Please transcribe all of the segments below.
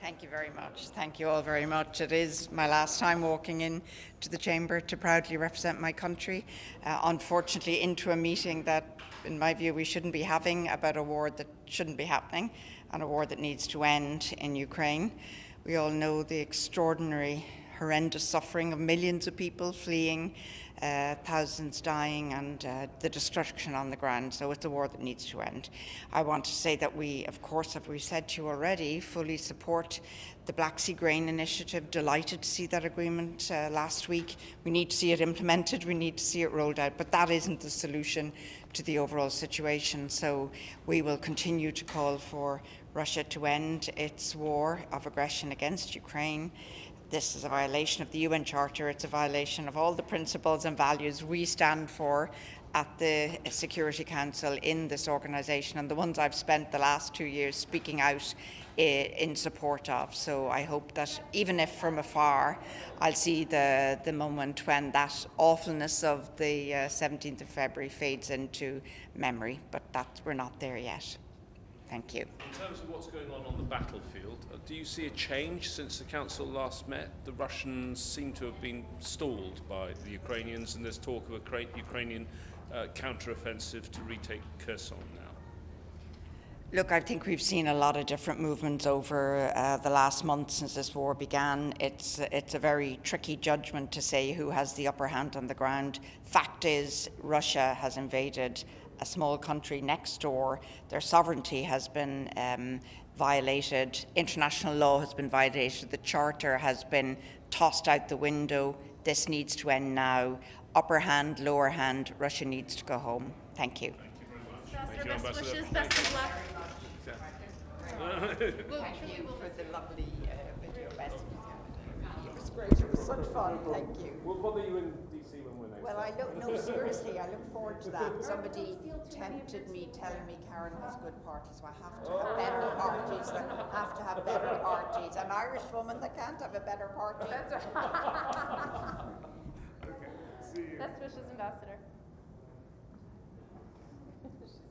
Thank you very much. Thank you all very much. It is my last time walking in to the chamber to proudly represent my country, unfortunately into a meeting that, in my view, we shouldn't be having, about a war that shouldn't be happening and a war that needs to end in Ukraine. We all know the extraordinary, horrendous suffering of millions of people fleeing, thousands dying, and the destruction on the ground. So it's a war that needs to end. I want to say that we, of course, as we've said to you already, fully support the Black Sea Grain Initiative. Delighted to see that agreement last week. We need to see it implemented. We need to see it rolled out. But that isn't the solution to the overall situation. So we will continue to call for Russia to end its war of aggression against Ukraine. This is a violation of the UN Charter. It's a violation of all the principles and values we stand for at the Security Council in this organisation, and the ones I've spent the last 2 years speaking out in support of. So I hope that even if from afar, I'll see the moment when that awfulness of the 17th of February fades into memory, but we're not there yet. Thank you. In terms of what's going on the battlefield, do you see a change since the Council last met? The Russians seem to have been stalled by the Ukrainians, and there's talk of a Ukrainian counter-offensive to retake Kherson now. Look, I think we've seen a lot of different movements over the last month since this war began. It's a very tricky judgment to say who has the upper hand on the ground. Fact is, Russia has invaded a small country next door. Their sovereignty has been violated. International law has been violated. The Charter has been tossed out the window. This needs to end now. upper hand, lower hand, Russia needs to go home. Thank you. Thank you, Best Ambassador. wishes, best of luck. Thank you for the lovely video message. It was great. It was such fun. Thank you. We'll bother you in DC when we're next. Well, I look, no, seriously, I look forward to that. Somebody tempted me, telling me Karen has good parties, so I have to have better parties. I have to have better parties. An Irish woman that can't have a better party. That's right. Okay, see you. Best wishes, Ambassador. This way.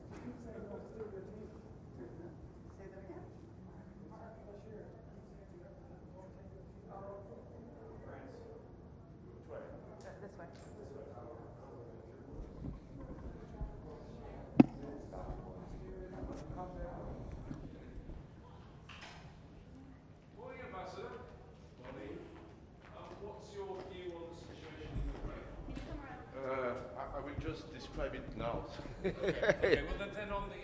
Morning, Ambassador. Morning. What's your view on the situation in Ukraine? I will just describe it now. Okay, well then on the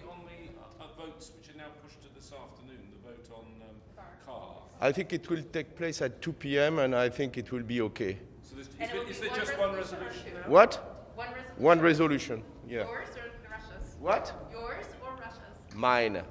votes which are now pushed to this afternoon, the vote on car. I think it will take place at 2 p.m. and I think it will be okay. So is there just one resolution now? What? One resolution. One resolution, yeah. Yours or Russia's? What? Yours or Russia's? Mine.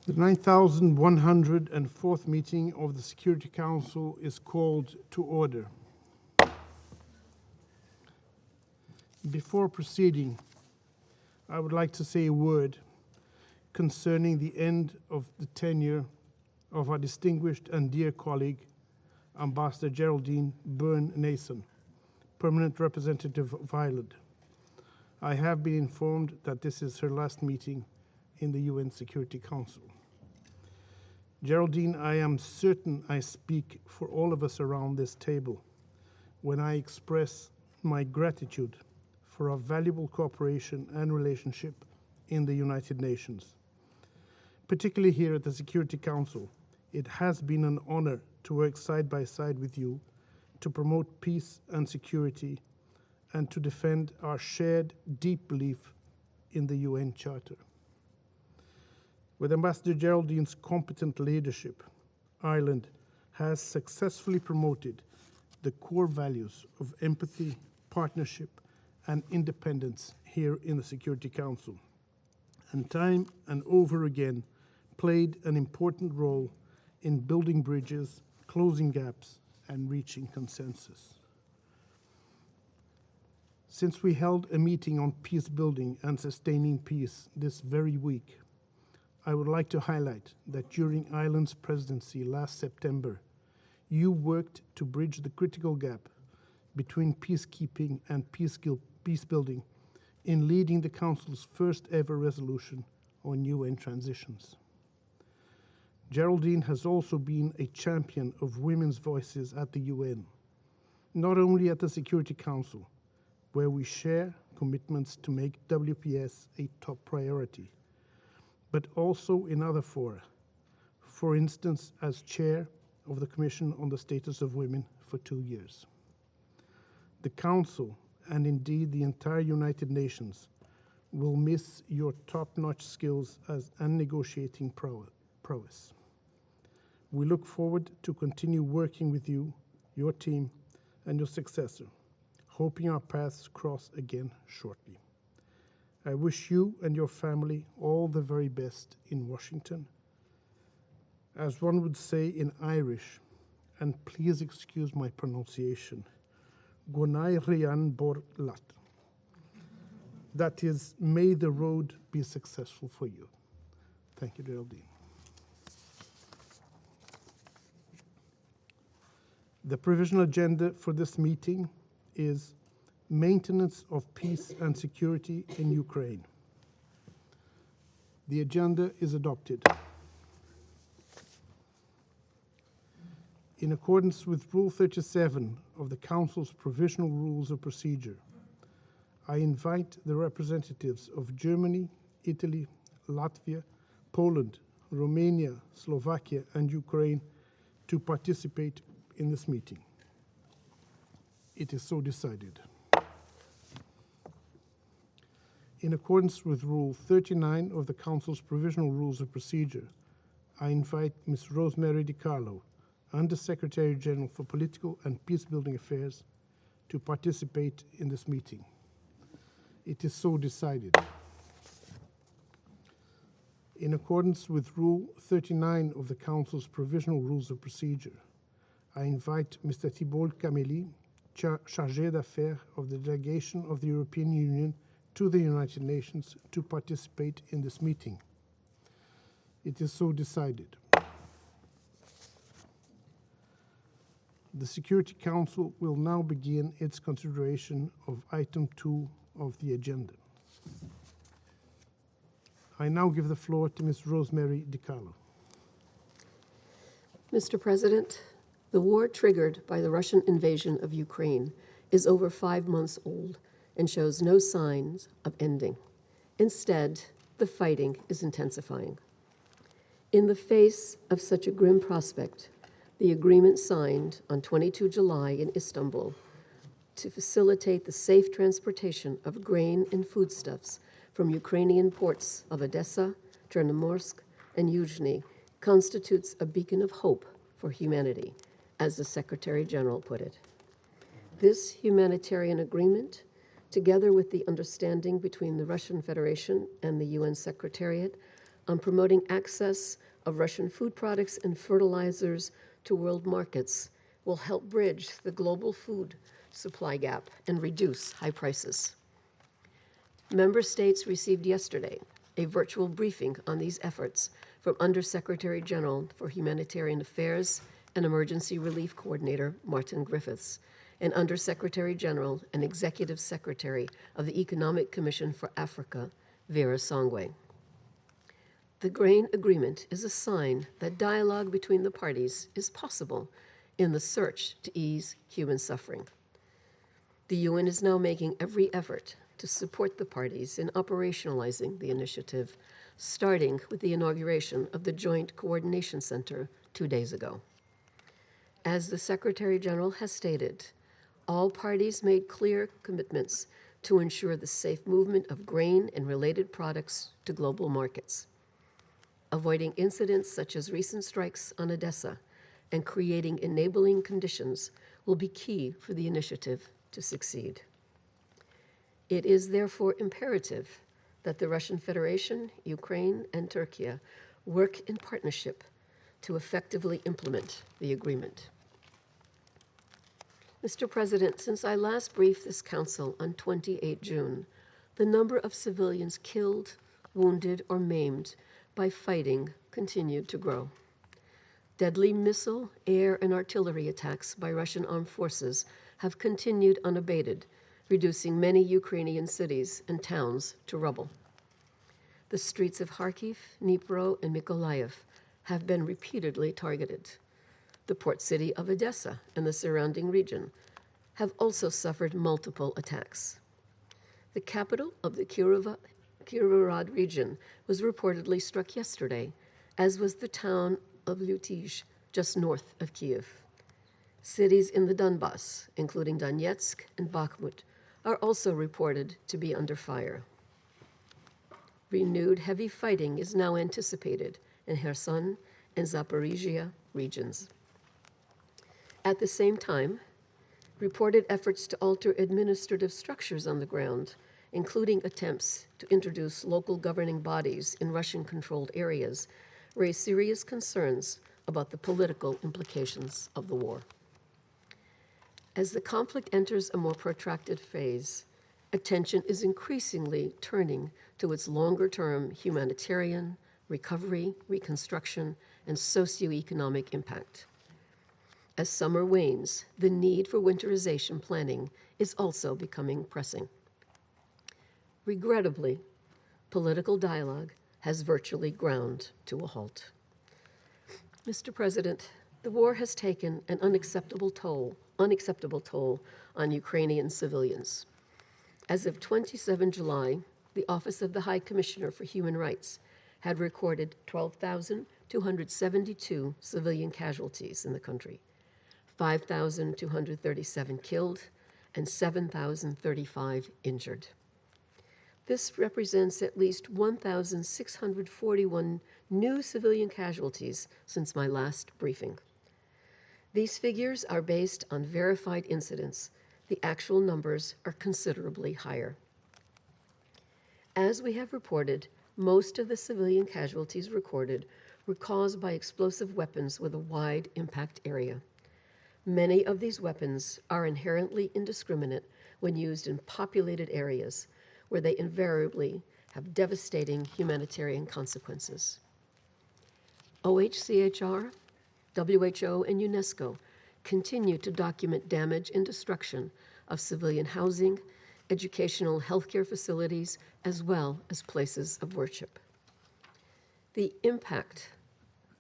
The 9,104th meeting of the Security Council is called to order. Before proceeding, I would like to say a word concerning the end of the tenure of our distinguished and dear colleague, Ambassador Geraldine Byrne-Nason, Permanent Representative of Ireland. I have been informed that this is her last meeting in the UN Security Council. Geraldine, I am certain I speak for all of us around this table when I express my gratitude for our valuable cooperation and relationship in the United Nations. Particularly here at the Security Council, it has been an honor to work side by side with you to promote peace and security and to defend our shared deep belief in the UN Charter. With Ambassador Geraldine's competent leadership, Ireland has successfully promoted the core values of empathy, partnership, and independence here in the Security Council, and time and over again played an important role in building bridges, closing gaps, and reaching consensus. Since we held a meeting on peace building and sustaining peace this very week, I would like to highlight that during Ireland's presidency last September, you worked to bridge the critical gap between peacekeeping and peace building in leading the Council's first ever resolution on UN transitions. Geraldine has also been a champion of women's voices at the UN, not only at the Security Council, where we share commitments to make WPS a top priority, but also in other fora, for instance, as chair of the Commission on the Status of Women for 2 years. The Council, and indeed the entire United Nations, will miss your top-notch skills and negotiating prowess. We look forward to continue working with you, your team, and your successor, hoping our paths cross again shortly. I wish you and your family all the very best in Washington. As one would say in Irish, and please excuse my pronunciation, Gonai Rian Bor Lat. That is, may the road be successful for you. Thank you, Geraldine. The provisional agenda for this meeting is maintenance of peace and security in Ukraine. The agenda is adopted. In accordance with Rule 37 of the Council's Provisional Rules of Procedure, I invite the representatives of Germany, Italy, Latvia, Poland, Romania, Slovakia, and Ukraine to participate in this meeting. It is so decided. In accordance with Rule 39 of the Council's Provisional Rules of Procedure, I invite Ms. Rosemary DiCarlo, Under Secretary General for Political and Peacebuilding Affairs, to participate in this meeting. It is so decided. In accordance with Rule 39 of the Council's Provisional Rules of Procedure, I invite Mr. Thibault Cameli, Chargé d'Affaires of the Delegation of the European Union to the United Nations, to participate in this meeting. It is so decided. The Security Council will now begin its consideration of item 2 of the agenda. I now give the floor to Ms. Rosemary DiCarlo. Mr. President, the war triggered by the Russian invasion of Ukraine is over 5 months old and shows no signs of ending. Instead, the fighting is intensifying. In the face of such a grim prospect, the agreement signed on 22 July in Istanbul to facilitate the safe transportation of grain and foodstuffs from Ukrainian ports of Odessa, Chernomorsk, and Yuzhny constitutes a beacon of hope for humanity, as the Secretary General put it. This humanitarian agreement, together with the understanding between the Russian Federation and the UN Secretariat, on promoting access of Russian food products and fertilizers to world markets will help bridge the global food supply gap and reduce high prices. Member states received yesterday a virtual briefing on these efforts from Undersecretary General for Humanitarian Affairs and Emergency Relief Coordinator Martin Griffiths, and Undersecretary General and Executive Secretary of the Economic Commission for Africa, Vera Songwe. The grain agreement is a sign that dialogue between the parties is possible in the search to ease human suffering. The UN is now making every effort to support the parties in operationalizing the initiative, starting with the inauguration of the Joint Coordination Center 2 days ago. As the Secretary General has stated, all parties made clear commitments to ensure the safe movement of grain and related products to global markets. Avoiding incidents such as recent strikes on Odessa and creating enabling conditions will be key for the initiative to succeed. It is therefore imperative that the Russian Federation, Ukraine, and Turkey work in partnership to effectively implement the agreement. Mr. President, since I last briefed this Council on 28 June, the number of civilians killed, wounded, or maimed by fighting continued to grow. Deadly missile, air, and artillery attacks by Russian armed forces have continued unabated, reducing many Ukrainian cities and towns to rubble. The streets of Kharkiv, Dnipro, and Mykolaiv have been repeatedly targeted. The port city of Odessa and the surrounding region have also suffered multiple attacks. The capital of the Kirovohrad region was reportedly struck yesterday, as was the town of Lyutizh, just north of Kyiv. Cities in the Donbass, including Donetsk and Bakhmut, are also reported to be under fire. Renewed heavy fighting is now anticipated in Kherson and Zaporizhia regions. At the same time, reported efforts to alter administrative structures on the ground, including attempts to introduce local governing bodies in Russian-controlled areas, raise serious concerns about the political implications of the war. As the conflict enters a more protracted phase, attention is increasingly turning to its longer-term humanitarian, recovery, reconstruction, and socioeconomic impact. As summer wanes, the need for winterization planning is also becoming pressing. Regrettably, political dialogue has virtually ground to a halt. Mr. President, the war has taken an unacceptable toll on Ukrainian civilians. As of 27 July, the Office of the High Commissioner for Human Rights had recorded 12,272 civilian casualties in the country, 5,237 killed, and 7,035 injured. This represents at least 1,641 new civilian casualties since my last briefing. These figures are based on verified incidents. The actual numbers are considerably higher. As we have reported, most of the civilian casualties recorded were caused by explosive weapons with a wide impact area. Many of these weapons are inherently indiscriminate when used in populated areas, where they invariably have devastating humanitarian consequences. OHCHR, WHO, and UNESCO continue to document damage and destruction of civilian housing, educational healthcare facilities, as well as places of worship. The impact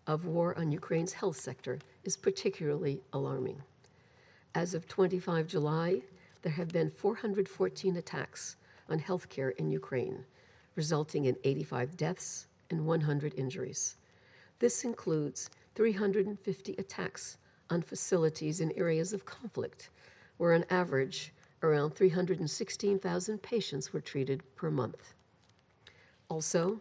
of war on Ukraine's health sector is particularly alarming. As of 25 July, there have been 414 attacks on healthcare in Ukraine, resulting in 85 deaths and 100 injuries. This includes 350 attacks on facilities in areas of conflict, where on average, around 316,000 patients were treated per month. Also,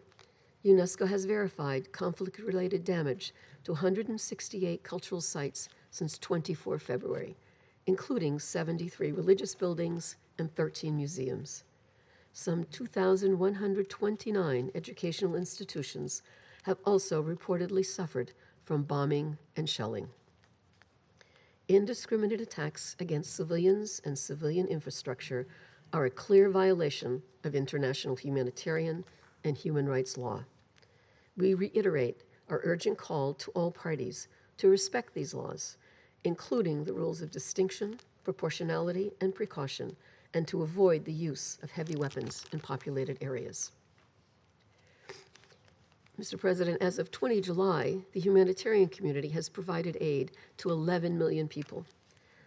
UNESCO has verified conflict-related damage to 168 cultural sites since 24 February, including 73 religious buildings and 13 museums. some 2,129 educational institutions have also reportedly suffered from bombing and shelling. Indiscriminate attacks against civilians and civilian infrastructure are a clear violation of international humanitarian and human rights law. We reiterate our urgent call to all parties to respect these laws, including the rules of distinction, proportionality, and precaution, and to avoid the use of heavy weapons in populated areas. Mr. President, as of 20 July, the humanitarian community has provided aid to 11 million people.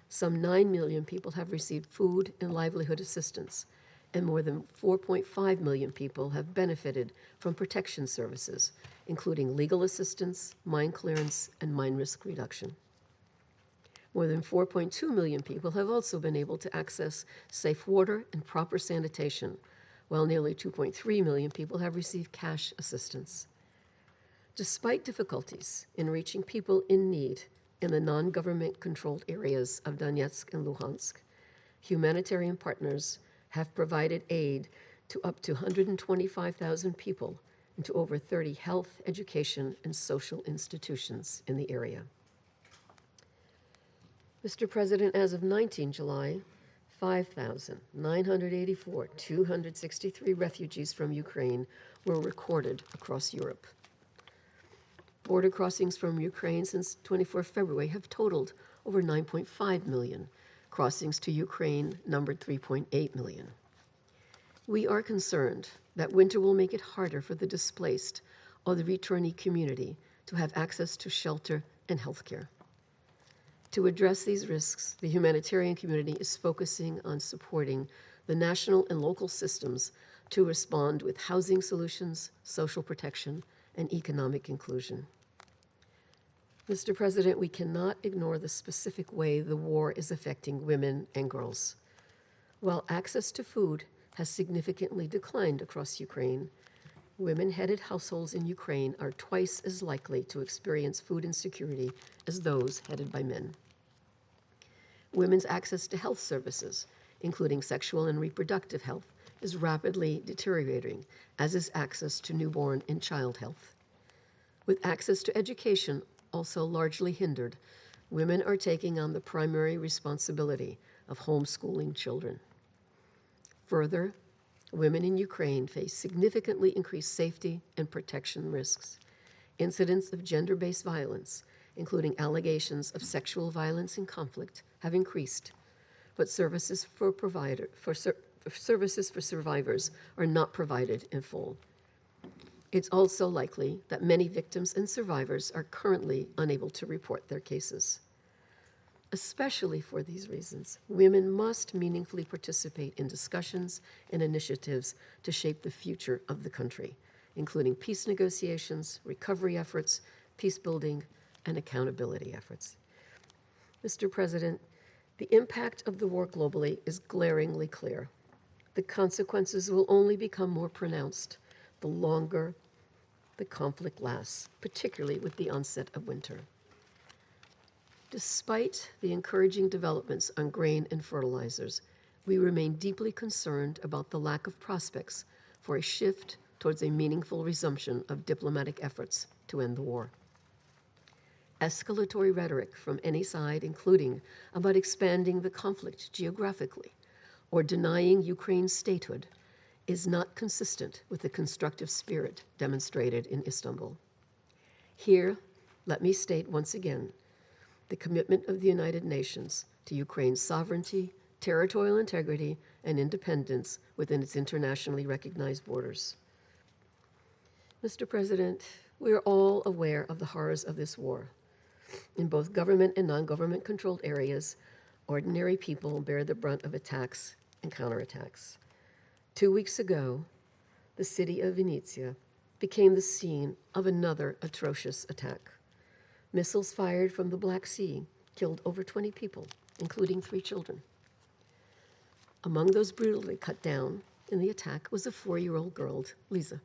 Some 9 million people have received food and livelihood assistance, and more than 4.5 million people have benefited from protection services, including legal assistance, mine clearance, and mine risk reduction. More than 4.2 million people have also been able to access safe water and proper sanitation, while nearly 2.3 million people have received cash assistance. Despite difficulties in reaching people in need in the non-government controlled areas of Donetsk and Luhansk, humanitarian partners have provided aid to up to 125,000 people and to over 30 health, education, and social institutions in the area. Mr. President, as of 19 July, 263 refugees from Ukraine were recorded across Europe. Border crossings from Ukraine since 24 February have totaled over 9.5 million. Crossings to Ukraine numbered 3.8 million. We are concerned that winter will make it harder for the displaced or the returnee community to have access to shelter and health care. To address these risks, the humanitarian community is focusing on supporting the national and local systems to respond with housing solutions, social protection, and economic inclusion. Mr. President, we cannot ignore the specific way the war is affecting women and girls. While access to food has significantly declined across Ukraine, women-headed households in Ukraine are twice as likely to experience food insecurity as those headed by men. Women's access to health services, including sexual and reproductive health, is rapidly deteriorating, as is access to newborn and child health. With access to education also largely hindered, women are taking on the primary responsibility of homeschooling children. Further, women in Ukraine face significantly increased safety and protection risks. Incidents of gender-based violence, including allegations of sexual violence in conflict, have increased, but services for survivors are not provided in full. It's also likely that many victims and survivors are currently unable to report their cases. Especially for these reasons, women must meaningfully participate in discussions and initiatives to shape the future of the country, including peace negotiations, recovery efforts, peace building, and accountability efforts. Mr. President, the impact of the war globally is glaringly clear. The consequences will only become more pronounced the longer the conflict lasts, particularly with the onset of winter. Despite the encouraging developments on grain and fertilizers, we remain deeply concerned about the lack of prospects for a shift towards a meaningful resumption of diplomatic efforts to end the war. Escalatory rhetoric from any side, including about expanding the conflict geographically or denying Ukraine's statehood, is not consistent with the constructive spirit demonstrated in Istanbul. Here, let me state once again the commitment of the United Nations to Ukraine's sovereignty, territorial integrity, and independence within its internationally recognized borders. Mr. President, we are all aware of the horrors of this war. In both government and non-government controlled areas, ordinary people bear the brunt of attacks and counterattacks. 2 weeks ago, the city of Vincia became the scene of another atrocious attack. Missiles fired from the Black Sea killed over 20 people, including 3 children. Among those brutally cut down in the attack was a 4-year-old girl, Lisa,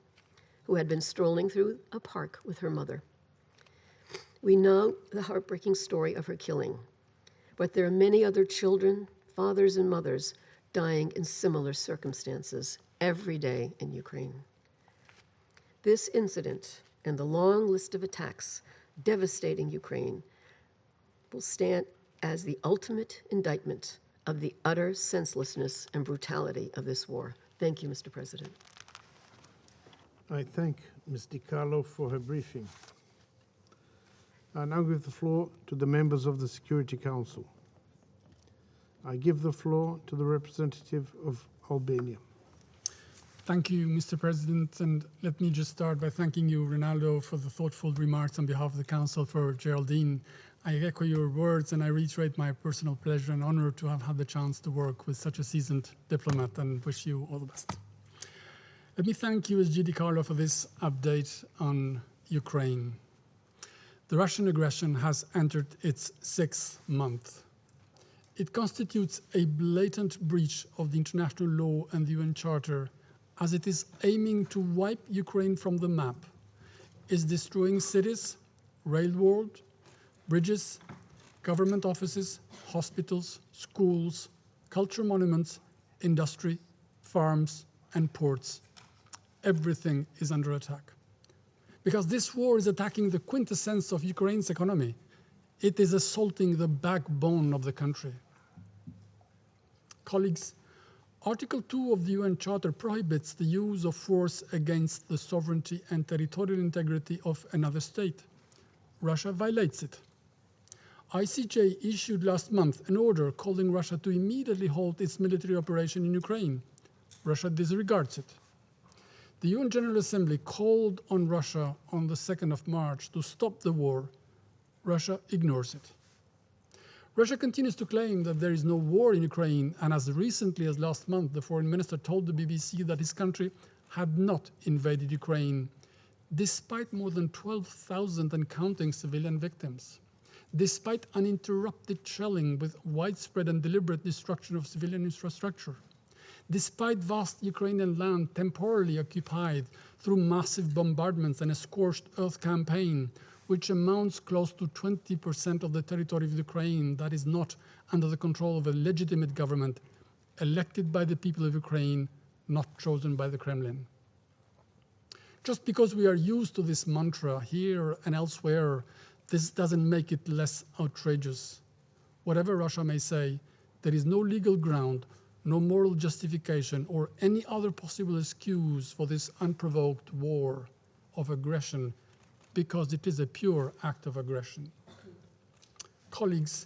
who had been strolling through a park with her mother. We know the heartbreaking story of her killing, but there are many other children, fathers, and mothers dying in similar circumstances every day in Ukraine. This incident and the long list of attacks devastating Ukraine will stand as the ultimate indictment of the utter senselessness and brutality of this war. Thank you, Mr. President. I thank Ms. DiCarlo for her briefing. I now give the floor to the members of the Security Council. I give the floor to the representative of Albania. Thank you, Mr. President, and let me just start by thanking you, Ronaldo, for the thoughtful remarks on behalf of the Council. For Geraldine, I echo your words and I reiterate my personal pleasure and honor to have had the chance to work with such a seasoned diplomat and wish you all the best. Let me thank USG DiCarlo for this update on Ukraine. The Russian aggression has entered its 6th month. It constitutes a blatant breach of the international law and the UN Charter, as it is aiming to wipe Ukraine from the map, is destroying cities, railroad, bridges, government offices, hospitals, schools, cultural monuments, industry, farms, and ports. Everything is under attack. Because this war is attacking the quintessence of Ukraine's economy. It is assaulting the backbone of the country. Colleagues, Article 2 of the UN Charter prohibits the use of force against the sovereignty and territorial integrity of another state. Russia violates it. ICJ issued last month an order calling Russia to immediately halt its military operation in Ukraine. Russia disregards it. The UN General Assembly called on Russia on the 2nd of March to stop the war. Russia ignores it. Russia continues to claim that there is no war in Ukraine, and as recently as last month, the foreign minister told the BBC that his country had not invaded Ukraine, despite more than 12,000 and counting civilian victims, despite uninterrupted shelling with widespread and deliberate destruction of civilian infrastructure, despite vast Ukrainian land temporarily occupied through massive bombardments and a scorched earth campaign, which amounts close to 20% of the territory of Ukraine that is not under the control of a legitimate government elected by the people of Ukraine, not chosen by the Kremlin. Just because we are used to this mantra here and elsewhere, this doesn't make it less outrageous. Whatever Russia may say, there is no legal ground, no moral justification, or any other possible excuse for this unprovoked war of aggression, because it is a pure act of aggression. Colleagues,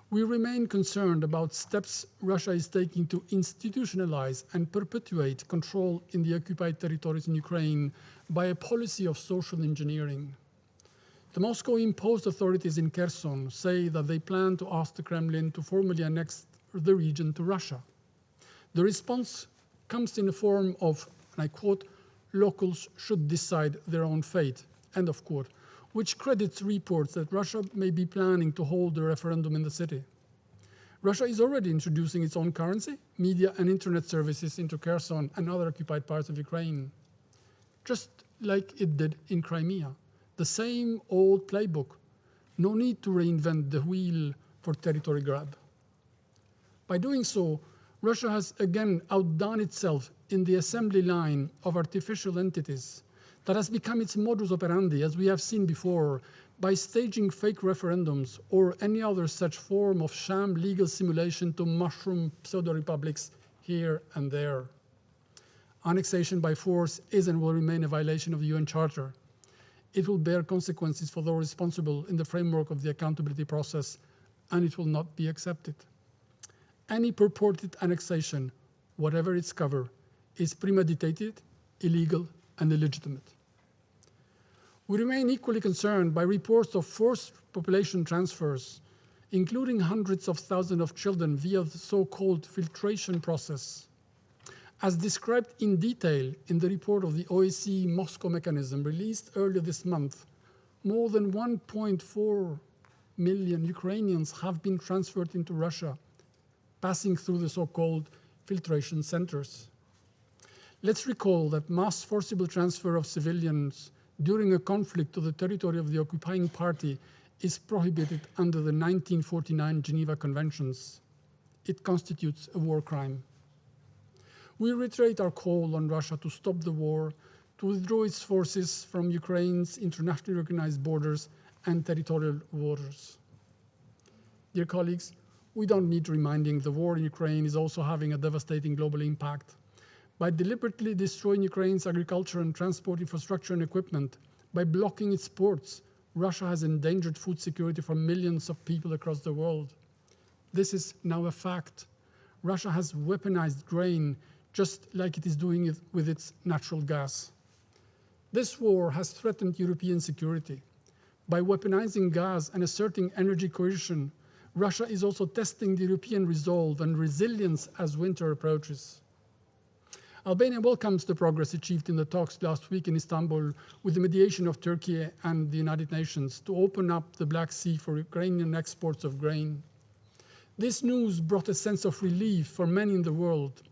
we remain concerned about steps Russia is taking to institutionalize and perpetuate control in the occupied territories in Ukraine by a policy of social engineering. The Moscow-imposed authorities in Kherson say that they plan to ask the Kremlin to formally annex the region to Russia. The response comes in the form of, and I quote, "locals should decide their own fate," end of quote, which credits reports that Russia may be planning to hold a referendum in the city. Russia is already introducing its own currency, media and internet services into Kherson and other occupied parts of Ukraine, just like it did in Crimea. The same old playbook. No need to reinvent the wheel for territory grab. By doing so, Russia has again outdone itself in the assembly line of artificial entities that has become its modus operandi, as we have seen before, by staging fake referendums or any other such form of sham legal simulation to mushroom pseudo-republics here and there. Annexation by force is and will remain a violation of the UN Charter. It will bear consequences for those responsible in the framework of the accountability process, and it will not be accepted. Any purported annexation, whatever its cover, is premeditated, illegal, and illegitimate. We remain equally concerned by reports of forced population transfers, including hundreds of thousands of children via the so-called filtration process. As described in detail in the report of the OSCE Moscow mechanism released earlier this month, more than 1.4 million Ukrainians have been transferred into Russia, passing through the so-called filtration centers. Let's recall that mass forcible transfer of civilians during a conflict to the territory of the occupying party is prohibited under the 1949 Geneva Conventions. It constitutes a war crime. We reiterate our call on Russia to stop the war, to withdraw its forces from Ukraine's internationally recognized borders and territorial waters. Dear colleagues, we don't need reminding the war in Ukraine is also having a devastating global impact. By deliberately destroying Ukraine's agriculture and transport infrastructure and equipment, by blocking its ports, Russia has endangered food security for millions of people across the world. This is now a fact. Russia has weaponized grain just like it is doing it with its natural gas. This war has threatened European security. By weaponizing gas and asserting energy coercion, Russia is also testing the European resolve and resilience as winter approaches. Albania welcomes the progress achieved in the talks last week in Istanbul with the mediation of Turkey and the United Nations to open up the Black Sea for Ukrainian exports of grain. This news brought a sense of relief for many in the world,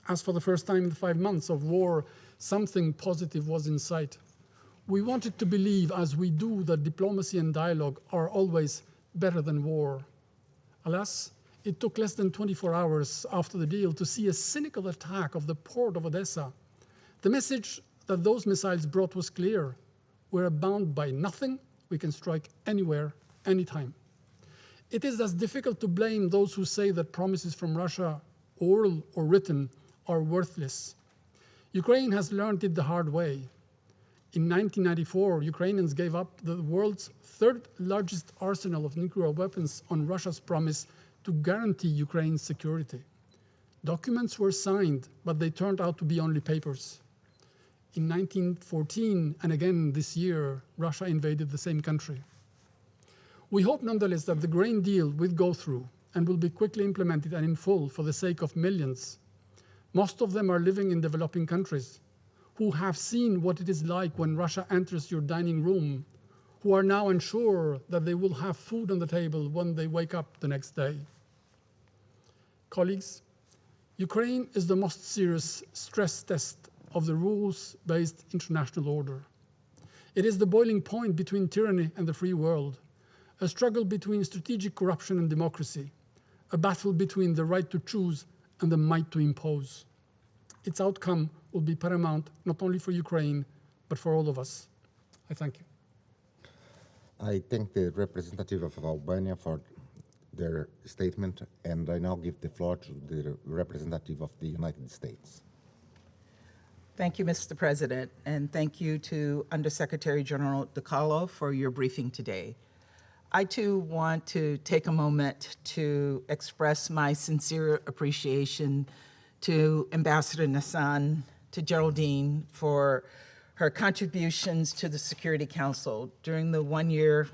as for the first time in 5 months of war, something positive was in sight. We wanted to believe, as we do, that diplomacy and dialogue are always better than war. Alas, it took less than 24 hours after the deal to see a cynical attack of the port of Odessa. The message that those missiles brought was clear. We're bound by nothing. We can strike anywhere, anytime. It is as difficult to blame those who say that promises from Russia, oral or written, are worthless. Ukraine has learned it the hard way. In 1994, Ukrainians gave up the world's third largest arsenal of nuclear weapons on Russia's promise to guarantee Ukraine's security. Documents were signed, but they turned out to be only papers. In 1914, and again this year, Russia invaded the same country. We hope nonetheless that the grain deal will go through and will be quickly implemented and in full for the sake of millions. Most of them are living in developing countries, who have seen what it is like when Russia enters your dining room, who are now unsure that they will have food on the table when they wake up the next day. Colleagues, Ukraine is the most serious stress test of the rules-based international order. It is the boiling point between tyranny and the free world, a struggle between strategic corruption and democracy, a battle between the right to choose and the might to impose. Its outcome will be paramount not only for Ukraine, but for all of us. I thank you. I thank the representative of Albania for their statement, and I now give the floor to the representative of the United States. Thank you, Mr. President, and thank you to Undersecretary General DiCarlo for your briefing today. I too want to take a moment to express my sincere appreciation to Ambassador Nassan, to Geraldine for her contributions to the Security Council. During the 1 year,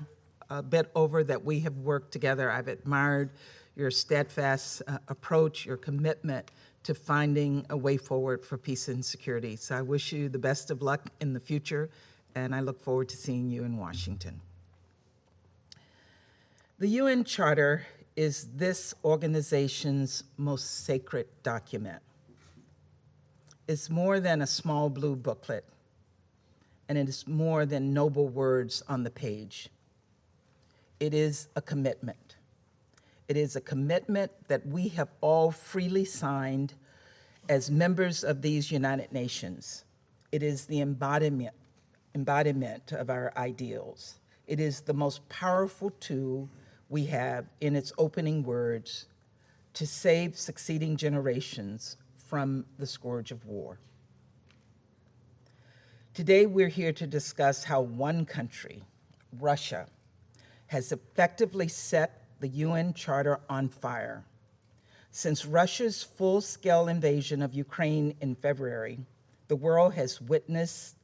a bit over that we have worked together, I've admired your steadfast approach, your commitment to finding a way forward for peace and security. So I wish you the best of luck in the future, and I look forward to seeing you in Washington. The UN Charter is this organization's most sacred document. It's more than a small blue booklet, and it is more than noble words on the page. It is a commitment. It is a commitment that we have all freely signed as members of these United Nations. It is the embodiment of our ideals. It is the most powerful tool we have in its opening words to save succeeding generations from the scourge of war. Today, we're here to discuss how one country, Russia, has effectively set the UN Charter on fire. Since Russia's full-scale invasion of Ukraine in February, the world has witnessed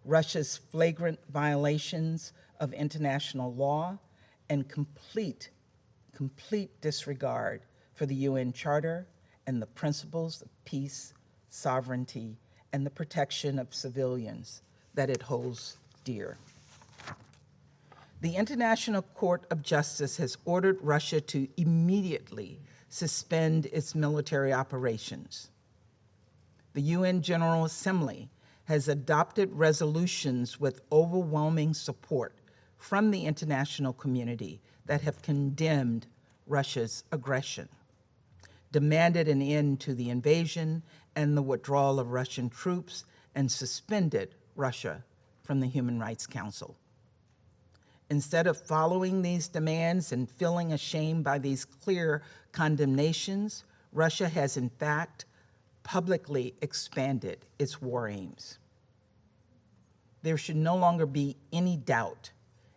Russia's flagrant violations of international law and complete disregard for the UN Charter and the principles of peace, sovereignty, and the protection of civilians that it holds dear. The International Court of Justice has ordered Russia to immediately suspend its military operations. The UN General Assembly has adopted resolutions with overwhelming support from the international community that have condemned Russia's aggression, demanded an end to the invasion, and the withdrawal of Russian troops and suspended Russia from the Human Rights Council. Instead of following these demands and feeling ashamed by these clear condemnations, Russia has in fact publicly expanded its war aims. There should no longer be any doubt,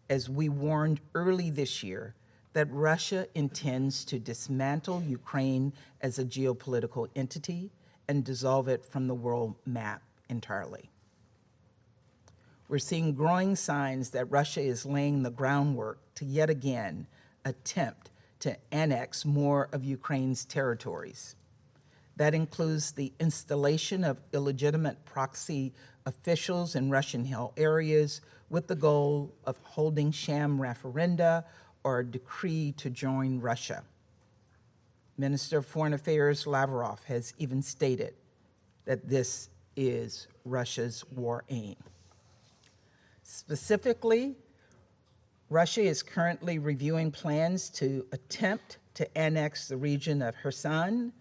as we warned early this year, that Russia intends to dismantle Ukraine as a geopolitical entity and dissolve it from the world map entirely. We're seeing growing signs that Russia is laying the groundwork to yet again attempt to annex more of Ukraine's territories. That includes the installation of illegitimate proxy officials in Russian-held areas with the goal of holding sham referenda or a decree to join Russia. Minister of Foreign Affairs Lavrov has even stated that this is Russia's war aim. Specifically, Russia is currently reviewing plans to attempt to annex the region of Kherson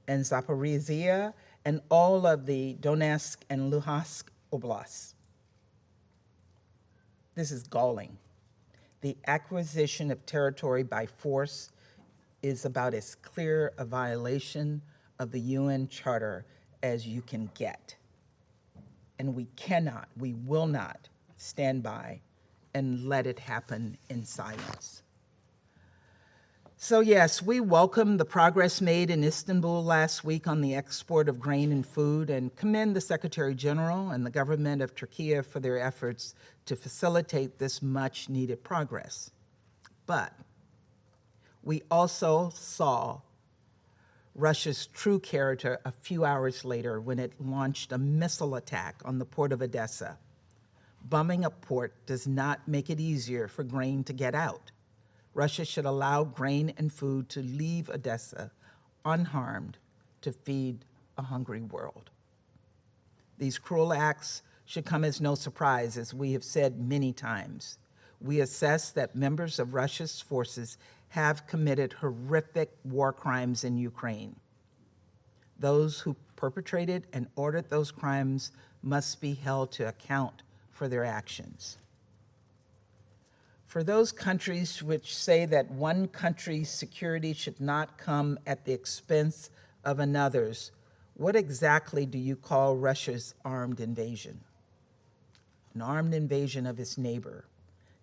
and Zaporizhia and all of the Donetsk and Luhansk oblasts. This is galling. The acquisition of territory by force is about as clear a violation of the UN Charter as you can get. And we cannot, we will not stand by and let it happen in silence. So yes, we welcome the progress made in Istanbul last week on the export of grain and food and commend the Secretary General and the government of Turkey for their efforts to facilitate this much needed progress. But we also saw Russia's true character a few hours later when it launched a missile attack on the port of Odessa. Bombing a port does not make it easier for grain to get out. Russia should allow grain and food to leave Odessa unharmed to feed a hungry world. These cruel acts should come as no surprise, as we have said many times. We assess that members of Russia's forces have committed horrific war crimes in Ukraine. Those who perpetrated and ordered those crimes must be held to account for their actions. For those countries which say that one country's security should not come at the expense of another's, what exactly do you call Russia's armed invasion? An armed invasion of its neighbor,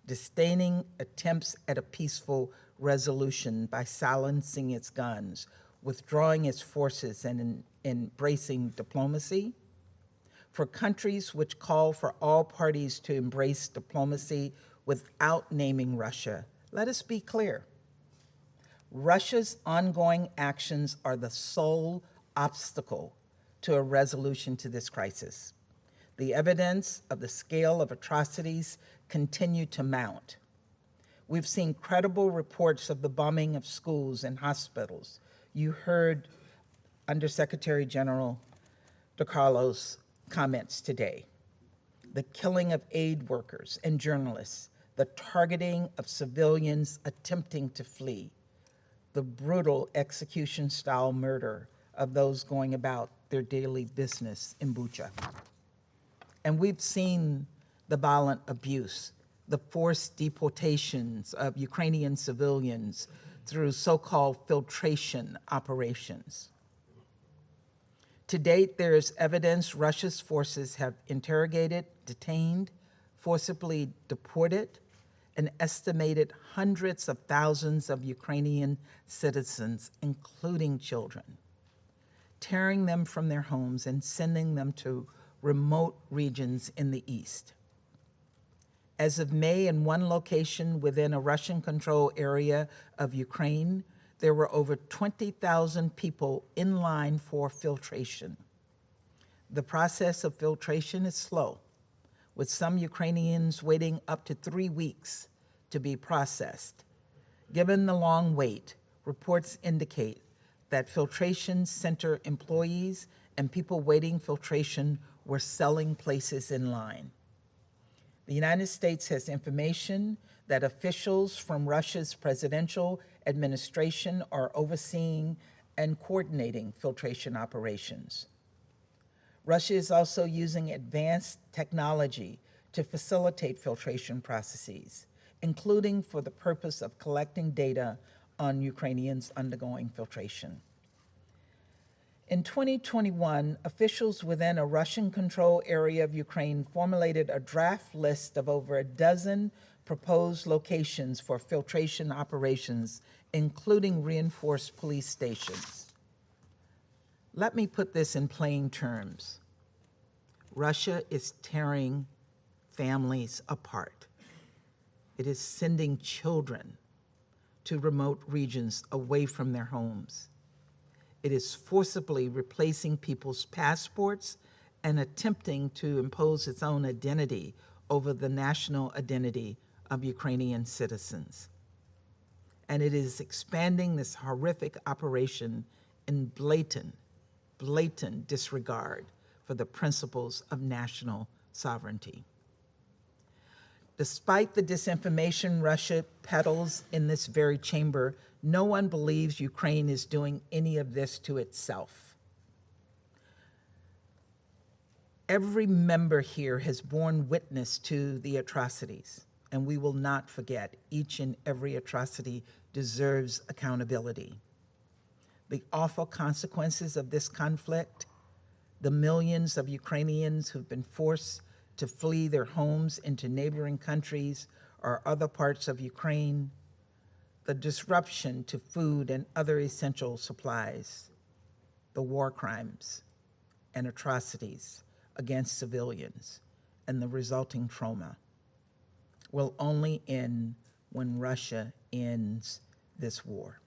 disdaining attempts at a peaceful resolution by silencing its guns, withdrawing its forces, and embracing diplomacy? For countries which call for all parties to embrace diplomacy without naming Russia, let us be clear. Russia's ongoing actions are the sole obstacle to a resolution to this crisis. The evidence of the scale of atrocities continue to mount. We've seen credible reports of the bombing of schools and hospitals. You heard Undersecretary General DeCarlo's comments today. The killing of aid workers and journalists, the targeting of civilians attempting to flee, the brutal execution-style murder of those going about their daily business in Bucha. And we've seen the violent abuse, the forced deportations of Ukrainian civilians through so-called filtration operations. To date, there is evidence Russia's forces have interrogated, detained, forcibly deported, and estimated hundreds of thousands of Ukrainian citizens, including children, tearing them from their homes and sending them to remote regions in the east. As of May, in one location within a Russian-controlled area of Ukraine, there were over 20,000 people in line for filtration. The process of filtration is slow, with some Ukrainians waiting up to 3 weeks to be processed. Given the long wait, reports indicate that filtration center employees and people waiting filtration were selling places in line. The United States has information that officials from Russia's presidential administration are overseeing and coordinating filtration operations. Russia is also using advanced technology to facilitate filtration processes, including for the purpose of collecting data on Ukrainians undergoing filtration. In 2021, officials within a Russian-controlled area of Ukraine formulated a draft list of over a dozen proposed locations for filtration operations, including reinforced police stations. Let me put this in plain terms. Russia is tearing families apart. It is sending children to remote regions away from their homes. It is forcibly replacing people's passports and attempting to impose its own identity over the national identity of Ukrainian citizens. And it is expanding this horrific operation in blatant disregard for the principles of national sovereignty. Despite the disinformation Russia peddles in this very chamber, no one believes Ukraine is doing any of this to itself. Every member here has borne witness to the atrocities, and we will not forget each and every atrocity deserves accountability. The awful consequences of this conflict, the millions of Ukrainians who've been forced to flee their homes into neighboring countries or other parts of Ukraine, the disruption to food and other essential supplies, the war crimes and atrocities against civilians, and the resulting trauma will only end when Russia ends this war.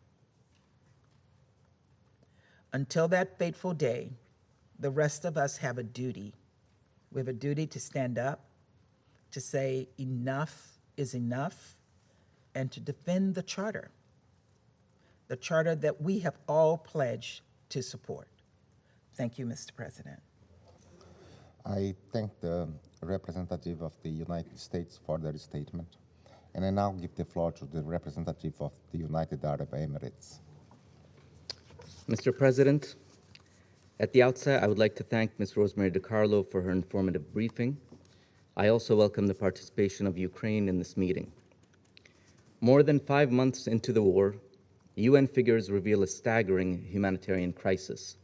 Until that fateful day, the rest of us have a duty. We have a duty to stand up, to say enough is enough, and to defend the charter that we have all pledged to support. Thank you, Mr. President. I thank the representative of the United States for their statement, and I now give the floor to the representative of the United Arab Emirates. Mr. President, at the outset, I would like to thank Ms. Rosemary DiCarlo for her informative briefing. I also welcome the participation of Ukraine in this meeting. More than 5 months into the war, UN figures reveal a staggering humanitarian crisis.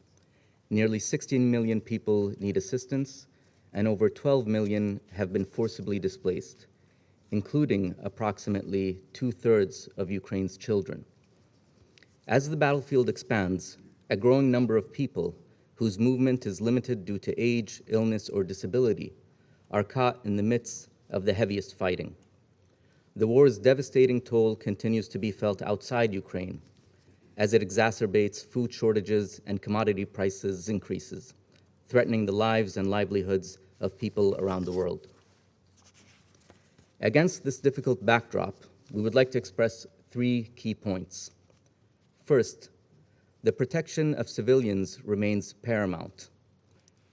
Nearly 16 million people need assistance, and over 12 million have been forcibly displaced, including approximately 2/3 of Ukraine's children. As the battlefield expands, a growing number of people whose movement is limited due to age, illness, or disability are caught in the midst of the heaviest fighting. The war's devastating toll continues to be felt outside Ukraine as it exacerbates food shortages and commodity prices increases, threatening the lives and livelihoods of people around the world. Against this difficult backdrop, we would like to express 3 key points. First, the protection of civilians remains paramount.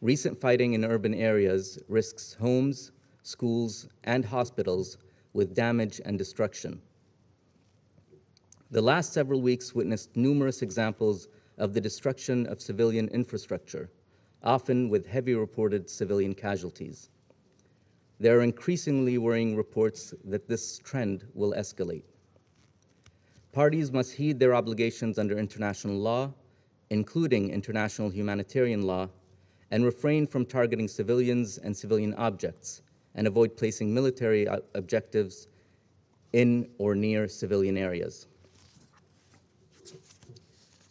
Recent fighting in urban areas risks homes, schools, and hospitals with damage and destruction. The last several weeks witnessed numerous examples of the destruction of civilian infrastructure, often with heavy reported civilian casualties. There are increasingly worrying reports that this trend will escalate. Parties must heed their obligations under international law, including international humanitarian law, and refrain from targeting civilians and civilian objects, and avoid placing military objectives in or near civilian areas.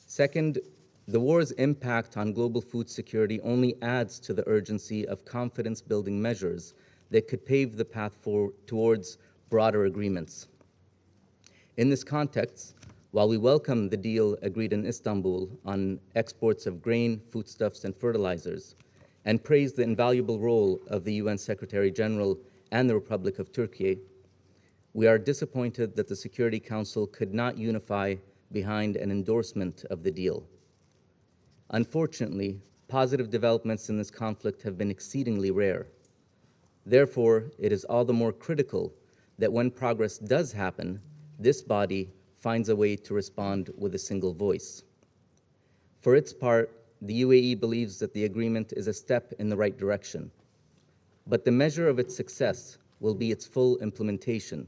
Second, the war's impact on global food security only adds to the urgency of confidence-building measures that could pave the path towards broader agreements. In this context, while we welcome the deal agreed in Istanbul on exports of grain, foodstuffs, and fertilizers, and praise the invaluable role of the UN Secretary General and the Republic of Turkey, we are disappointed that the Security Council could not unify behind an endorsement of the deal. Unfortunately, positive developments in this conflict have been exceedingly rare. Therefore, it is all the more critical that when progress does happen, this body finds a way to respond with a single voice. For its part, the UAE believes that the agreement is a step in the right direction, but the measure of its success will be its full implementation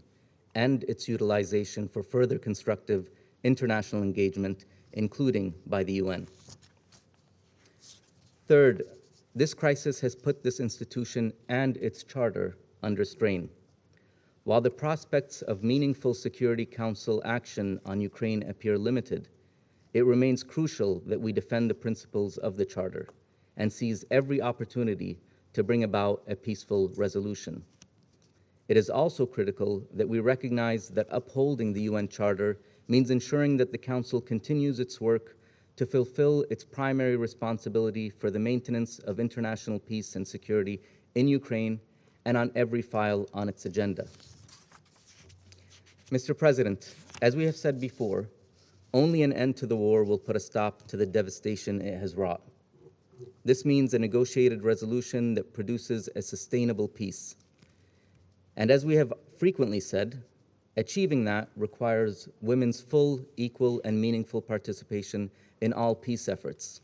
and its utilization for further constructive international engagement, including by the UN. Third, this crisis has put this institution and its charter under strain. While the prospects of meaningful Security Council action on Ukraine appear limited, it remains crucial that we defend the principles of the charter and seize every opportunity to bring about a peaceful resolution. It is also critical that we recognize that upholding the UN Charter means ensuring that the Council continues its work to fulfill its primary responsibility for the maintenance of international peace and security in Ukraine and on every file on its agenda. Mr. President, as we have said before, only an end to the war will put a stop to the devastation it has wrought. This means a negotiated resolution that produces a sustainable peace. And as we have frequently said, achieving that requires women's full, equal, and meaningful participation in all peace efforts.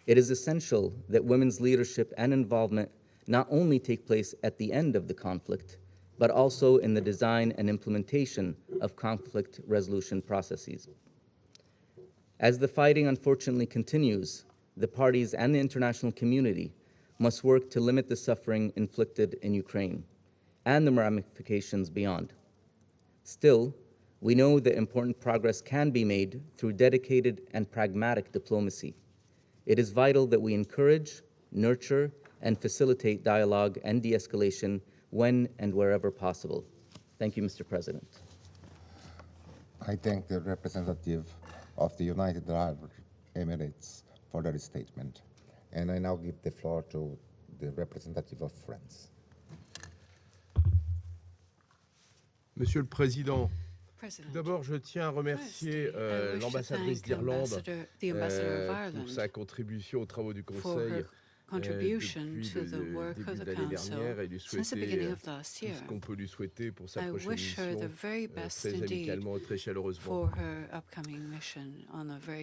It is essential that women's leadership and involvement not only take place at the end of the conflict, but also in the design and implementation of conflict resolution processes. As the fighting unfortunately continues, the parties and the international community must work to limit the suffering inflicted in Ukraine and the ramifications beyond. Still, we know that important progress can be made through dedicated and pragmatic diplomacy. It is vital that we encourage, nurture, and facilitate dialogue and de-escalation when and wherever possible. Thank you, Mr. President. I thank the representative of the United Arab Emirates for their statement. And I now give the floor to the representative of France. Monsieur le Président, d'abord, je tiens à remercier l'ambassadrice d'Irlande pour sa contribution aux travaux du Conseil depuis le début de l'année dernière et lui souhaiter tout ce qu'on peut lui souhaiter pour sa prochaine mission, très amicalement et très chaleureusement.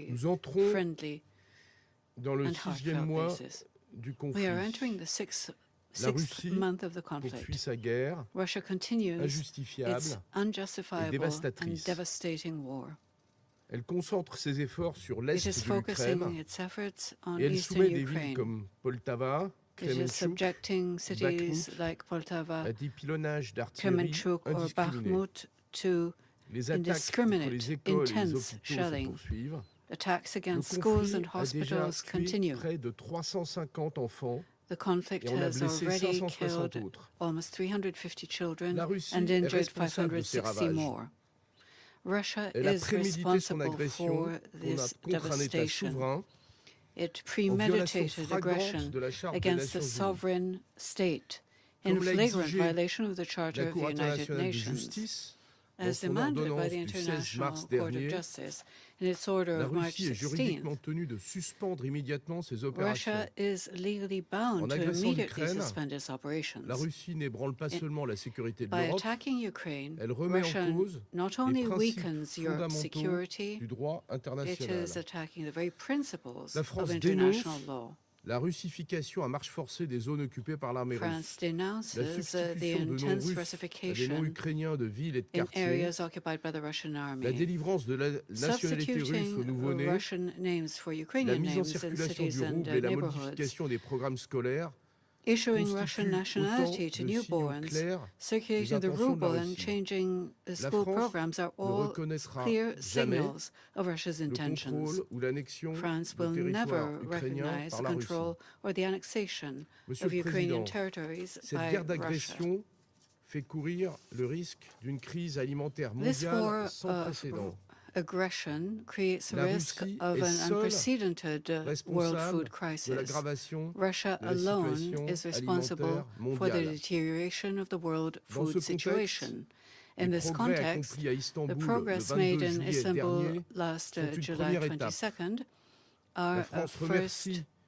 Nous entrons dans le 6e mois du conflit. La Russie poursuit sa guerre injustifiable et dévastatrice. Elle concentre ses efforts sur l'est de l'Ukraine et elle soumet des villes comme Poltava, Kremenchuk, Bakhmut à des pilonnages d'artillerie indiscriminés. Les attaques contre les écoles et les hôpitaux se poursuivent. Attacks Le against schools and conflit a déjà hospitals tué continue. près de 350 enfants. The conflict Et on a has blessé already 560 killed autres. almost 350 children La Russie and est injured responsable de ces 560 ravages. more. Russia Elle a is prémédité son responsible agression for contre un État devastation. souverain It en violation premeditated flagrante aggression de la Charte des against the Nations Unies. sovereign state in Comme l'a flagrant exigé violation of the Charter la of the Cour United internationale de Nations, justice dans as son demanded by ordonnance the du 16 International mars Court of dernier. Justice in its order La of March Russie est 16th. juridiquement tenue de suspendre immédiatement ses opérations. Russia is legally bound En to agressant immediately l'Ukraine, suspend its operations. La Russie n'ébranle pas seulement la sécurité de By l'Europe, attacking Ukraine, elle remet Russia en cause not les only principes weakens Europe's fondamentaux security, du droit it international. is attacking the very principles La of France international dénonce law. la russification à marche forcée des zones occupées par l'armée France russe, denounces la the substitution de noms intense russes à des Russification noms ukrainiens de villes et de in quartiers, areas occupied by the Russian army. la délivrance de la nationalité russe aux Substituting nouveau-nés, Russian names for la Ukrainian mise en names in circulation cities du and rouble et la neighborhoods. modification des programmes scolaires Issuing constituent Russian autant nationality to de signaux newborns, clairs des circulating the intentions de la ruble and Russie. changing the La school France programs are ne all reconnaîtra clear jamais signals of Russia's le intentions. contrôle ou l'annexion France du will territoire never ukrainien recognize par the la Russie. control or the annexation Monsieur of le Ukrainian Président, territories cette by guerre Russia. d'agression fait courir le risque d'une crise alimentaire This mondiale war sans of précédent. aggression creates a La risk Russie of est an seule unprecedented world responsable food de crisis. l'aggravation Russia de la alone situation is responsible alimentaire for the mondiale. deterioration of the world Dans ce food contexte, situation. In les this progrès context, accomplis à the Istanbul progress le made 22 in juillet Istanbul dernier last sont une July première étape. 22nd La are a France first remercie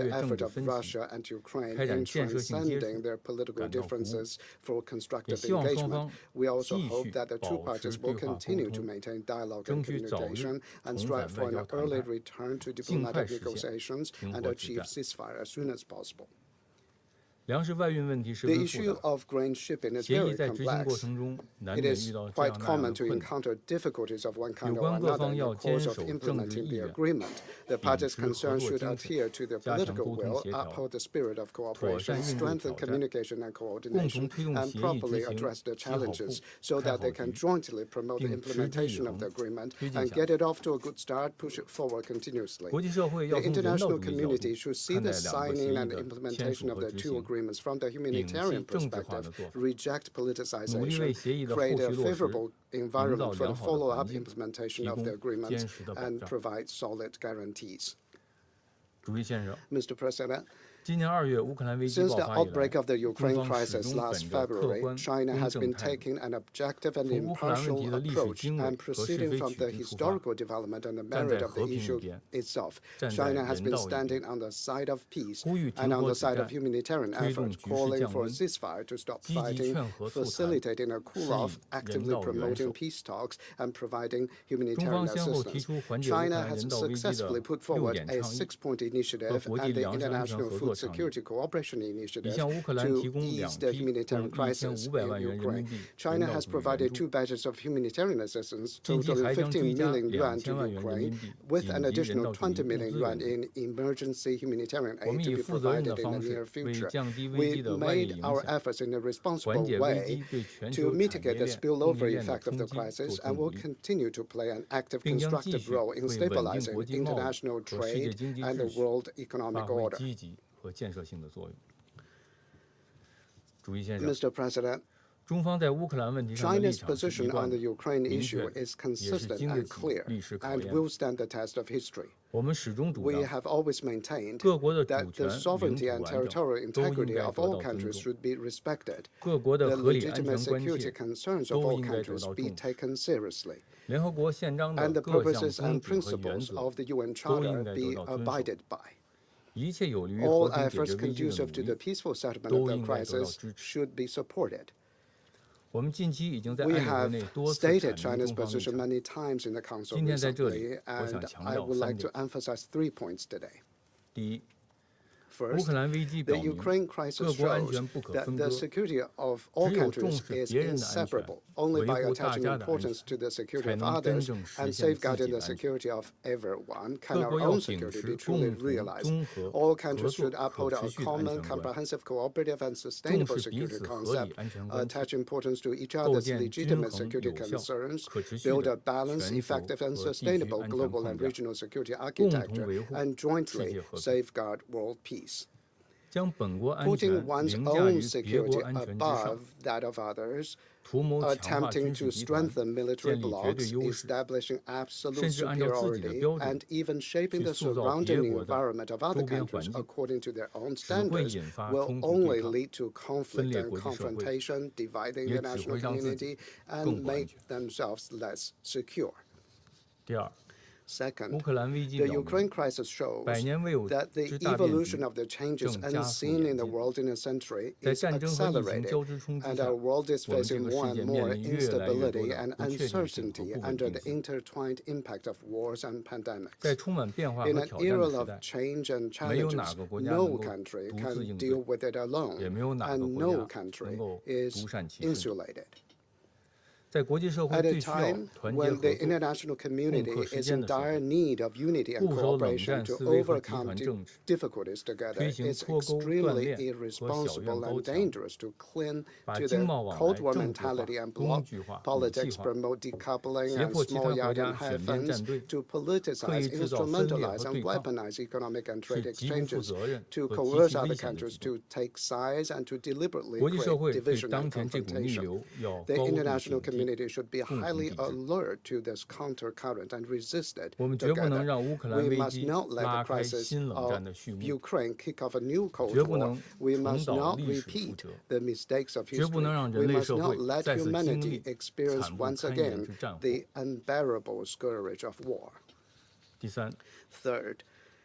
the effort of Russia and Ukraine in transcending their political differences for constructive engagement. We also hope that the two parties will continue to maintain dialogue and communication and strive for an early return to diplomatic negotiations and achieve ceasefire as soon as possible. The issue of grain shipping is very complex. It is quite common to encounter difficulties of one kind or another in the course of implementing the agreement. The parties concerned should adhere to their political will, uphold the spirit of cooperation, strengthen communication and coordination, and properly address the challenges so that they can jointly promote the implementation of the agreement and get it off to a good start, push it forward continuously. The international community should see the signing and implementation of the two agreements from the humanitarian perspective, reject politicization, create a favorable environment for the follow-up implementation of the agreement, and provide solid guarantees. Mr. President, since the outbreak of the Ukraine crisis last February, China has been taking an objective and impartial approach and proceeding from the historical development and the merit of the issue itself. China has been standing on the side of peace and on the side of humanitarian efforts, calling for a ceasefire to stop fighting, facilitating a cool-off, actively promoting peace talks, and providing humanitarian assistance. China has successfully put forward a 6-point initiative and the International Food Security Cooperation Initiative to ease the humanitarian crisis in Ukraine. China has provided 2 batches of humanitarian assistance totaling 15 million yuan to Ukraine, with an additional 20 million yuan in emergency humanitarian aid to be provided in the near future. We made our efforts in a responsible way to mitigate the spillover effect of the crisis and will continue to play an active, constructive role in stabilizing international trade and the world economic order. Mr. President, China's position on the Ukraine issue is consistent and clear and will stand the test of history. We have always maintained that the sovereignty and territorial integrity of all countries should be respected. The legitimate security concerns of all countries be taken seriously, and the purposes and principles of the UN Charter be abided by. All efforts conducive to the peaceful settlement of the crisis should be supported. We have stated China's position many times in the Council recently, and I would like to emphasize 3 points today. First, the Ukraine crisis shows that the security of all countries is inseparable. Only by attaching importance to the security of others and safeguarding the security of everyone can our own security be truly realized. All countries should uphold a common, comprehensive, cooperative, and sustainable security concept, attach importance to each other's legitimate security concerns, build a balanced, effective, and sustainable global and regional security architecture, and jointly safeguard world peace. Putting one's own security above that of others, attempting to strengthen military blocs, establishing absolute superiority, and even shaping the surrounding environment of other countries according to their own standards will only lead to conflict and confrontation, dividing the international community, and make themselves less secure. Second, the Ukraine crisis shows that the evolution of the changes unseen in the world in a century is accelerating, and our world is facing more and more instability and uncertainty under the intertwined impact of wars and pandemics. In an era of change and challenges, no country can deal with it alone, and no country is insulated. At a time when the international community is in dire need of unity and cooperation to overcome difficulties together, it's extremely irresponsible and dangerous to cling to the Cold War mentality and bloc politics, promote decoupling and small yard and high funds, to politicize, instrumentalize, and weaponize economic and trade exchanges, to coerce other countries to take sides, and to deliberately create division and confrontation. The international community should be highly alert to this countercurrent and resist it together. We must not let the crisis of Ukraine kick off a new Cold War. We must not repeat the mistakes of history. We must not let humanity experience once again the unbearable scourge of war. Third,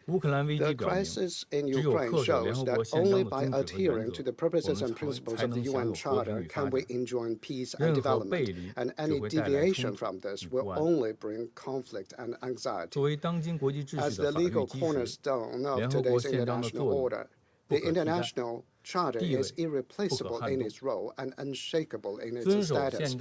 the crisis in Ukraine shows that only by adhering to the purposes and principles of the UN Charter can we enjoy peace and development, and any deviation from this will only bring conflict and anxiety. As the legal cornerstone of today's international order, the international Charter is irreplaceable in its role and unshakable in its status.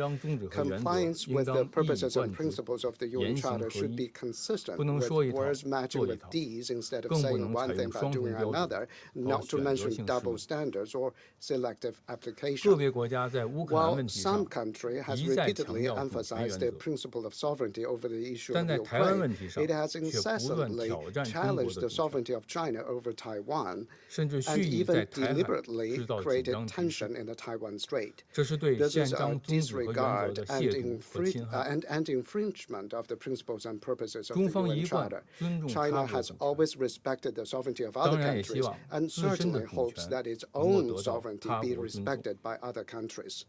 Compliance with the purposes and principles of the UN Charter should be consistent, with words matching with deeds instead of saying one thing but doing another, not to mention double standards or selective application. While some country has repeatedly emphasized the principle of sovereignty over the issue of Ukraine, it has incessantly challenged the sovereignty of China over Taiwan, and even deliberately created tension in the Taiwan Strait. This is a disregard and infringement of the principles and purposes of the UN Charter. China has always respected the sovereignty of other countries and certainly hopes that its own sovereignty be respected by other countries.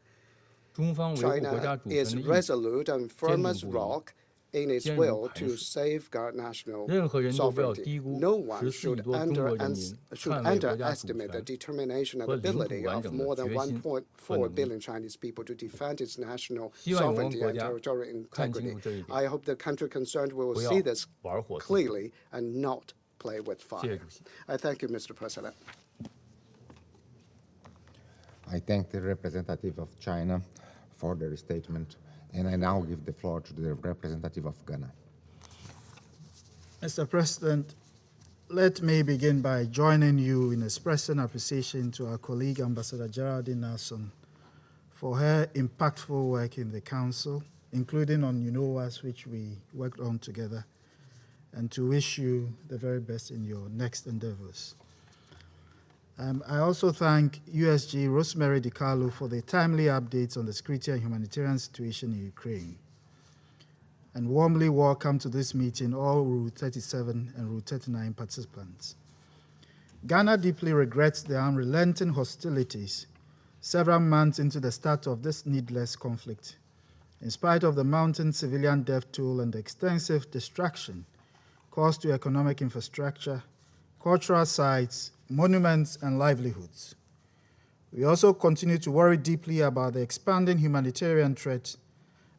China is resolute and firm as rock in its will to safeguard national sovereignty. No one should underestimate the determination and ability of more than 1.4 billion Chinese people to defend its national sovereignty and territorial integrity. I hope the country concerned will see this clearly and not play with fire. I thank you, Mr. President. I thank the representative of China for their statement. And I now give the floor to the representative of Ghana. Mr. President, let me begin by joining you in expressing appreciation to our colleague, Ambassador Geraldine Nelson, for her impactful work in the Council, including on UNOWAS, which we worked on together, and to wish you the very best in your next endeavors. I also thank USG Rosemary DiCarlo for the timely updates on the security and humanitarian situation in Ukraine. And warmly welcome to this meeting all Rule 37 and Rule 39 participants. Ghana deeply regrets the unrelenting hostilities several months into the start of this needless conflict, in spite of the mounting civilian death toll and the extensive destruction caused to economic infrastructure, cultural sites, monuments, and livelihoods. We also continue to worry deeply about the expanding humanitarian threat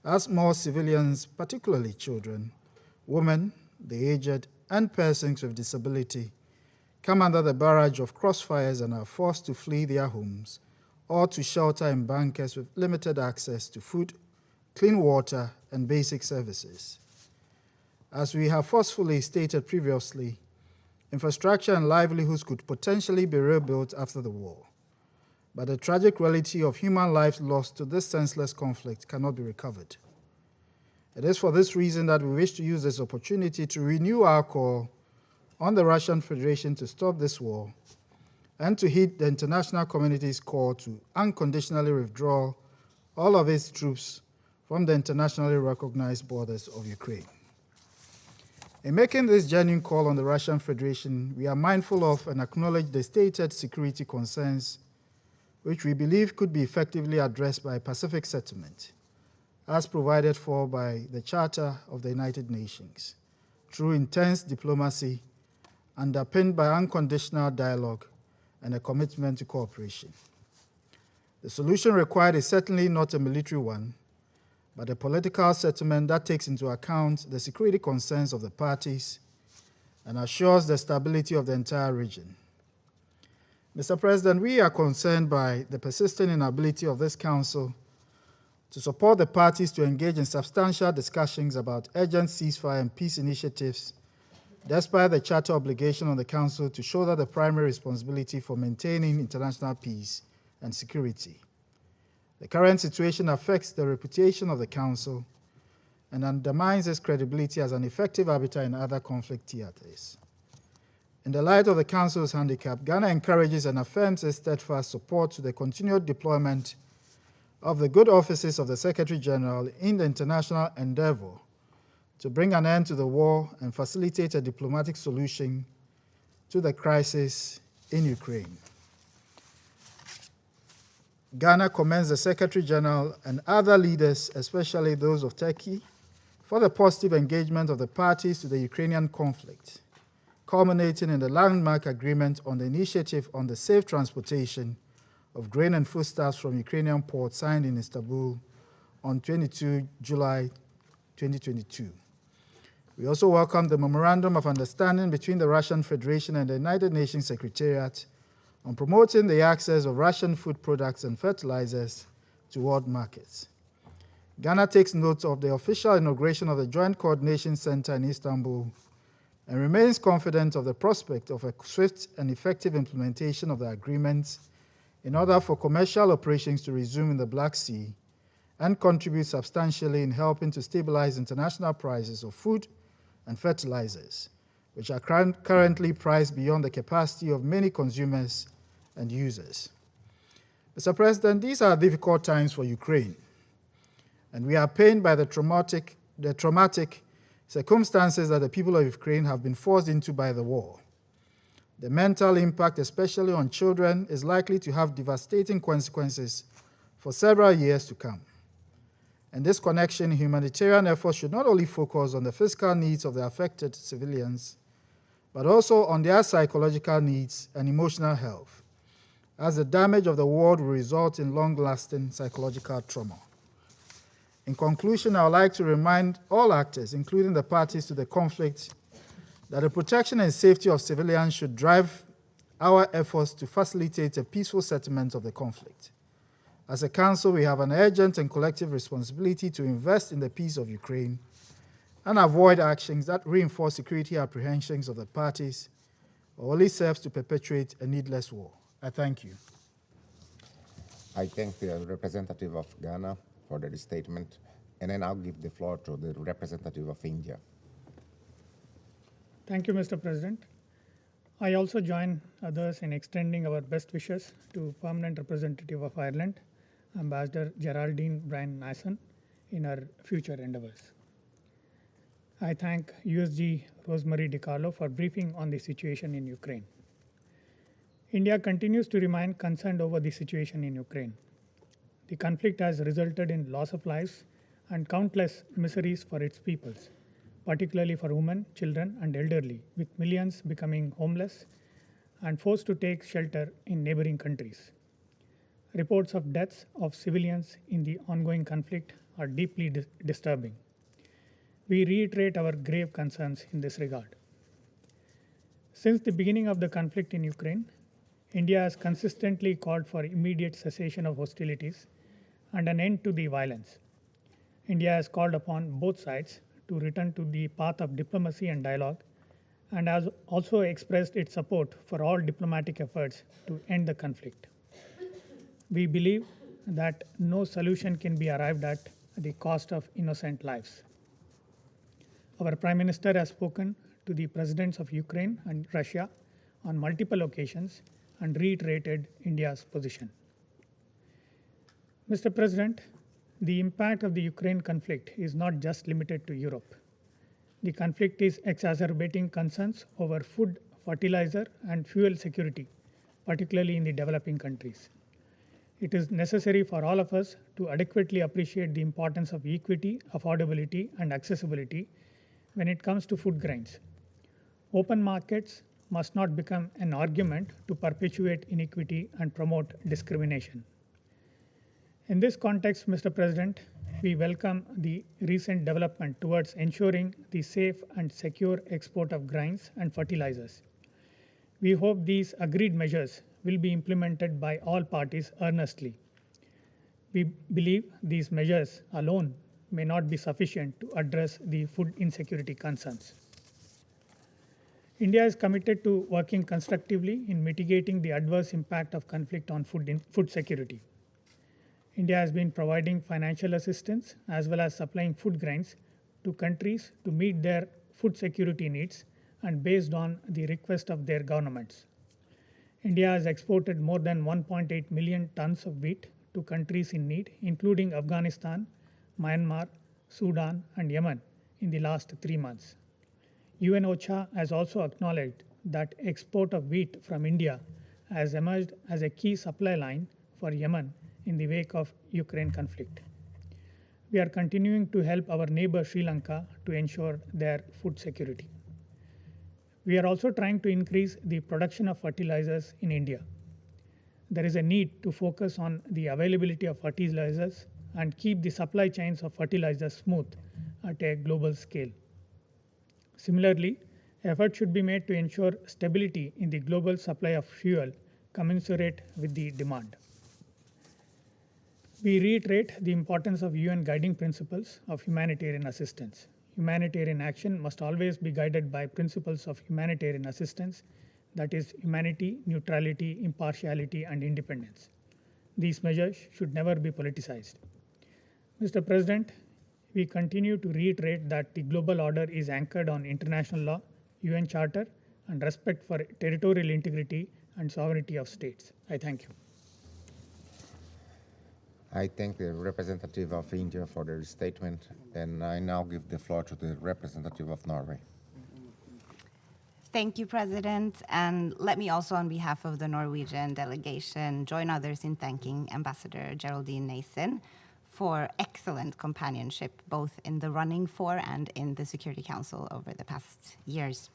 as more civilians, particularly children, women, the aged, and persons with disability, come under the barrage of crossfires and are forced to flee their homes or to shelter in bunkers with limited access to food, clean water, and basic services. As we have forcefully stated previously, infrastructure and livelihoods could potentially be rebuilt after the war, but the tragic reality of human lives lost to this senseless conflict cannot be recovered. It is for this reason that we wish to use this opportunity to renew our call on the Russian Federation to stop this war and to heed the international community's call to unconditionally withdraw all of its troops from the internationally recognized borders of Ukraine. In making this genuine call on the Russian Federation, we are mindful of and acknowledge the stated security concerns which we believe could be effectively addressed by Pacific settlement, as provided for by the Charter of the United Nations, through intense diplomacy, underpinned by unconditional dialogue and a commitment to cooperation. The solution required is certainly not a military one, but a political settlement that takes into account the security concerns of the parties and assures the stability of the entire region. Mr. President, we are concerned by the persistent inability of this Council to support the parties to engage in substantial discussions about urgent ceasefire and peace initiatives, despite the Charter obligation on the Council to shoulder the primary responsibility for maintaining international peace and security. The current situation affects the reputation of the Council and undermines its credibility as an effective arbiter in other conflict theaters. In the light of the Council's handicap, Ghana encourages and affirms its steadfast support to the continued deployment of the good offices of the Secretary General in the international endeavor to bring an end to the war and facilitate a diplomatic solution to the crisis in Ukraine. Ghana commends the Secretary General and other leaders, especially those of Turkey, for the positive engagement of the parties to the Ukrainian conflict, culminating in the landmark agreement on the initiative on the safe transportation of grain and foodstuffs from Ukrainian ports signed in Istanbul on 22 July 2022. We also welcome the Memorandum of Understanding between the Russian Federation and the United Nations Secretariat on promoting the access of Russian food products and fertilizers to world markets. Ghana takes note of the official inauguration of the Joint Coordination Center in Istanbul and remains confident of the prospect of a swift and effective implementation of the agreements in order for commercial operations to resume in the Black Sea and contribute substantially in helping to stabilize international prices of food and fertilizers, which are currently priced beyond the capacity of many consumers and users. Mr. President, these are difficult times for Ukraine, and we are pained by the traumatic circumstances that the people of Ukraine have been forced into by the war. The mental impact, especially on children, is likely to have devastating consequences for several years to come. In this connection, humanitarian efforts should not only focus on the physical needs of the affected civilians, but also on their psychological needs and emotional health, as the damage of the war will result in long-lasting psychological trauma. In conclusion, I would like to remind all actors, including the parties to the conflict, that the protection and safety of civilians should drive our efforts to facilitate a peaceful settlement of the conflict. As a Council, we have an urgent and collective responsibility to invest in the peace of Ukraine and avoid actions that reinforce security apprehensions of the parties or only serves to perpetuate a needless war. I thank you. I thank the representative of Ghana for the statement, and then I'll give the floor to the representative of India. Thank you, Mr. President. I also join others in extending our best wishes to Permanent Representative of Ireland, Ambassador Geraldine Bryan Nason, in her future endeavors. I thank USG Rosemary DiCarlo for briefing on the situation in Ukraine. India continues to remain concerned over the situation in Ukraine. The conflict has resulted in loss of lives and countless miseries for its peoples, particularly for women, children, and elderly, with millions becoming homeless and forced to take shelter in neighboring countries. Reports of deaths of civilians in the ongoing conflict are deeply disturbing. We reiterate our grave concerns in this regard. Since the beginning of the conflict in Ukraine, India has consistently called for immediate cessation of hostilities and an end to the violence. India has called upon both sides to return to the path of diplomacy and dialogue, and has also expressed its support for all diplomatic efforts to end the conflict. We believe that no solution can be arrived at the cost of innocent lives. Our Prime Minister has spoken to the presidents of Ukraine and Russia on multiple occasions and reiterated India's position. Mr. President, the impact of the Ukraine conflict is not just limited to Europe. The conflict is exacerbating concerns over food, fertilizer, and fuel security, particularly in the developing countries. It is necessary for all of us to adequately appreciate the importance of equity, affordability, and accessibility when it comes to food grains. Open markets must not become an argument to perpetuate inequity and promote discrimination. In this context, Mr. President, we welcome the recent development towards ensuring the safe and secure export of grains and fertilizers. We hope these agreed measures will be implemented by all parties earnestly. We believe these measures alone may not be sufficient to address the food insecurity concerns. India is committed to working constructively in mitigating the adverse impact of conflict on food security. India has been providing financial assistance as well as supplying food grains to countries to meet their food security needs and based on the request of their governments. India has exported more than 1.8 million tons of wheat to countries in need, including Afghanistan, Myanmar, Sudan, and Yemen in the last 3 months. UNOCHA has also acknowledged that export of wheat from India has emerged as a key supply line for Yemen in the wake of Ukraine conflict. We are continuing to help our neighbor Sri Lanka to ensure their food security. We are also trying to increase the production of fertilizers in India. There is a need to focus on the availability of fertilizers and keep the supply chains of fertilizers smooth at a global scale. Similarly, efforts should be made to ensure stability in the global supply of fuel commensurate with the demand. We reiterate the importance of UN guiding principles of humanitarian assistance. Humanitarian action must always be guided by principles of humanitarian assistance, that is, humanity, neutrality, impartiality, and independence. These measures should never be politicized. Mr. President, we continue to reiterate that the global order is anchored on international law, UN Charter, and respect for territorial integrity and sovereignty of states. I thank you. I thank the representative of India for their statement, and I now give the floor to the representative of Norway. Thank you, President, and let me also, on behalf of the Norwegian delegation, join others in thanking Ambassador Geraldine Nason for excellent companionship, both in the running for and in the Security Council over the past years.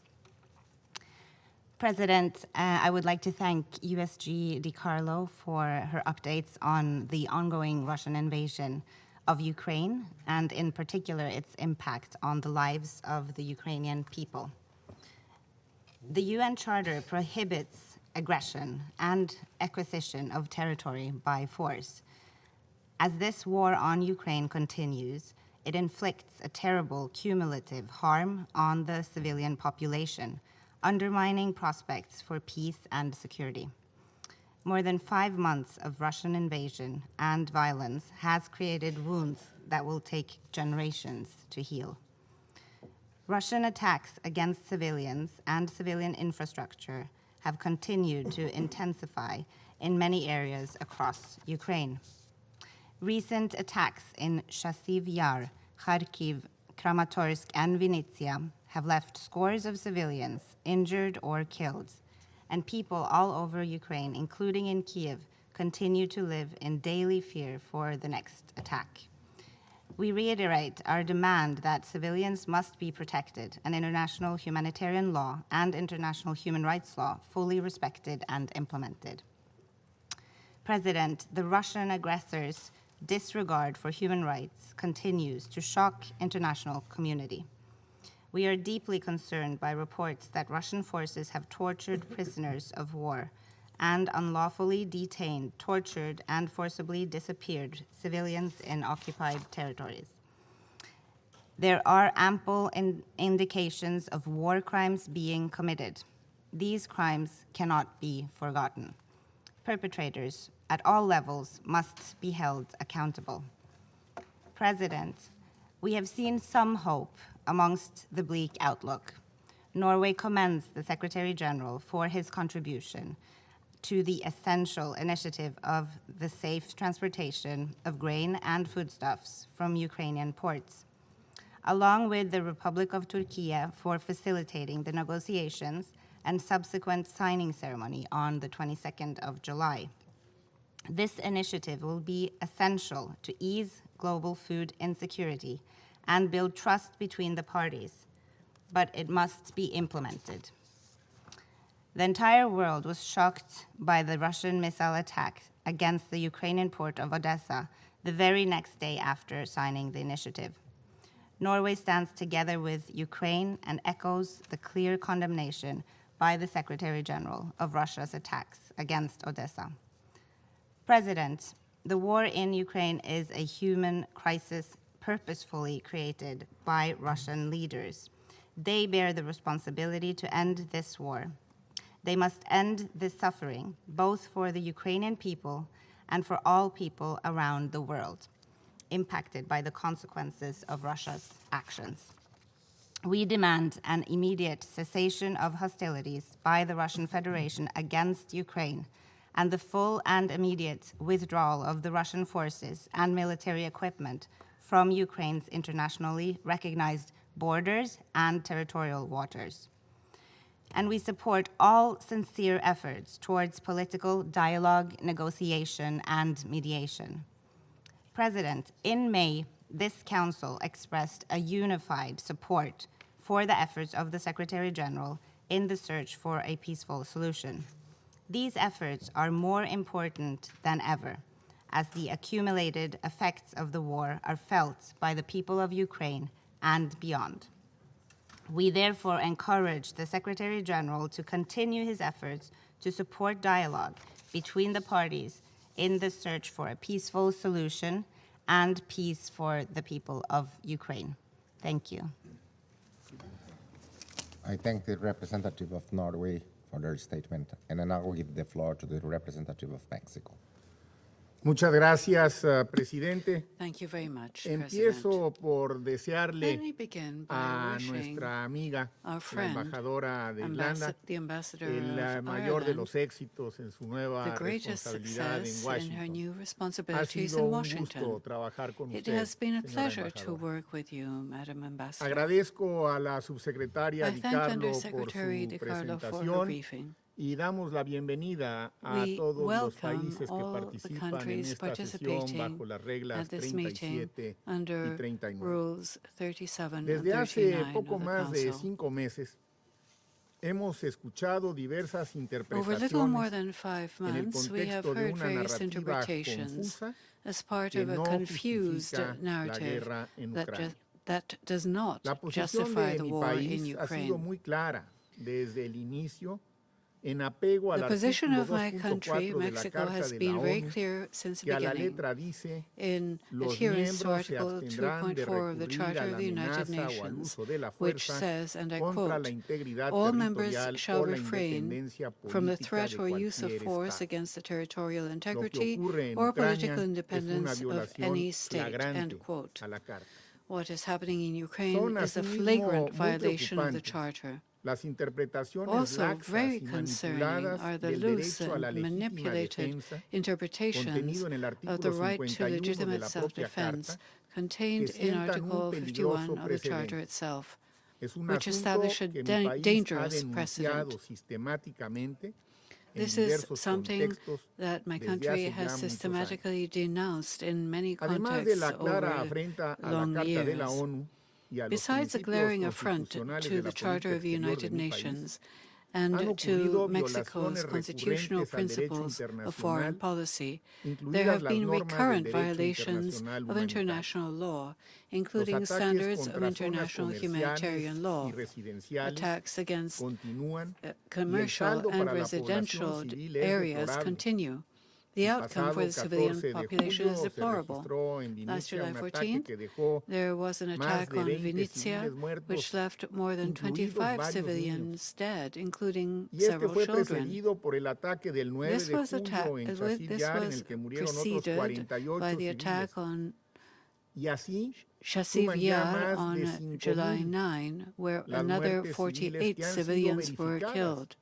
President, I would like to thank USG DiCarlo for her updates on the ongoing Russian invasion of Ukraine, and in particular its impact on the lives of the Ukrainian people. The UN Charter prohibits aggression and acquisition of territory by force. As this war on Ukraine continues, it inflicts a terrible cumulative harm on the civilian population, undermining prospects for peace and security. More than 5 months of Russian invasion and violence has created wounds that will take generations to heal. Russian attacks against civilians and civilian infrastructure have continued to intensify in many areas across Ukraine. Recent attacks in Chasiv Yar, Kharkiv, Kramatorsk, and Vincia have left scores of civilians injured or killed, and people all over Ukraine, including in Kiev, continue to live in daily fear for the next attack. We reiterate our demand that civilians must be protected and international humanitarian law and international human rights law fully respected and implemented. President, the Russian aggressors' disregard for human rights continues to shock international community. We are deeply concerned by reports that Russian forces have tortured prisoners of war and unlawfully detained, tortured, and forcibly disappeared civilians in occupied territories. There are ample indications of war crimes being committed. These crimes cannot be forgotten. Perpetrators at all levels must be held accountable. President, we have seen some hope amongst the bleak outlook. Norway commends the Secretary General for his contribution to the essential initiative of the safe transportation of grain and foodstuffs from Ukrainian ports, along with the Republic of Turkey for facilitating the negotiations and subsequent signing ceremony on the 22nd of July. This initiative will be essential to ease global food insecurity and build trust between the parties, but it must be implemented. The entire world was shocked by the Russian missile attack against the Ukrainian port of Odessa the very next day after signing the initiative. Norway stands together with Ukraine and echoes the clear condemnation by the Secretary General of Russia's attacks against Odessa. President, the war in Ukraine is a human crisis purposefully created by Russian leaders. They bear the responsibility to end this war. They must end this suffering, both for the Ukrainian people and for all people around the world impacted by the consequences of Russia's actions. We demand an immediate cessation of hostilities by the Russian Federation against Ukraine and the full and immediate withdrawal of the Russian forces and military equipment from Ukraine's internationally recognized borders and territorial waters. And we support all sincere efforts towards political dialogue, negotiation, and mediation. President, in May, this Council expressed a unified support for the efforts of the Secretary General in the search for a peaceful solution. These efforts are more important than ever, as the accumulated effects of the war are felt by the people of Ukraine and beyond. We therefore encourage the Secretary General to continue his efforts to support dialogue between the parties in the search for a peaceful solution and peace for the people of Ukraine. Thank you. I thank the representative of Norway for their statement, and I now give the floor to the representative of Mexico. Muchas gracias, presidente. Thank you very much, Empiezo por desearle Let me begin by a wishing nuestra amiga, our la friend, embajadora de Irlanda, the ambassador el of mayor de Ireland, los éxitos en su nueva the greatest responsabilidad en success in her Washington. new Ha responsibilities sido in un Washington. gusto trabajar con It usted, has been a señora pleasure to embajadora. work with you, Madam Ambassador. Agradezco a la subsecretaria I Di thank Carlo por Undersecretary su Di Carlo for her presentación briefing. y damos la bienvenida a We todos los welcome países que all the participan en countries esta sesión participating bajo las reglas at this meeting 37 y under 39. Rules 37 and Desde hace 39 poco of the más de Council. 5 meses, hemos escuchado diversas Over little more interpretaciones than 5 en el months, we have contexto de heard una various narrativa interpretations confusa as part que of a no confused justifica la narrative guerra en that, Ucrania. that does not La posición justify de the mi war in país ha sido Ukraine. muy clara desde el inicio en apego al The position artículo of my country, 2.4 de la Mexico, Carta has de la been very ONU, clear since the que a la beginning. letra dice In los adherence to miembros se Article abstendrán de 2.4 of the recurrir Charter a of la the United amenaza o al Nations, uso de la which fuerza says, and I contra la quote, integridad all members territorial shall o la refrain independencia from the política threat de or use of cualquier force Estado. against the territorial Lo que integrity ocurre en or Ucrania political es una independence of violación any state, end flagrante quote. a la Carta. What is happening in Ukraine Son is a asimismo flagrant muy violation of the preocupantes Charter. las interpretaciones Also laxas very y concerning manipuladas are the del loose derecho a la and legítima manipulated defensa interpretations contenido en el of the artículo right to 51 de legitimate la propia self-defense Carta, contained que in sientan Article un 51 peligroso of the Charter precedente. itself, Es un which asunto establish a que mi país ha dangerous denunciado precedent. sistemáticamente This en is diversos something contextos that my desde country hace has ya muchos años. systematically denounced in many Además de contexts la clara over afrenta a la long Carta de la years. ONU y a los Besides the principios glaring affront constitucionales to de the la Charter política of the exterior de United mi país, Nations han and to ocurrido Mexico's violaciones constitutional recurrentes al derecho principles of foreign internacional, policy, there incluidas have las been normas del recurrent derecho violations internacional of humanitario. international law, Los including ataques standards of contra zonas international comerciales humanitarian law, y residenciales attacks against continúan y el commercial saldo and para la población residential civil es areas deplorable. continue. The El outcome for pasado the civilian 14 de population julio is se deplorable. registró en Last Vincia July un ataque 14th, que dejó there was an más attack de on 20 Vincia, civiles muertos, which left more than incluidos 25 varios civilians dead, including y este several fue children. precedido por el ataque del 9 This de was, julio en Chasil this Yar, en was el que murieron otros preceded 48 by the attack civiles. on Y así Shasiv suman ya Yar más de on July 5,000 9, where las another muertes civiles 48 que han sido civilians were verificadas. killed.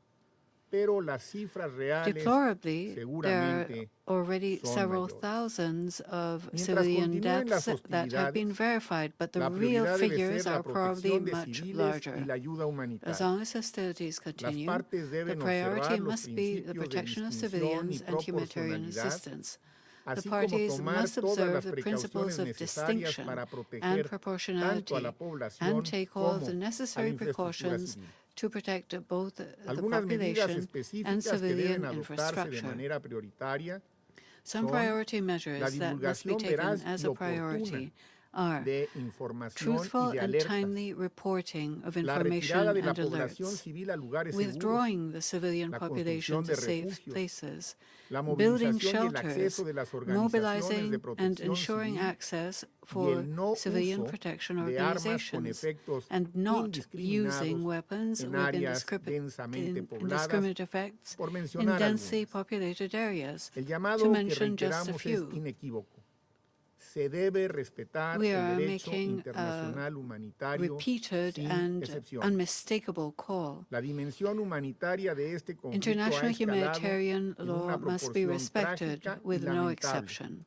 Pero las cifras reales Deplorably, there are seguramente already son several mayores. thousands of Mientras civilian continúen las deaths that have been hostilidades, verified, but the la real prioridad debe figures ser la are probably protección de much civiles y larger. la ayuda As humanitaria. long as hostilities Las continue, partes the deben priority observar los must be the principios de protection of distinción civilians y and humanitarian proporcionalidad, assistance. The así como parties tomar must todas observe las the precauciones principles of necesarias distinction para and proteger tanto a proportionality la población and take all of como the a la necessary infraestructura precautions civil. to protect both the Algunas medidas population and específicas que civilian deben adoptarse de infrastructure. manera prioritaria Some son priority la measures that must be divulgación taken veraz as y a oportuna priority are de información truthful y de and alertas, timely reporting of la information retirada de la and población alerts, civil a lugares seguros, withdrawing the civilian la population construcción to de safe refugios, places, la building movilización y el shelters, acceso de las organizaciones de mobilizing and protección ensuring civil access y for el no civilian uso protection de armas con organizations, efectos and not using indiscriminados weapons en with áreas densamente pobladas, indiscriminate effects por in mencionar densely algunas. populated areas, El to llamado que mention just a reiteramos es few. inequívoco. Se debe respetar We el are derecho making internacional a humanitario repeated sin and excepción. unmistakable call. La dimensión humanitaria de este conflicto International ha escalado humanitarian en law una must be proporción respected trágica y with no lamentable. exception.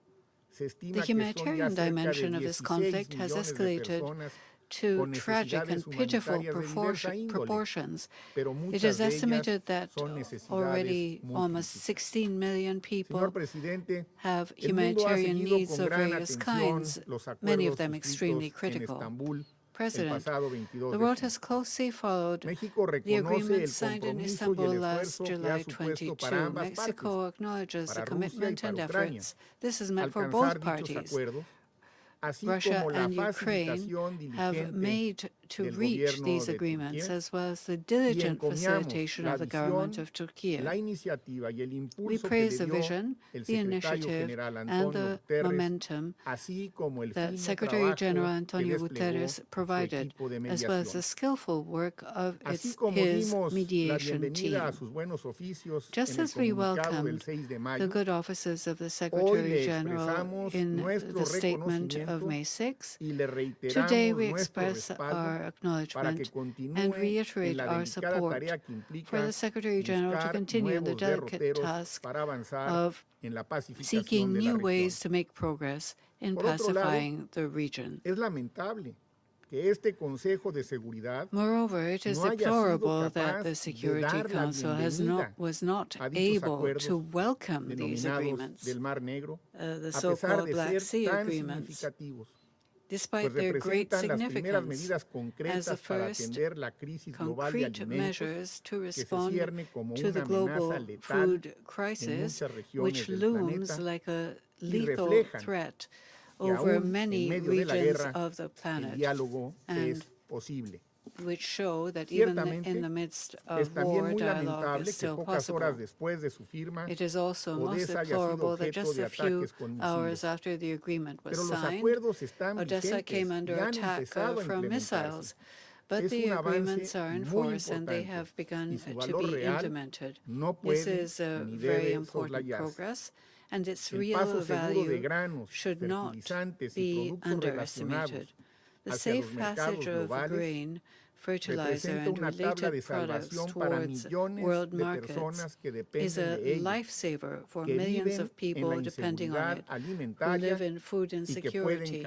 Se estima The que son ya humanitarian cerca de dimension of this 16 conflict has millones de escalated personas to con tragic necesidades and pitiful humanitarias de diversa índole, proportions. pero It muchas is de ellas estimated that son necesidades already muy almost críticas. 16 million people Señor presidente, have el mundo ha humanitarian seguido needs con of gran various atención kinds, los many acuerdos of them extremely suscritos en critical. Estambul el President, pasado 22 the de world junio. has closely followed México the reconoce agreement el signed in compromiso y Istanbul el last esfuerzo que ha July supuesto 22. para ambas Mexico partes, acknowledges the para Rusia y commitment para and Ucrania, efforts this has meant for alcanzar both dichos parties acuerdos Russia and Ukraine have made to reach these agreements, as well as the diligent facilitation of the government of Turkey. We praise the vision, the initiative, and the momentum that Secretary General Antonio Guterres provided, as well as the skillful work of his mediation team. Just as we welcomed the good offices of the Secretary General in the statement of May 6, today we express our acknowledgement and reiterate our support for the Secretary General to continue the delicate task of seeking new ways to make progress in pacifying the region. Moreover, it is deplorable that the Security Council was not able to welcome these agreements, the so-called Black Sea agreements, despite their great significance as the first concrete measures to respond to the global food crisis, which looms like a lethal threat over many regions of the planet, and which show that even in the midst of war, dialogue is still possible. It is also most deplorable that just a few hours after the agreement was signed, Odessa came under attack from missiles. But the agreements are in force and they have begun to be implemented. This is a very important progress, and its real value should not be underestimated. The safe passage of grain, fertilizer, and related products towards world markets is a lifesaver for millions of people depending on it, who live in food insecurity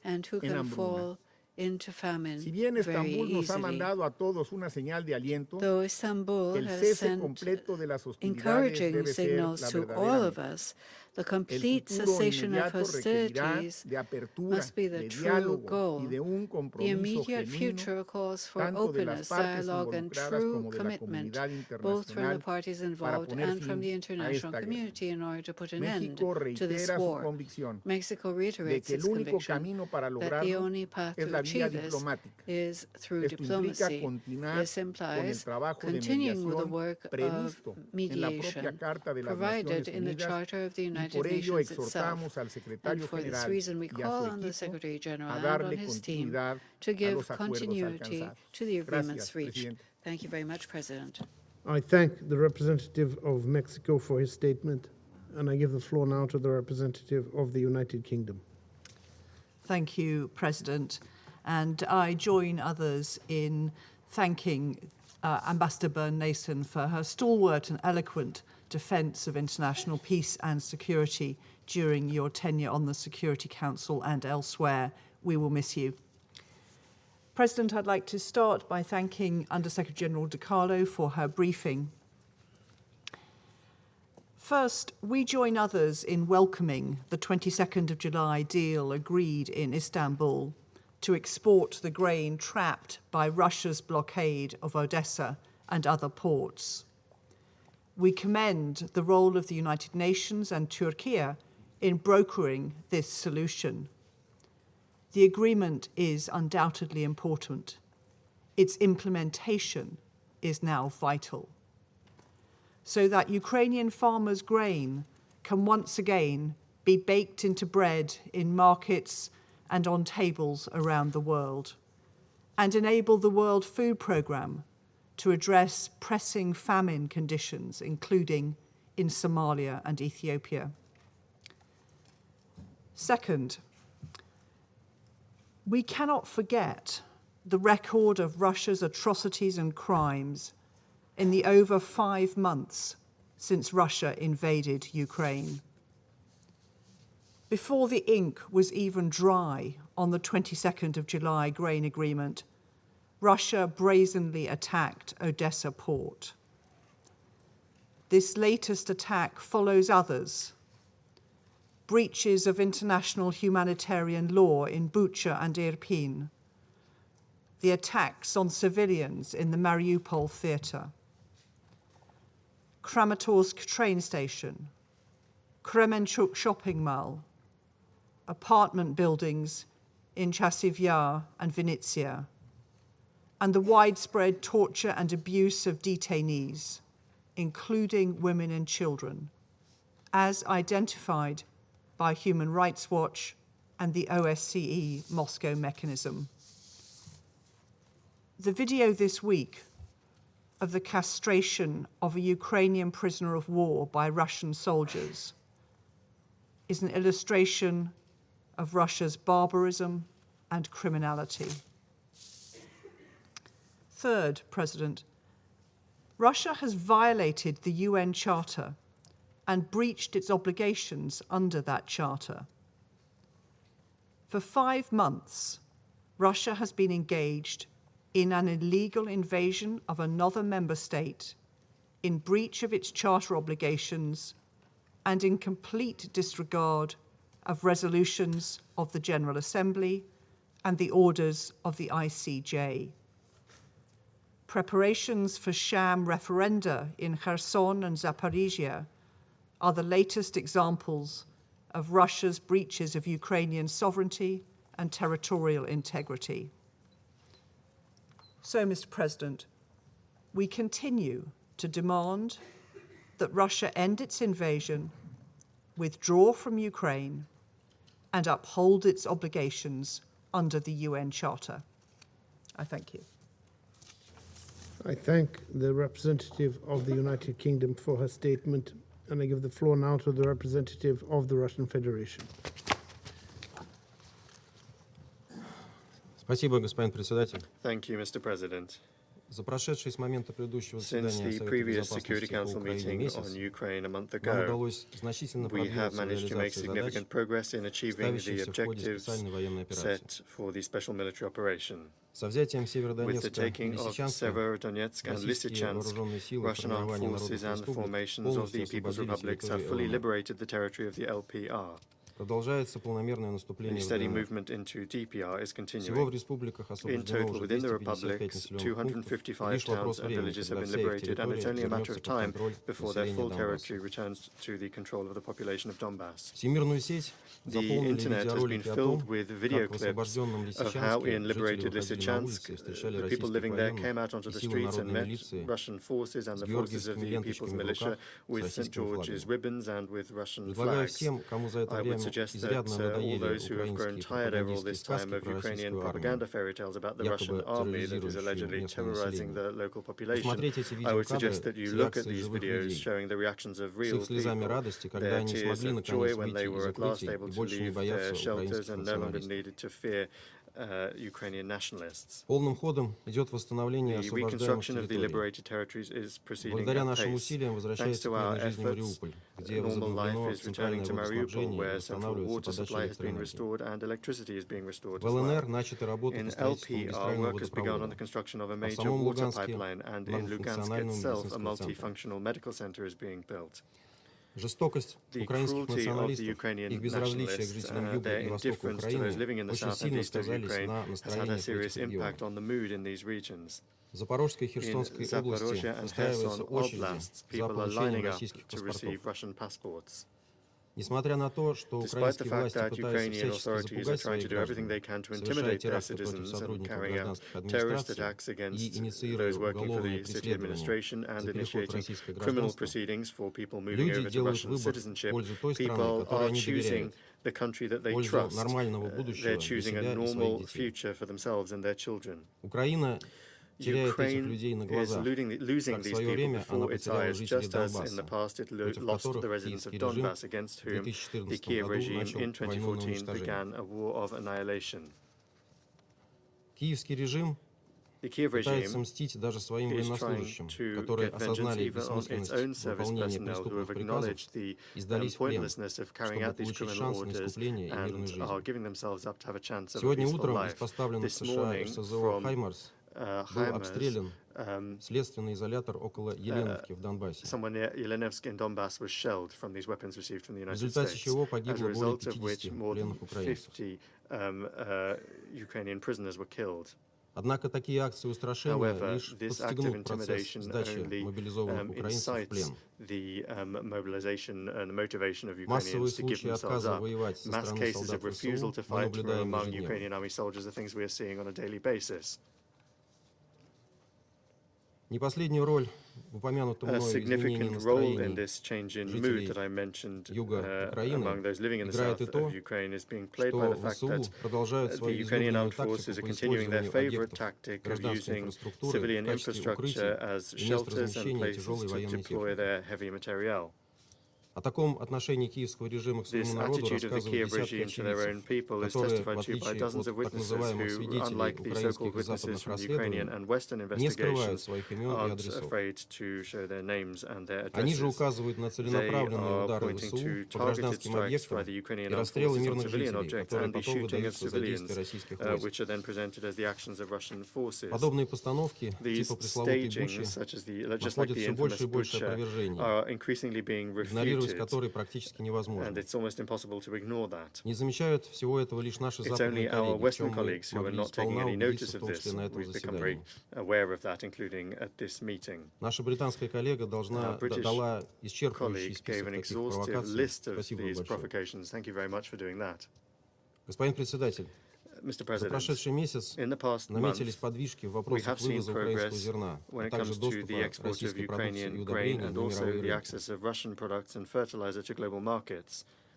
and who can fall into famine very easily. Though Istanbul has sent encouraging signals to all of us, the complete cessation of hostilities must be the true goal. The immediate future calls for openness, dialogue, and true commitment, both from the parties involved and from the international community, in order to put an end to this war. Mexico reiterates its conviction that the only path to achieve this is through diplomacy. This implies continuing with the work of mediation provided in the Charter of the United Nations itself. And for this reason, we call on the Secretary General and on his team to give continuity to the agreements reached. Thank you very much, President. I thank the representative of Mexico for his statement, and I give the floor now to the representative of the United Kingdom. Thank you, President. And I join others in thanking Ambassador Byrne-Nason for her stalwart and eloquent defence of international peace and security during your tenure on the Security Council and elsewhere. We will miss you. President, I'd like to start by thanking Under-Secretary General De Carlo for her briefing. First, we join others in welcoming the 22nd of July deal agreed in Istanbul to export the grain trapped by Russia's blockade of Odessa and other ports. We commend the role of the United Nations and Turkey in brokering this solution. The agreement is undoubtedly important. Its implementation is now vital, so that Ukrainian farmers' grain can once again be baked into bread in markets and on tables around the world, and enable the World Food Programme to address pressing famine conditions, including in Somalia and Ethiopia. Second, we cannot forget the record of Russia's atrocities and crimes in the over 5 months since Russia invaded Ukraine. Before the ink was even dry on the 22nd of July grain agreement, Russia brazenly attacked Odessa port. This latest attack follows others: breaches of international humanitarian law in Bucha and Irpin, the attacks on civilians in the Mariupol theatre, Kramatorsk train station, Kremenchuk shopping mall, apartment buildings in Chasiv Yar and Vincia, and the widespread torture and abuse of detainees, including women and children, as identified by Human Rights Watch and the OSCE Moscow mechanism. The video this week of the castration of a Ukrainian prisoner of war by Russian soldiers is an illustration of Russia's barbarism and criminality. Third, President, Russia has violated the UN Charter and breached its obligations under that charter. For 5 months, Russia has been engaged in an illegal invasion of another member state, in breach of its charter obligations, and in complete disregard of resolutions of the General Assembly and the orders of the ICJ. Preparations for sham referenda in Kherson and Zaporizhia are the latest examples of Russia's breaches of Ukrainian sovereignty and territorial integrity. So, Mr. President, we continue to demand that Russia end its invasion, withdraw from Ukraine, and uphold its obligations under the UN Charter. I thank you. I thank the representative of the United Kingdom for her statement, and I give the floor now to the representative of the Russian Federation. Спасибо, господин председатель. Thank you, Mr. President. За прошедший с момента предыдущего Since заседания the Совета previous Security Безопасности по Council Украине meeting месяц, on Ukraine a month нам ago, удалось значительно we have продвинуться в managed to make реализации задач, significant progress in achieving the ставящихся в ходе objectives специальной военной операции. set for the special military operation. Со взятием With the Северодонецка и taking of Лисичанска, Severodonetsk and российские Lysychansk, вооруженные силы Russian armed формирования forces народных and the республик formations of the полностью People's освободили Republics have fully территорию ЛНР. liberated the territory of the LPR. Продолжается планомерное наступление The в steady ДНР. movement into DPR is Всего в continuing. республиках In освобождено total, уже within the 255 republics, населенных пунктов. 255 Лишь вопрос towns and времени, villages have когда been вся их liberated, and it's территория only a matter вернется of под time контроль before their населения full Донбасса. territory returns to the control of the population of Donbass. Всемирную сеть The заполнили internet has been видеоролики о том, filled with video как в clips освобожденном of how Лисичанске in жители liberated выходили на улицы Lysychansk, и встречали the people российских living there военных came out onto и the силы streets and народной met милиции Russian forces and с the forces of георгиевскими the People's ленточками в Militia руках с with St. российским George's флагом. ribbons and with Russian Предлагаю flags. всем, кому за это I would время suggest that изрядно all надоели those who have grown украинские tired over all пропагандистские this time сказки of про Ukrainian российскую propaganda армию, fairy tales about the Russian якобы army that is терроризирующую allegedly местное terrorizing the население. local population, Посмотреть эти I would suggest видеокадры that you с look at реакцией these живых videos людей, showing the reactions of с real их слезами people, радости, когда their они tears смогли of наконец joy when they выйти из were at last укрытий able и to больше не leave боятся their shelters украинских and no longer националистов. needed to fear Ukrainian nationalists. Полным ходом идет восстановление The освобождаемых reconstruction of the территорий. liberated territories is proceeding Благодаря at нашим pace. усилиям Thanks возвращается to к our мирной жизни efforts, Мариуполь, где normal life возобновлено is returning центральное to Mariupol, водоснабжение и where central восстанавливается water подача supply has been электроэнергии. restored and electricity is being restored В as well. ЛНР начаты работы In по строительству LPR, магистрального work has begun on the водопровода. construction of a А в major самом water Луганске pipeline, and in Lugansk многофункционального itself, a медицинского центра. multifunctional medical center is being built. Жестокость The украинских cruelty of the националистов, Ukrainian их безразличие к nationalists, жителям Юга their и Востока indifference to Украины those living in the очень south and сильно east of сказались Ukraine на has had a настроениях в serious этих impact регионах. on the mood in these regions. В Запорожской и In Херсонской области Zaporozhye and выстраиваются Kherson очереди Oblasts, за people are получением lining up российских to паспортов. receive Russian passports. Несмотря на то, что Despite the украинские fact власти that пытаются Ukrainian всячески authorities are запугать trying своих to do everything граждан, they can to совершая intimidate their теракты против citizens and сотрудников carrying out гражданских terrorist администраций attacks и against инициируя those working for уголовные the city преследования administration and за переход в initiating российское criminal гражданство, proceedings for people moving люди over to делают Russian выбор в citizenship. пользу той страны, People которой are они choosing доверяют, the country that в they пользу trust. нормального будущего They're для choosing a себя и своих normal детей. future for themselves and their children. Украина теряет этих Ukraine людей на is глазах, losing как в these свое people время она before its потеряла eyes, жителей just as in the Донбасса, past it против lost the которых residents of киевский режим Donbass, against в whom the 2014 Kiev году regime начал in войну на 2014 уничтожение. began a war of annihilation. Киевский режим The Kiev пытается regime мстить даже своим is trying военнослужащим, to которые get vengeance осознали even on its бессмысленность own service выполнения personnel who преступных have приказов acknowledged the и сдались в плен, pointlessness of carrying чтобы out these получить criminal шанс на orders искупление и мирную and are жизнь. giving themselves up to have a chance of a Сегодня peaceful утром из life. поставленных This США morning РСЗО from «Хаймарс» был обстрелян следственный изолятор около Еленовки в Донбассе, someone near Yelenevsk in Donbass was shelled from these weapons received from the в United результате States, чего as a погибло более result of which 50 more than пленных украинцев. 50 Ukrainian prisoners were killed. Однако такие акции устрашения лишь подстегнут процесс сдачи мобилизованных украинцев в плен. Массовые случаи отказа воевать со стороны солдат ВСУ мы наблюдаем ежедневно. Не последнюю роль в упомянутом мною изменении настроений жителей юга Украины играет и то, что ВСУ продолжают свою излюбленную тактику по использованию объектов гражданской инфраструктуры в качестве укрытий и мест размещения тяжелой военной техники. О таком отношении киевского режима к своему народу рассказывают десятки очевидцев, которые, в отличие от так называемых свидетелей украинских и западных расследований, не скрывают своих имен и адресов. Они же указывают на целенаправленные удары ВСУ по гражданским объектам и расстрелы мирных жителей, которые потом выдаются за действия российских войск. Подобные постановки, типа пресловутой Бучи, находят все больше и больше опровержений, игнорировать который практически невозможно. Не замечают всего этого лишь наши западные коллеги, в чем мы могли сполна убедиться, в том числе на этом заседании. Наша британская коллега дала исчерпывающий список таких провокаций. Спасибо большое. Господин председатель, за прошедший месяц наметились подвижки в вопросах вывоза украинского зерна, а также доступа российской продукции и удобрений на мировые рынки.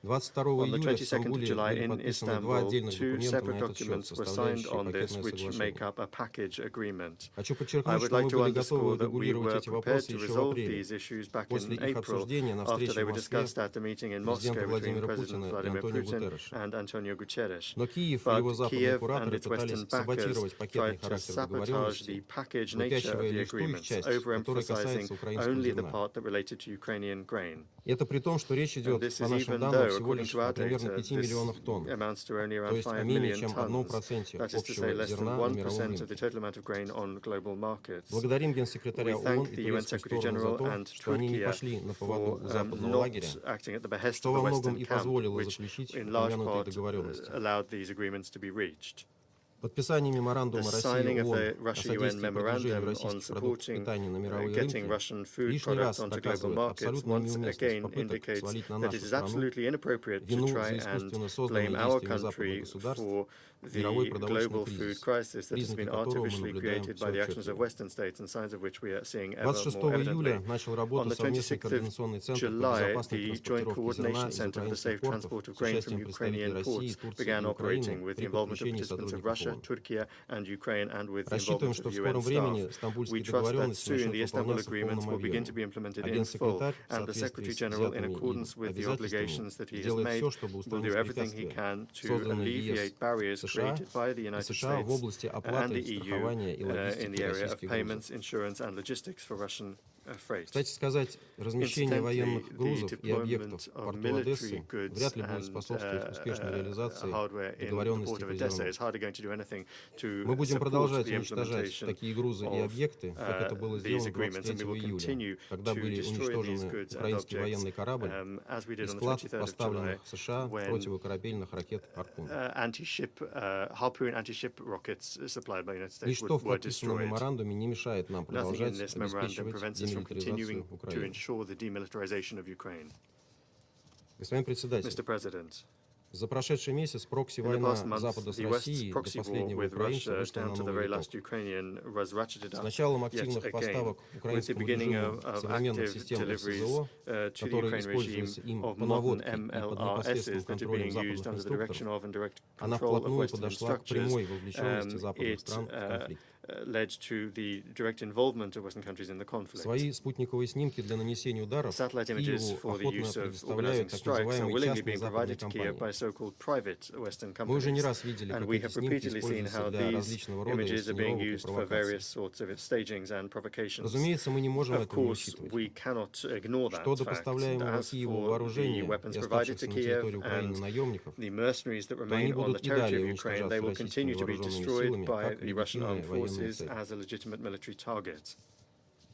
22 июля в Стамбуле были подписаны два отдельных документа на этот счет, составляющие пакетное соглашение. Хочу подчеркнуть, что мы были готовы урегулировать эти вопросы еще в апреле, после их обсуждения на встрече в Москве президента Владимира Путина и Антонио Гутерреша. Но Киев и его западные кураторы пытались саботировать пакетный характер договоренности, выпячивая лишь ту их часть, которая касается украинского зерна. Это при том, что речь идет, по нашим данным, всего лишь о примерно 5 миллионах тонн, то есть о менее чем 1% общего зерна на мировом рынке. Благодарим Генсекретаря ООН и турецкую сторону за то, что они не пошли на поводу у западного лагеря, что во многом и позволило заключить упомянутые договоренности. Подписание меморандума России и ООН о содействии продвижению российских продуктов питания на мировые рынки лишний раз доказывает абсолютную неуместность попыток свалить на нашу страну вину за искусственно созданные действиями западных государств мировой продовольственный кризис, признаки которого мы наблюдаем все отчетливее. 26 июля начал работу совместный координационный центр по безопасной транспортировке зерна из украинских портов с участием представителей России, Турции и Украины при подключении сотрудников ООН. Рассчитываем, что в скором времени стамбульские договоренности начнут выполняться в полном объеме, а генсекретарь, в соответствии с взятыми им обязательствами, сделает все, чтобы устранить препятствия, созданные ЕС, США и США в области оплаты, страхования и логистики российских грузов. Кстати сказать, размещение военных грузов и объектов в порту Одессы вряд ли будет способствовать успешной реализации договоренностей по зерну. Мы будем продолжать уничтожать такие грузы и объекты, как это было сделано 23 июля, когда были уничтожены украинский военный корабль и склад поставленных в США противокорабельных ракет «Harpoon». Ничто в подписанном меморандуме не мешает нам продолжать обеспечивать демилитаризацию Украины. Господин председатель, за прошедший месяц прокси-война Запада с Россией до последнего украинца вышла на новый виток. С началом активных поставок украинскому режиму современных систем СЗО, которые используются им по наводке и под непосредственным контролем западных инструкторов, она вплотную подошла к прямой вовлеченности западных стран в конфликт. Свои спутниковые снимки для нанесения ударов Киеву охотно предоставляют так называемые частные западные компании. Мы уже не раз видели, как эти снимки используются для различного рода инсценировок и провокаций. Разумеется, мы не можем этого не учитывать. Что до поставляемого Киеву вооружения и оставшихся на территории Украины наемников, то они будут и далее уничтожаться российскими вооруженными силами, как легитимные военные цели.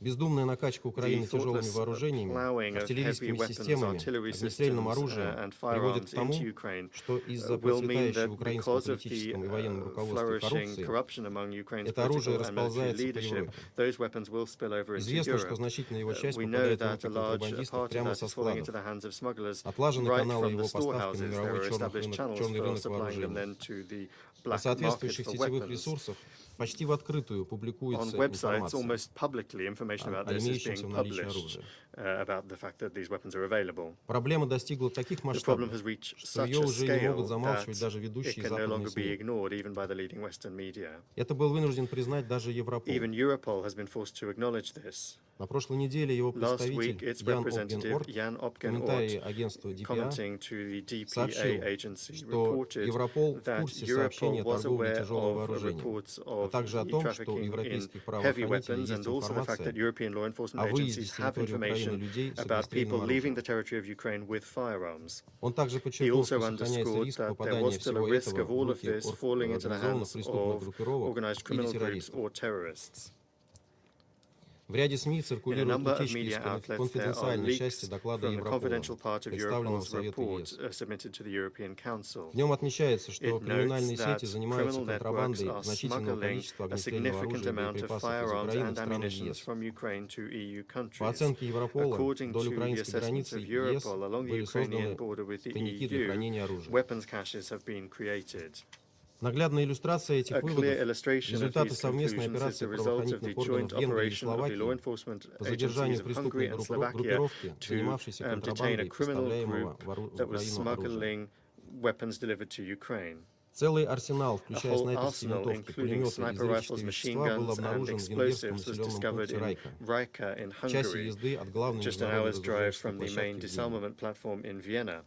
Бездумная накачка Украины тяжелыми вооружениями, артиллерийскими системами, огнестрельным оружием приводит к тому, что из-за процветающей в украинском политическом и военном руководстве коррупции это оружие расползается по Европе. Известно, что значительная его часть попадает в руки контрабандистов прямо со складов. Отлажены каналы его поставки на мировой черный рынок вооружений. На соответствующих сетевых ресурсах почти в открытую публикуется информация о имеющемся в наличии оружии. Проблема достигла таких масштабов, что ее уже не могут замалчивать даже ведущие западные СМИ. Это был вынужден признать даже Европол. На прошлой неделе его представитель Ян Комментарий агентству DPA сообщил, что Европол в курсе сообщений о торговле тяжелым вооружением, а также о том, что у европейских правоохранителей есть информация о выезде с территории Украины людей с огнестрельным оружием. Он также подчеркнул, что сохраняется риск попадания всего этого в руки организованных преступных группировок или террористов. В ряде СМИ циркулируют утечки из конфиденциальной части доклада Европола, представленного Совету ЕС. В нем отмечается, что криминальные сети занимаются контрабандой значительного количества огнестрельного оружия и боеприпасов из Украины в страны ЕС. По оценке Европола, вдоль украинской границы ЕС были созданы тайники для хранения оружия. Наглядная иллюстрация этих выводов – результаты совместной операции правоохранительных органов Венгрии и Словакии по задержанию преступной группировки, занимавшейся контрабандой поставляемого в Украину оружия. Целый арсенал, включая снайперские винтовки, пулеметы и взрывчатые вещества, был обнаружен в венгерском населенном пункте Райка, в часе езды от главной международной разоруженческой площадки в Вене.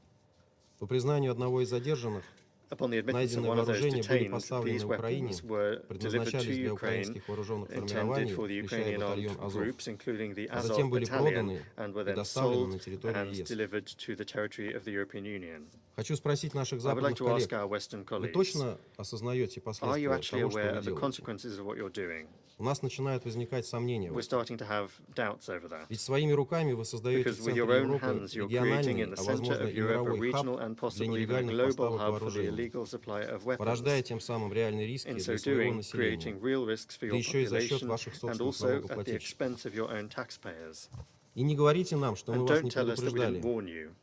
По признанию одного из задержанных, найденные вооружения были поставлены Украине, предназначались для украинских вооруженных формирований, включая батальон Азов, а затем были проданы и доставлены на территорию ЕС. Хочу спросить наших западных коллег, вы точно осознаете последствия того, что вы делаете? У нас начинают возникать сомнения. Ведь своими руками вы создаете в центре Европы региональный, а возможно и мировой хаб для нелегальных поставок вооружений, порождая тем самым реальные риски для своего населения, да еще и за счет ваших собственных налогоплательщиков. И не говорите нам, что мы вас не предупреждали.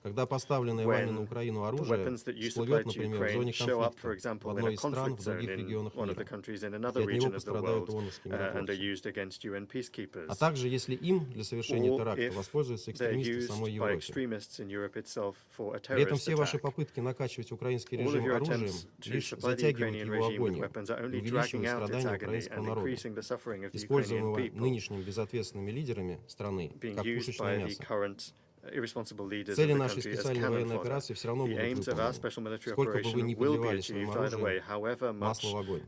Когда поставленное вами на Украину оружие всплывет, например, в зоне конфликта в одной из стран в других регионах мира, и от него пострадают ООНовские миротворцы. А также, если им для совершения теракта воспользуются экстремисты в самой Европе. При этом все ваши попытки накачивать украинский режим оружием лишь затягивают его агонию и увеличивают страдания украинского народа, используемого нынешними безответственными лидерами страны как пушечное мясо. Цели нашей специальной военной операции все равно будут выполнены, сколько бы вы ни подливали своим оружием масло в огонь.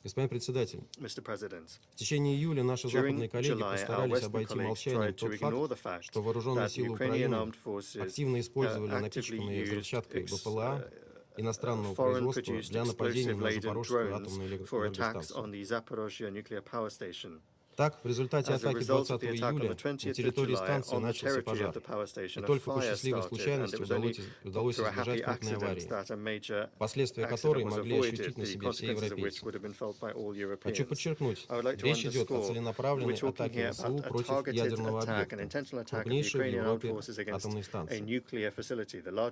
Господин председатель, в течение июля наши западные коллеги постарались обойти молчанием тот факт, что вооруженные силы Украины активно использовали напичканные взрывчаткой БПЛА иностранного производства для нападения на Запорожскую атомную электростанцию. Так, в результате атаки 20 июля на территории станции начался пожар, и только по счастливой случайности удалось избежать крупной аварии, последствия которой могли ощутить на себе все европейцы. Хочу подчеркнуть, речь идет о целенаправленной атаке ВСУ против ядерного объекта, крупнейшей в Европе атомной станции.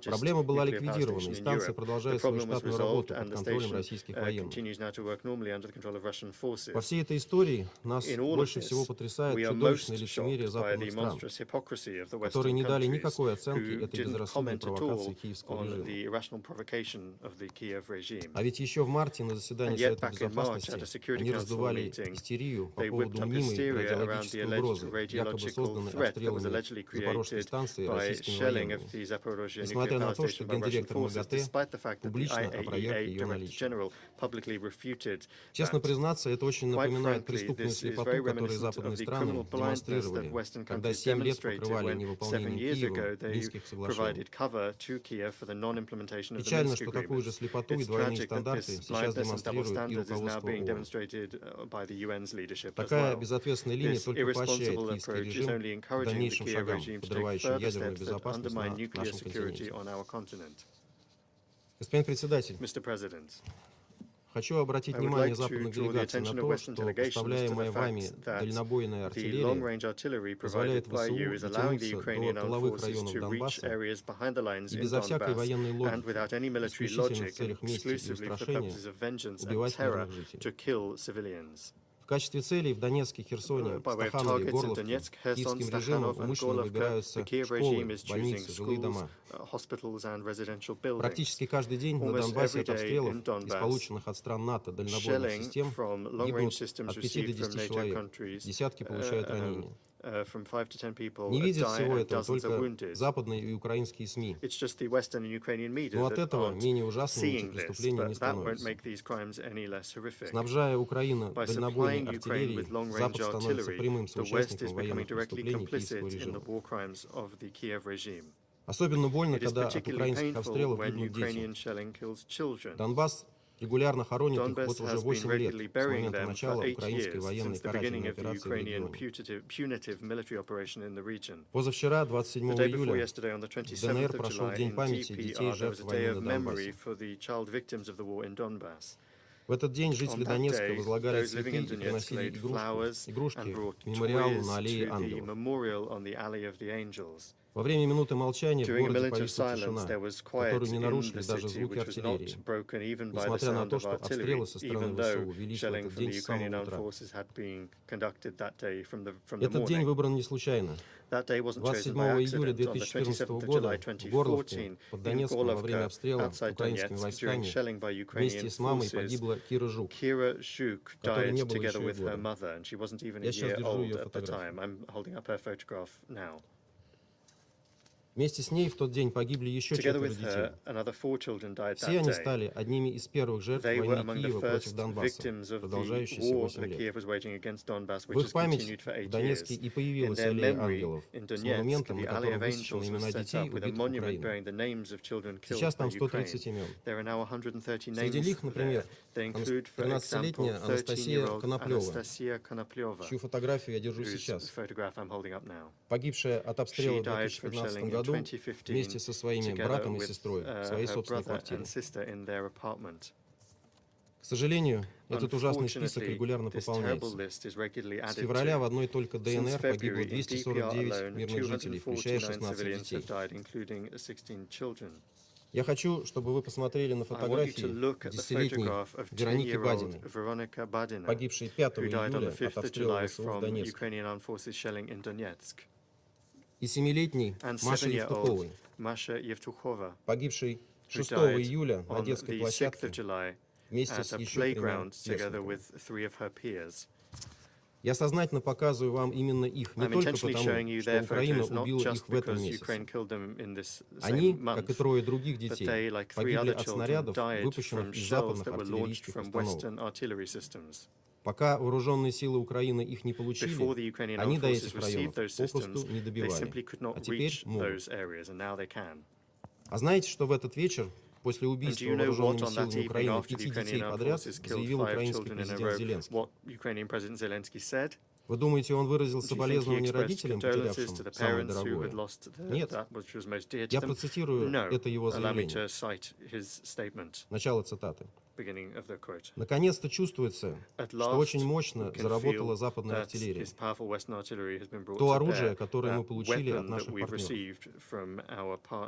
Проблема была ликвидирована, и станция продолжает свою штатную работу под контролем российских военных. По всей этой истории нас больше всего потрясает чудовищное лицемерие западных стран, которые не дали никакой оценки этой безрассудной провокации киевского режима. А ведь еще в марте на заседании Совета Безопасности они раздували истерию по поводу мнимой радиологической угрозы, якобы созданной обстрелами Запорожской станции российскими военными, несмотря на то, что гендиректор МАГАТЭ публично опроверг ее наличие. Честно признаться, это очень напоминает преступную слепоту, reminiscent of the criminal blindness that Western countries demonstrated when 7 years ago they provided cover to Kiev for the non-implementation of the Minsk agreements. It's tragic that this blindness and double standards is now being demonstrated by the UN's leadership as well. This irresponsible approach is only encouraging the Kiev regime to take further steps that undermine nuclear security on our continent. Mr. President, Хочу обратить внимание западных делегаций на то, что поставляемая вами дальнобойная артиллерия позволяет ВСУ дотянуться до тыловых районов Донбасса и безо всякой военной логики, исключительно в целях мести и устрашения, убивать мирных жителей. В качестве целей в Донецке, Херсоне, Стаханове, Горловке киевским режимом умышленно выбираются школы, больницы, жилые дома. Практически каждый день на Донбассе от обстрелов из полученных от стран НАТО дальнобойных систем гибнут от 5 до 10 человек, десятки получают ранения. Не видят всего этого только западные и украинские СМИ. Но от этого менее ужасными эти преступления не становятся. Снабжая Украину дальнобойной артиллерией, Запад становится прямым соучастником военных преступлений киевского режима. Особенно больно, когда от украинских обстрелов гибнут дети. Донбасс регулярно хоронит их вот уже 8 лет с момента начала украинской военной карательной операции в регионе. Позавчера, 27 июля, в ДНР прошел День памяти детей жертв войны на Донбассе. В этот день жители Донецка возлагали цветы и приносили игрушки к мемориалу на аллее Ангелов. Во время минуты молчания в городе повисла тишина, которую не нарушили даже звуки артиллерии, несмотря на то, что обстрелы со стороны ВСУ велись в этот день с самого утра. Этот день выбран не случайно. 27 июля 2014 года в Горловке под Донецком во время обстрела украинскими войсками вместе с мамой погибла Кира Жук, которой не было еще и года. Я сейчас держу ее фотографию. Вместе с ней в тот день погибли еще 4 детей. Все они стали одними из первых жертв войны Киева против Донбасса, продолжающейся 8 лет. В их память в Донецке и появилась аллея ангелов с монументом, на котором высечены имена детей, убитых Украиной. Сейчас там 130 имен. Среди них, например, 13-летняя Анастасия Коноплева, чью фотографию я держу сейчас, погибшая от обстрела в 2015 году вместе со своими братом и сестрой в своей собственной квартире. К сожалению, этот ужасный список регулярно пополняется. С февраля в одной только ДНР погибло 249 мирных жителей, включая 16 детей. Я хочу, чтобы вы посмотрели на фотографии 10-летней Вероники Бадиной, погибшей 5 июля от обстрела ВСУ в Донецке, и 7-летней Маши Евтуховой, погибшей 6 июля на детской площадке вместе с еще 3 сверстниками. Я сознательно показываю вам именно их, не только потому, что Украина убила их в этом месяце. Они, как и 3 других детей, погибли от снарядов, выпущенных из западных артиллерийских установок. Пока вооруженные силы Украины их не получили, они до этих районов попросту не добивали. А теперь могут. А знаете, что в этот вечер, после убийства вооруженными силами Украины 5 детей подряд, заявил украинский президент Зеленский? Вы думаете, он выразил соболезнования родителям, потерявшим самое дорогое? Нет. Я процитирую это его заявление. Начало цитаты. Наконец-то чувствуется, что очень мощно заработала западная артиллерия. То оружие, которое мы получили от наших партнеров.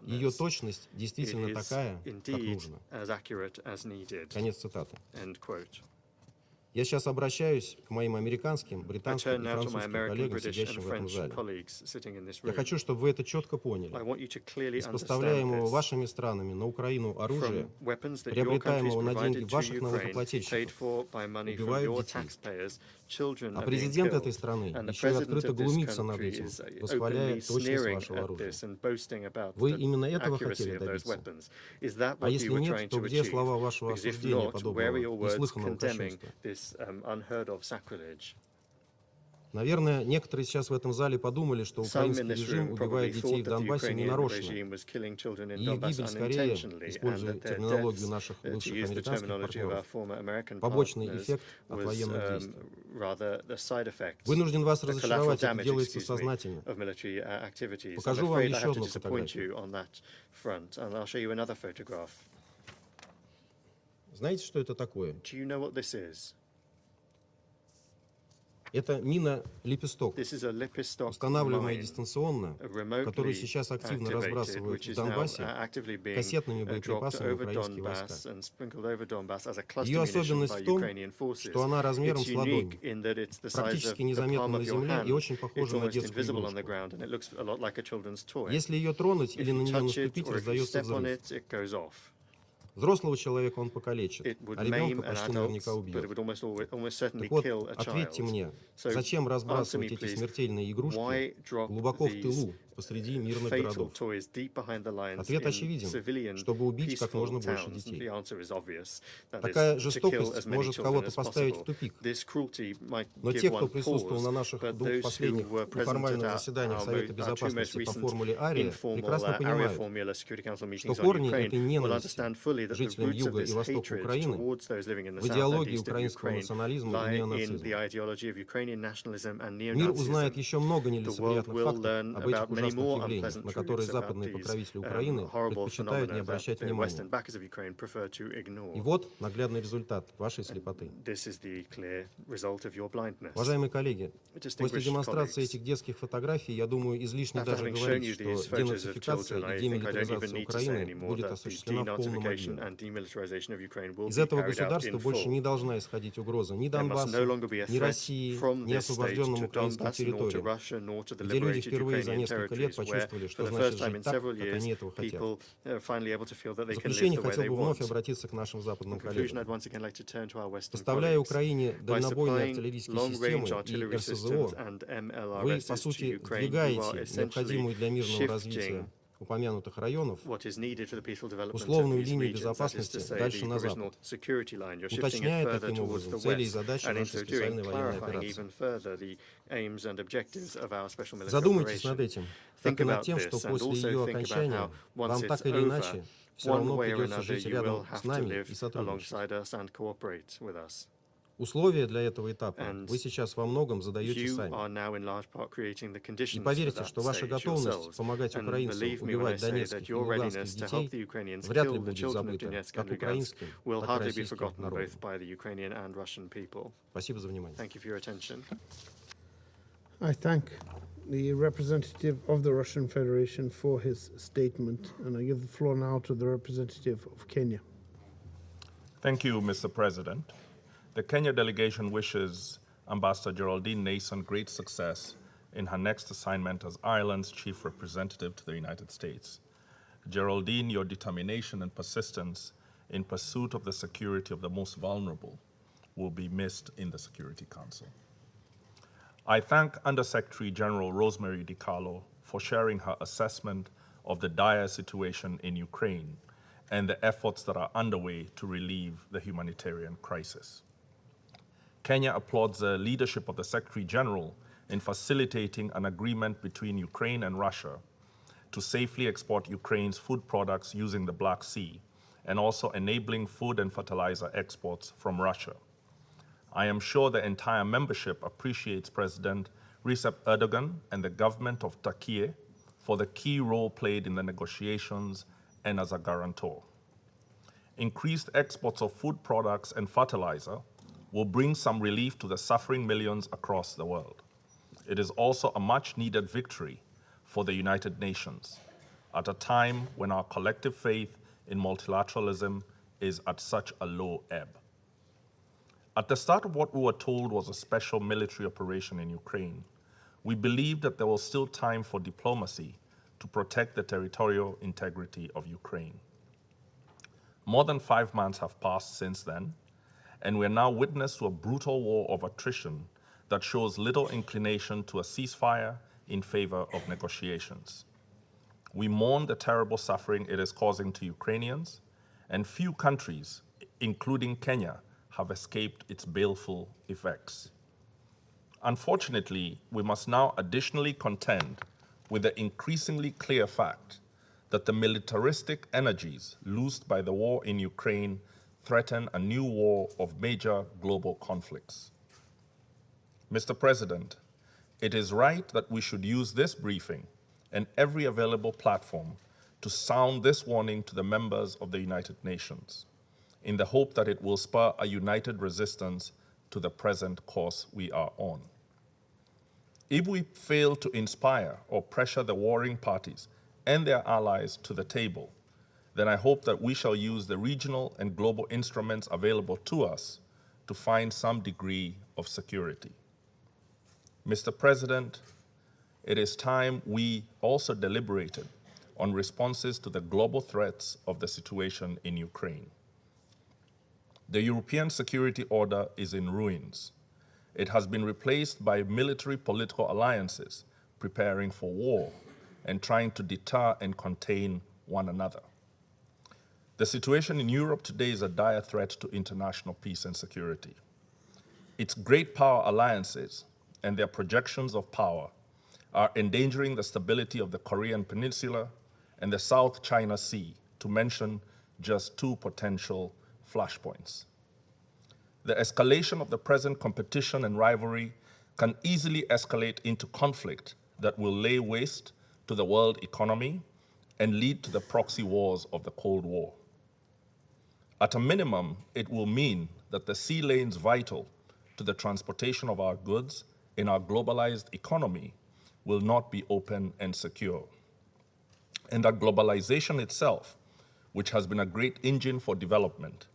Ее точность действительно такая, как нужно. Конец цитаты. Я сейчас обращаюсь к моим американским, британским и французским коллегам, сидящим в этом зале. Я хочу, чтобы вы это четко поняли. Из поставляемого вашими странами на Украину оружия, приобретаемого на деньги ваших налогоплательщиков, убивают детей. А президент этой страны еще и открыто глумится над этим, восхваляя точность вашего оружия. Вы именно этого хотели добиться? А если нет, то где слова вашего осуждения подобного неслыханного кощунства? Наверное, некоторые сейчас в этом зале подумали, что украинский режим убивает детей в Донбассе ненарочно. И их гибель скорее, используя терминологию наших бывших американских партнеров, побочный эффект от военных действий. Вынужден вас разочаровать, это делается сознательно. Покажу вам еще одну фотографию. Знаете, что это такое? Это мина-лепесток, устанавливаемая дистанционно, которую сейчас активно разбрасывают в Донбассе кассетными боеприпасами украинские войска. Ее особенность в том, что она размером с ладонь, практически незаметна на земле и очень похожа на детскую игрушку. Если ее тронуть или на нее наступить, раздается взрыв. Взрослого человека он покалечит, а ребенка почти наверняка убьет. Так вот, ответьте мне, зачем разбрасывать эти смертельные игрушки глубоко в тылу, посреди мирных городов? Ответ очевиден, чтобы убить как можно больше детей. Такая жестокость может кого-то поставить в тупик. Но те, кто присутствовал на наших двух последних неформальных заседаниях Совета Безопасности по формуле Ария, прекрасно понимают, что корни этой ненависти жителям Юга и Востока Украины в идеологии украинского национализма и неонацизма. Мир узнает еще много нелицеприятных фактов об этих ужасных явлениях, на которые западные покровители Украины предпочитают не обращать внимания. И вот наглядный результат вашей слепоты. Уважаемые коллеги, после демонстрации этих детских фотографий, я думаю, излишне даже говорить, что денацификация и демилитаризация Украины будет осуществлена в полном объеме. Из этого государства больше не должна исходить угроза ни Донбассу, ни России, ни освобожденным украинским территориям, где люди впервые за несколько лет почувствовали, что значит жить так, как они этого хотят. В заключение хотел бы вновь обратиться к нашим западным коллегам. Поставляя Украине дальнобойные артиллерийские системы и РСЗО, вы, по сути, двигаете необходимую для мирного развития упомянутых районов условную линию безопасности дальше на запад, уточняя таким образом цели и задачи нашей специальной военной операции. Задумайтесь над этим, как и над тем, что после ее окончания вам так или иначе все равно придется жить рядом с нами и сотрудничать. Условия для этого этапа вы сейчас во многом задаете сами. И поверьте, что ваша готовность помогать украинцам убивать донецких и луганских детей вряд ли будет забыта как украинским, так и российским народом. Спасибо за внимание. I thank the representative of the Russian Federation for his statement, and I give the floor now to the representative of Kenya. Thank you, Mr. President. The Kenya delegation wishes Ambassador Geraldine Nason great success in her next assignment as Ireland's chief representative to the United States. Geraldine, your determination and persistence in pursuit of the security of the most vulnerable will be missed in the Security Council. I thank Undersecretary General Rosemary DiCarlo for sharing her assessment of the dire situation in Ukraine and the efforts that are underway to relieve the humanitarian crisis. Kenya applauds the leadership of the Secretary General in facilitating an agreement between Ukraine and Russia to safely export Ukraine's food products using the Black Sea and also enabling food and fertilizer exports from Russia. I am sure the entire membership appreciates President Recep Erdogan and the government of Turkey for the key role played in the negotiations and as a guarantor. Increased exports of food products and fertilizer will bring some relief to the suffering millions across the world. It is also a much-needed victory for the United Nations at a time when our collective faith in multilateralism is at such a low ebb. At the start of what we were told was a special military operation in Ukraine, we believed that there was still time for diplomacy to protect the territorial integrity of Ukraine. More than 5 months have passed since then, and we are now witness to a brutal war of attrition that shows little inclination to a ceasefire in favor of negotiations. We mourn the terrible suffering it is causing to Ukrainians, and few countries, including Kenya, have escaped its baleful effects. Unfortunately, we must now additionally contend with the increasingly clear fact that the militaristic energies loosed by the war in Ukraine threaten a new war of major global conflicts. Mr. President, it is right that we should use this briefing and every available platform to sound this warning to the members of the United Nations, in the hope that it will spur a united resistance to the present course we are on. If we fail to inspire or pressure the warring parties and their allies to the table, then I hope that we shall use the regional and global instruments available to us to find some degree of security. Mr. President, it is time we also deliberated on responses to the global threats of the situation in Ukraine. The European security order is in ruins. It has been replaced by military political alliances preparing for war and trying to deter and contain one another. The situation in Europe today is a dire threat to international peace and security. Its great power alliances and their projections of power are endangering the stability of the Korean Peninsula and the South China Sea, to mention just two potential flashpoints. The escalation of the present competition and rivalry can easily escalate into conflict that will lay waste to the world economy and lead to the proxy wars of the Cold War. At a minimum, it will mean that the sea lanes vital to the transportation of our goods in our globalized economy will not be open and secure. And that globalization itself, which has been a great engine for development,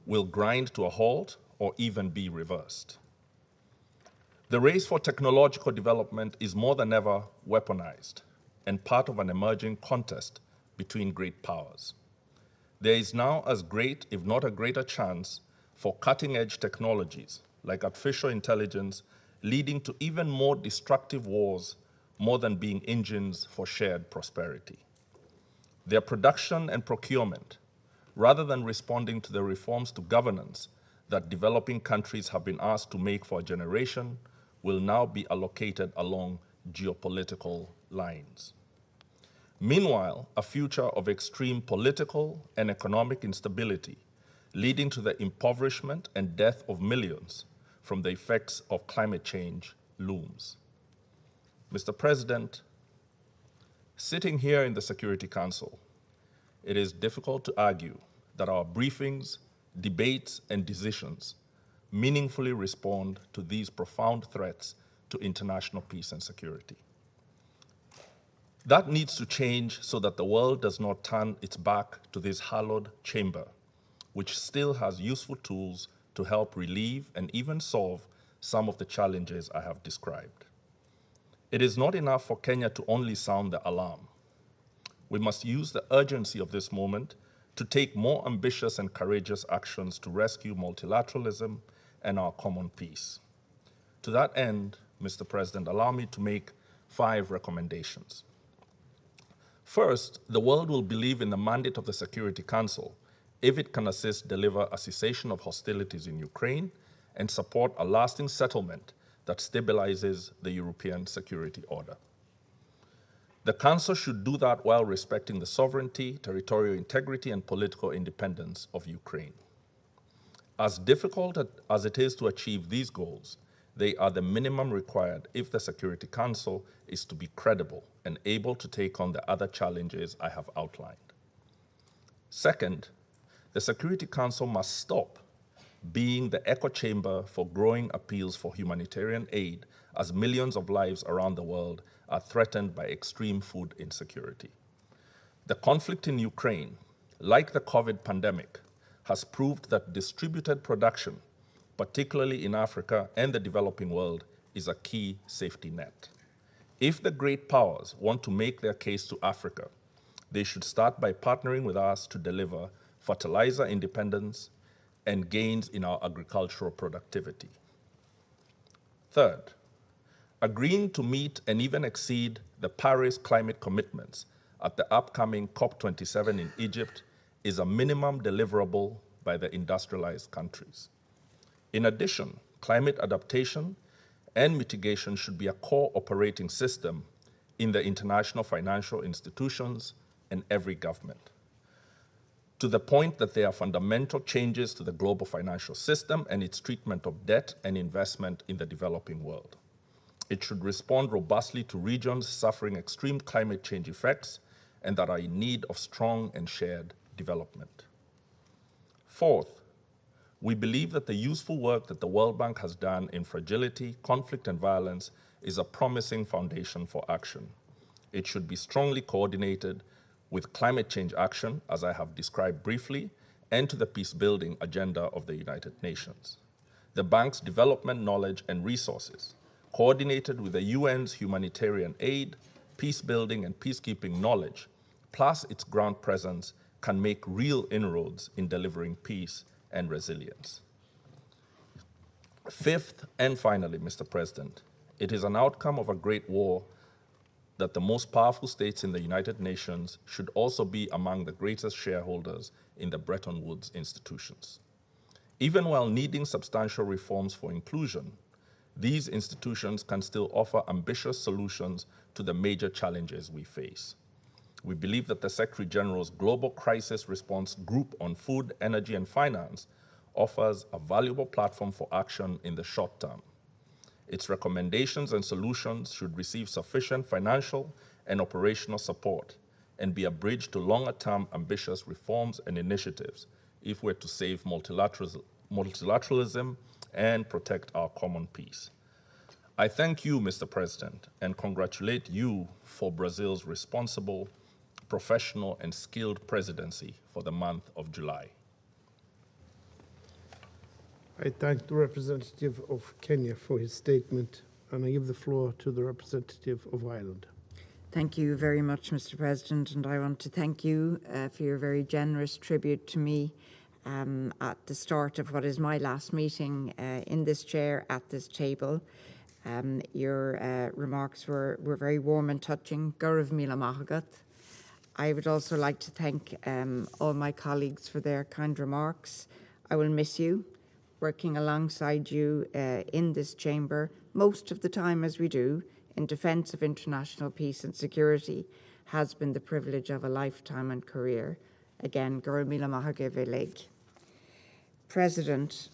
will grind to a halt or even be reversed. The race for technological development is more than ever weaponized and part of an emerging contest between great powers. There is now as great, if not a greater chance, for cutting-edge technologies like artificial intelligence leading to even more destructive wars more than being engines for shared prosperity. Their production and procurement, rather than responding to the reforms to governance that developing countries have been asked to make for a generation, will now be allocated along geopolitical lines. Meanwhile, a future of extreme political and economic instability, leading to the impoverishment and death of millions from the effects of climate change, looms. Mr. President, sitting here in the Security Council, it is difficult to argue that our briefings, debates, and decisions meaningfully respond to these profound threats to international peace and security. That needs to change so that the world does not turn its back to this hallowed chamber, which still has useful tools to help relieve and even solve some of the challenges I have described. It is not enough for Kenya to only sound the alarm. We must use the urgency of this moment to take more ambitious and courageous actions to rescue multilateralism and our common peace. To that end, Mr. President, allow me to make 5 recommendations. First, the world will believe in the mandate of the Security Council if it can assist deliver a cessation of hostilities in Ukraine and support a lasting settlement that stabilizes the European security order. The Council should do that while respecting the sovereignty, territorial integrity, and political independence of Ukraine. As difficult as it is to achieve these goals, they are the minimum required if the Security Council is to be credible and able to take on the other challenges I have outlined. Second, the Security Council must stop being the echo chamber for growing appeals for humanitarian aid as millions of lives around the world are threatened by extreme food insecurity. The conflict in Ukraine, like the COVID pandemic, has proved that distributed production, particularly in Africa and the developing world, is a key safety net. If the great powers want to make their case to Africa, they should start by partnering with us to deliver fertilizer independence and gains in our agricultural productivity. Third, agreeing to meet and even exceed the Paris climate commitments at the upcoming COP27 in Egypt is a minimum deliverable by the industrialized countries. In addition, climate adaptation and mitigation should be a core operating system in the international financial institutions and every government, to the point that there are fundamental changes to the global financial system and its treatment of debt and investment in the developing world. It should respond robustly to regions suffering extreme climate change effects and that are in need of strong and shared development. Fourth, we believe that the useful work that the World Bank has done in fragility, conflict, and violence is a promising foundation for action. It should be strongly coordinated with climate change action, as I have described briefly, and to the peace-building agenda of the United Nations. The Bank's development knowledge and resources, coordinated with the UN's humanitarian aid, peace-building, and peacekeeping knowledge, plus its ground presence, can make real inroads in delivering peace and resilience. Fifth, and finally, Mr. President, it is an outcome of a great war that the most powerful states in the United Nations should also be among the greatest shareholders in the Bretton Woods institutions. Even while needing substantial reforms for inclusion, these institutions can still offer ambitious solutions to the major challenges we face. We believe that the Secretary General's Global Crisis Response Group on Food, Energy, and Finance offers a valuable platform for action in the short term. Its recommendations and solutions should receive sufficient financial and operational support and be a bridge to longer-term ambitious reforms and initiatives if we're to save multilateralism and protect our common peace. I thank you, Mr. President, and congratulate you for Brazil's responsible, professional, and skilled presidency for the month of July. I thank the representative of Kenya for his statement, and I give the floor to the representative of Ireland. Thank you very much, Mr. President, and I want to thank you for your very generous tribute to me at the start of what is my last meeting in this chair at this table. Your remarks were very warm and touching. Gaurav Mila Mahagat. I would also like to thank all my colleagues for their kind remarks. I will miss you. Working alongside you in this chamber, most of the time as we do, in defence of international peace and security, has been the privilege of a lifetime and career. Again, Gaurav Mila Mahagat. President,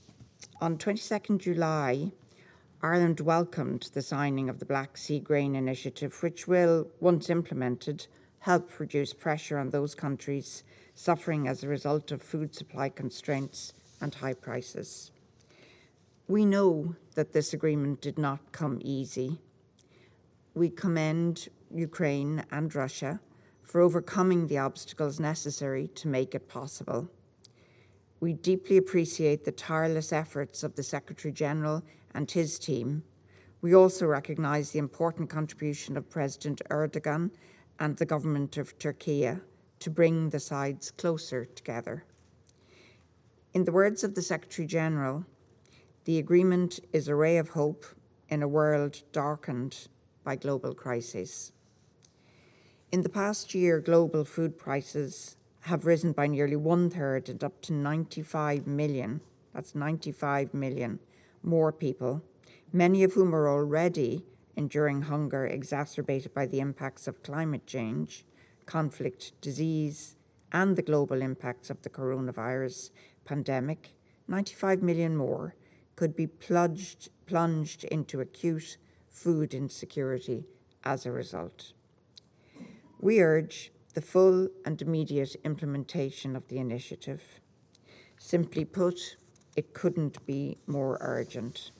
on 22nd July, Ireland welcomed the signing of the Black Sea Grain Initiative, which will, once implemented, help reduce pressure on those countries suffering as a result of food supply constraints and high prices. We know that this agreement did not come easy. We commend Ukraine and Russia for overcoming the obstacles necessary to make it possible. We deeply appreciate the tireless efforts of the Secretary-General and his team. We also recognise the important contribution of President Erdogan and the government of Turkey to bring the sides closer together. In the words of the Secretary-General, the agreement is a ray of hope in a world darkened by global crises. In the past year, global food prices have risen by nearly 1/3 and up to 95 million, that's 95 million more people, many of whom are already enduring hunger exacerbated by the impacts of climate change, conflict, disease, and the global impacts of the coronavirus pandemic. 95 million more could be plunged into acute food insecurity as a result. We urge the full and immediate implementation of the initiative. Simply put, it couldn't be more urgent.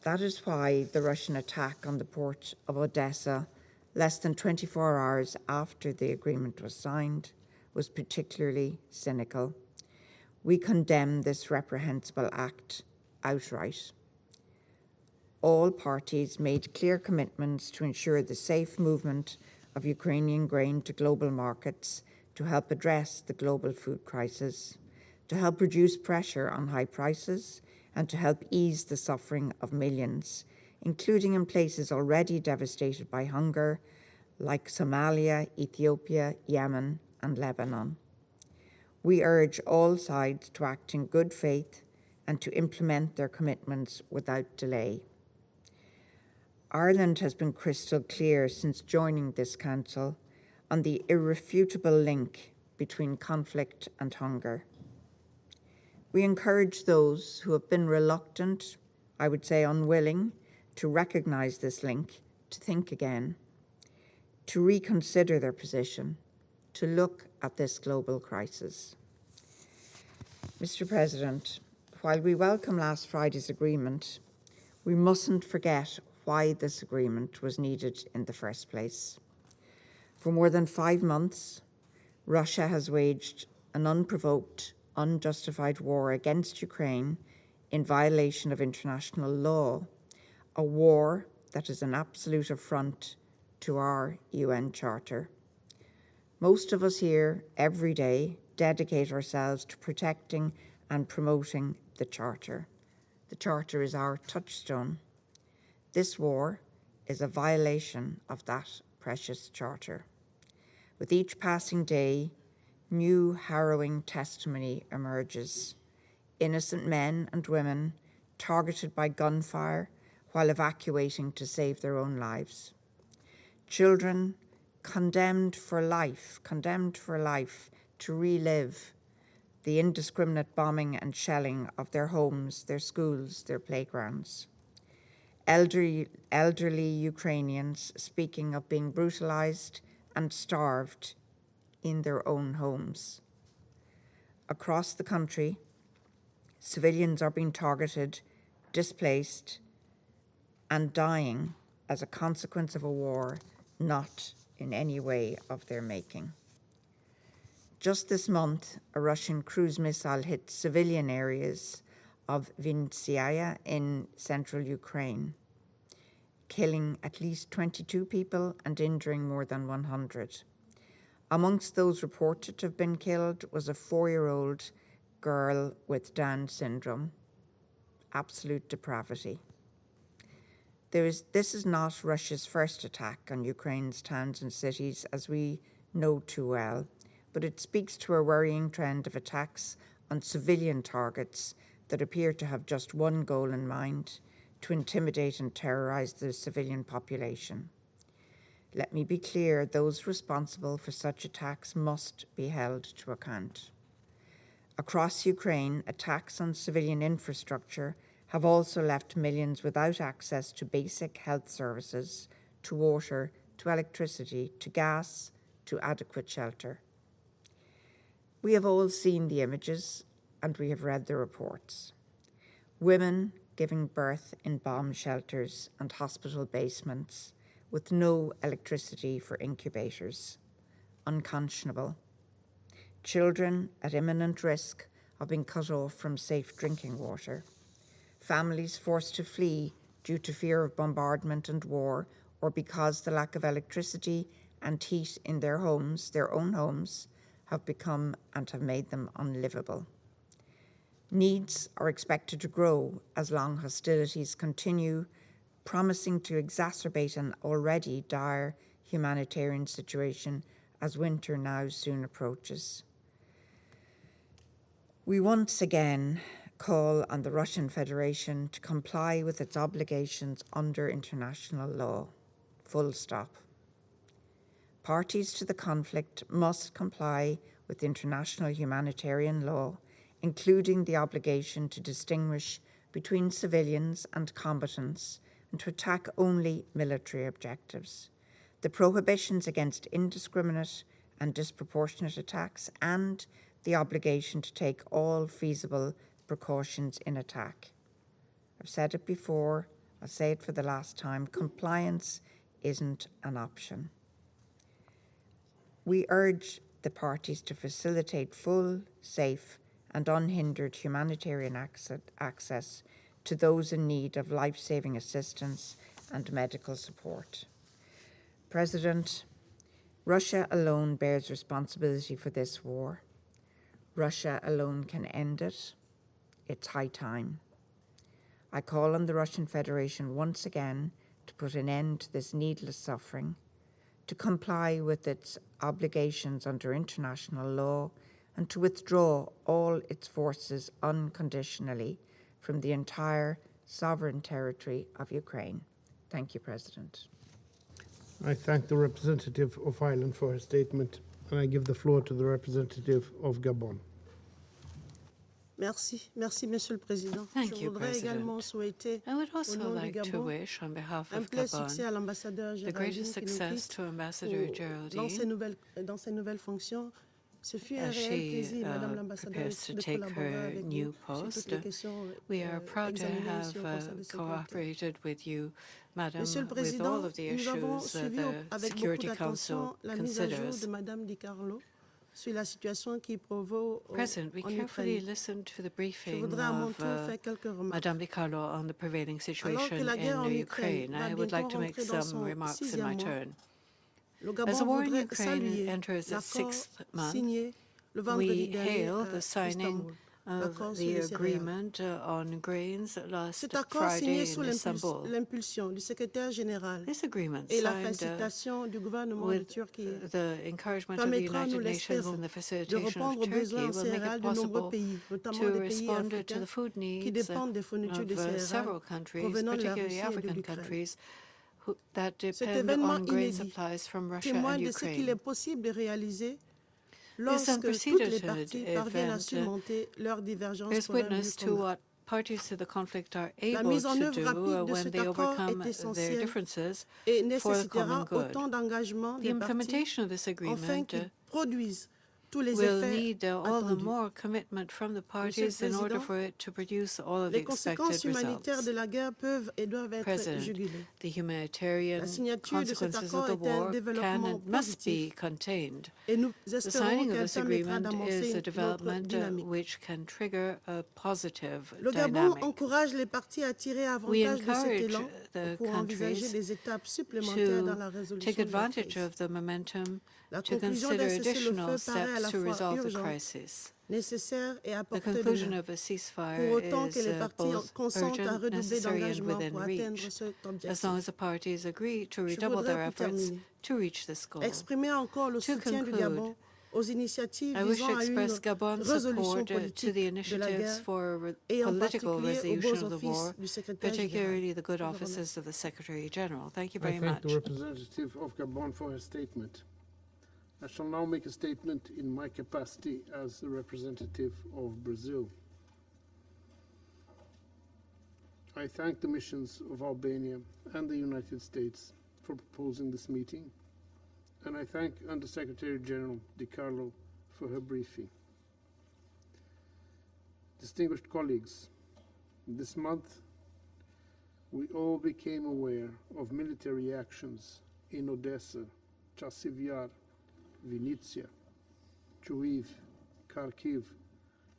That is why the Russian attack on the port of Odessa, less than 24 hours after the agreement was signed, was particularly cynical. We condemn this reprehensible act outright. All parties made clear commitments to ensure the safe movement of Ukrainian grain to global markets to help address the global food crisis, to help reduce pressure on high prices, and to help ease the suffering of millions, including in places already devastated by hunger, like Somalia, Ethiopia, Yemen, and Lebanon. We urge all sides to act in good faith and to implement their commitments without delay. Ireland has been crystal clear since joining this council on the irrefutable link between conflict and hunger. We encourage those who have been reluctant, I would say unwilling, to recognise this link, to think again, to reconsider their position, to look at this global crisis. Mr. President, while we welcome last Friday's agreement, we mustn't forget why this agreement was needed in the first place. For more than 5 months, Russia has waged an unprovoked, unjustified war against Ukraine in violation of international law, a war that is an absolute affront to our UN Charter. Most of us here every day dedicate ourselves to protecting and promoting the Charter. The Charter is our touchstone. This war is a violation of that precious Charter. With each passing day, new harrowing testimony emerges. Innocent men and women targeted by gunfire while evacuating to save their own lives. Children condemned for life to relive the indiscriminate bombing and shelling of their homes, their schools, their playgrounds. Elderly Ukrainians speaking of being brutalized and starved in their own homes. Across the country, civilians are being targeted, displaced, and dying as a consequence of a war not in any way of their making. Just this month, a Russian cruise missile hit civilian areas of Vincia in central Ukraine, killing at least 22 people and injuring more than 100. Amongst those reported to have been killed was a 4-year-old girl with Down syndrome. Absolute depravity. This is not Russia's first attack on Ukraine's towns and cities, as we know too well, but it speaks to a worrying trend of attacks on civilian targets that appear to have just one goal in mind: to intimidate and terrorize the civilian population. Let me be clear, those responsible for such attacks must be held to account. Across Ukraine, attacks on civilian infrastructure have also left millions without access to basic health services, to water, to electricity, to gas, to adequate shelter. We have all seen the images and we have read the reports. Women giving birth in bomb shelters and hospital basements with no electricity for incubators. Unconscionable. Children at imminent risk of being cut off from safe drinking water. Families forced to flee due to fear of bombardment and war, or because the lack of electricity and heat in their homes, their own homes, have become and have made them unlivable. Needs are expected to grow as long hostilities continue, promising to exacerbate an already dire humanitarian situation as winter now soon approaches. We once again call on the Russian Federation to comply with its obligations under international law. Full stop. Parties to the conflict must comply with international humanitarian law, including the obligation to distinguish between civilians and combatants and to attack only military objectives, the prohibitions against indiscriminate and disproportionate attacks, and the obligation to take all feasible precautions in attack. I've said it before, I'll say it for the last time, compliance isn't an option. We urge the parties to facilitate full, safe, and unhindered humanitarian access to those in need of life-saving assistance and medical support. President, Russia alone bears responsibility for this war. Russia alone can end it. It's high time. I call on the Russian Federation once again to put an end to this needless suffering, to comply with its obligations under international law, and to withdraw all its forces unconditionally from the entire sovereign territory of Ukraine. Thank you, President. I thank the representative of Ireland for her statement, and I give the floor to the representative of Gabon. Merci, Monsieur le Président. Thank you, President. I would also like to wish, on behalf of Gabon, the greatest success to Ambassador Geraldine as she prepares to take her new post. We are proud to have cooperated with you, Madam, with all of the issues the Security Council considers. President, we carefully listened to the briefing of Madame Di Carlo on the prevailing situation in Ukraine. I would like to make some remarks in my turn. As the war in Ukraine enters its 6th month, we hail the signing of the agreement on grains last Friday in Istanbul. This agreement, signed with the encouragement of the United Nations and the facilitation of Turkey, will make it possible to respond to the food needs of several countries, particularly African countries, that depend on grain supplies from Russia and Ukraine. This unprecedented event bears witness to what parties to the conflict are able to do when they overcome their differences for the common good. The implementation of this agreement will need all the more commitment from the parties in order for it to produce all of the expected results. President, the humanitarian consequences of the war can and must be contained. The signing of this agreement is a development which can trigger a positive dynamic. We encourage the countries to take advantage of the momentum to consider additional steps to resolve the crisis. The conclusion of a ceasefire is both urgent, necessary, and within reach, as long as the parties agree to redouble their efforts to reach this goal. To conclude, I wish to express Gabon's support to the initiatives for political resolution of the war, particularly the good offices of the Secretary General. Thank you very much. I thank the representative of Gabon for her statement. I shall now make a statement in my capacity as the representative of Brazil. I thank the missions of Albania and the United States for proposing this meeting, and I thank Under-Secretary General Di Carlo for her briefing. Distinguished colleagues, this month we all became aware of military actions in Odessa, Chasiv, Vincia, Chuiv, Kharkiv,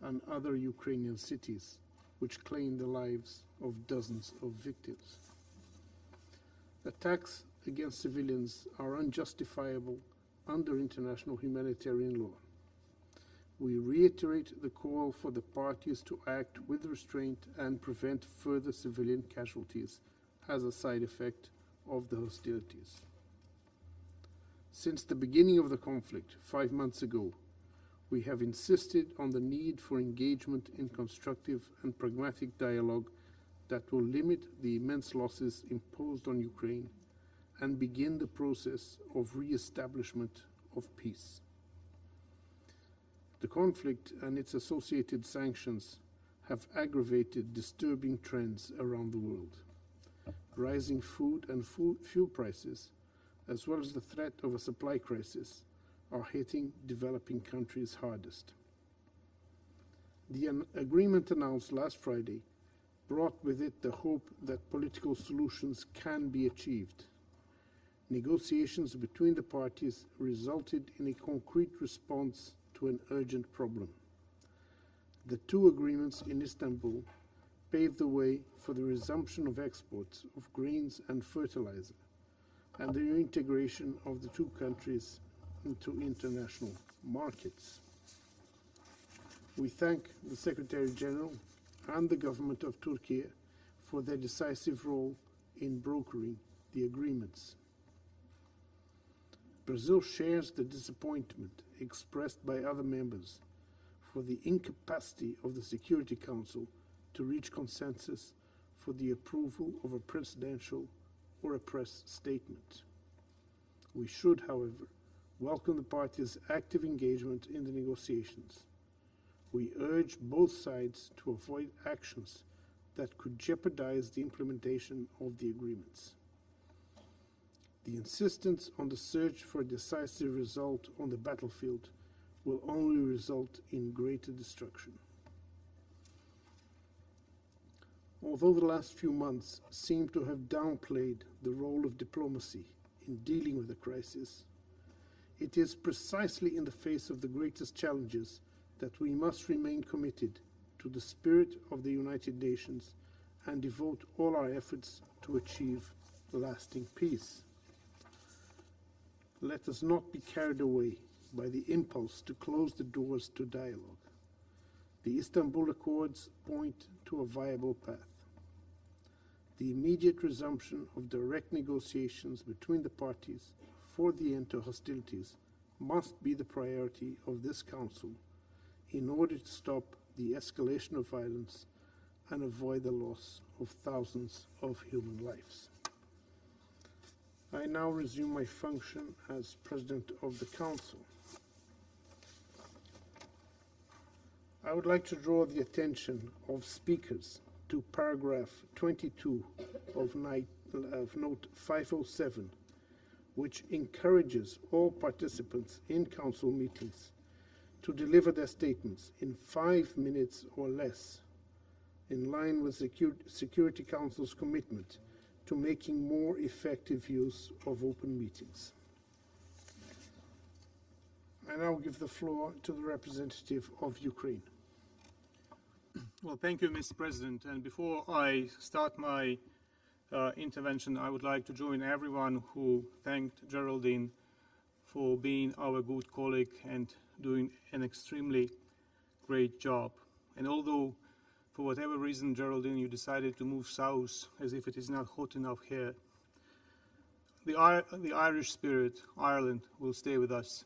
and other Ukrainian cities, which claimed the lives of dozens of victims. Attacks against civilians are unjustifiable under international humanitarian law. We reiterate the call for the parties to act with restraint and prevent further civilian casualties as a side effect of the hostilities. Since the beginning of the conflict 5 months ago, we have insisted on the need for engagement in constructive and pragmatic dialogue that will limit the immense losses imposed on Ukraine and begin the process of re-establishment of peace. The conflict and its associated sanctions have aggravated disturbing trends around the world. Rising food and fuel prices, as well as the threat of a supply crisis, are hitting developing countries hardest. The agreement announced last Friday brought with it the hope that political solutions can be achieved. Negotiations between the parties resulted in a concrete response to an urgent problem. The two agreements in Istanbul paved the way for the resumption of exports of grains and fertilizer, and the reintegration of the two countries into international markets. We thank the Secretary General and the government of Turkey for their decisive role in brokering the agreements. Brazil shares the disappointment expressed by other members for the incapacity of the Security Council to reach consensus for the approval of a presidential or a press statement. We should, however, welcome the parties' active engagement in the negotiations. We urge both sides to avoid actions that could jeopardize the implementation of the agreements. The insistence on the search for a decisive result on the battlefield will only result in greater destruction. Although the last few months seem to have downplayed the role of diplomacy in dealing with the crisis, it is precisely in the face of the greatest challenges that we must remain committed to the spirit of the United Nations and devote all our efforts to achieve lasting peace. Let us not be carried away by the impulse to close the doors to dialogue. The Istanbul Accords point to a viable path. The immediate resumption of direct negotiations between the parties for the end to hostilities must be the priority of this Council in order to stop the escalation of violence and avoid the loss of thousands of human lives. I now resume my function as President of the Council. I would like to draw the attention of speakers to paragraph 22 of note 507, which encourages all participants in Council meetings to deliver their statements in 5 minutes or less, in line with the Security Council's commitment to making more effective use of open meetings. I now give the floor to the representative of Ukraine. Well, thank you, Mr. President. And before I start my intervention, I would like to join everyone who thanked Geraldine for being our good colleague and doing an extremely great job. And although, for whatever reason, Geraldine, you decided to move south as if it is not hot enough here, the Irish spirit, Ireland, will stay with us.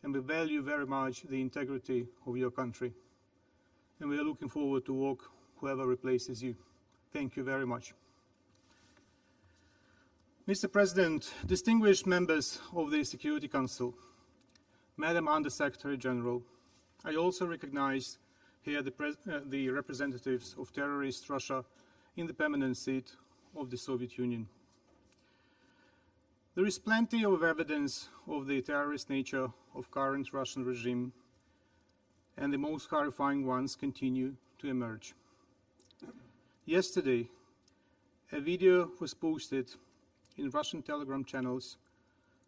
And we value very much the integrity of your country. And we are looking forward to work whoever replaces you. Thank you very much. Mr. President, distinguished members of the Security Council, Madam Under-Secretary General, I also recognize here the representatives of terrorist Russia in the permanent seat of the Soviet Union. There is plenty of evidence of the terrorist nature of current Russian regime, and the most horrifying ones continue to emerge. Yesterday, a video was posted in Russian Telegram channels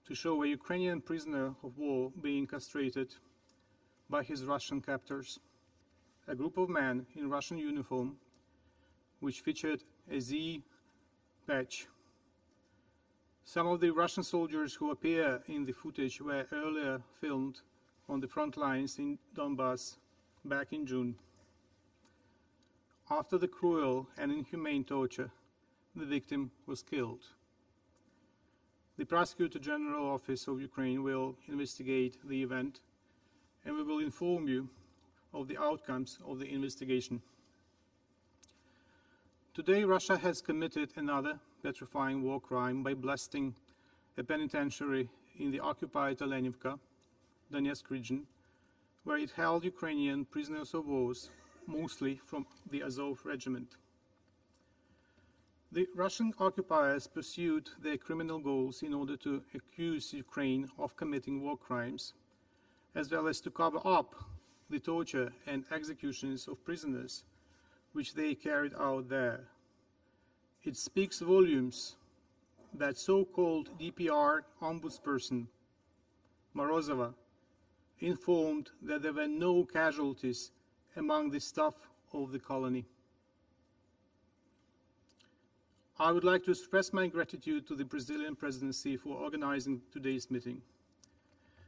to show a Ukrainian prisoner of war being castrated by his Russian captors, a group of men in Russian uniform, which featured a Z patch. Some of the Russian soldiers who appear in the footage were earlier filmed on the front lines in Donbass back in June. After the cruel and inhumane torture, the victim was killed. The Prosecutor General Office of Ukraine will investigate the event, and we will inform you of the outcomes of the investigation. Today, Russia has committed another petrifying war crime by blasting a penitentiary in the occupied Olenivka, Donetsk region, where it held Ukrainian prisoners of war, mostly from the Azov regiment. The Russian occupiers pursued their criminal goals in order to accuse Ukraine of committing war crimes, as well as to cover up the torture and executions of prisoners which they carried out there. It speaks volumes that so-called DPR ombudsperson, Morozova, informed that there were no casualties among the staff of the colony. I would like to express my gratitude to the Brazilian presidency for organizing today's meeting.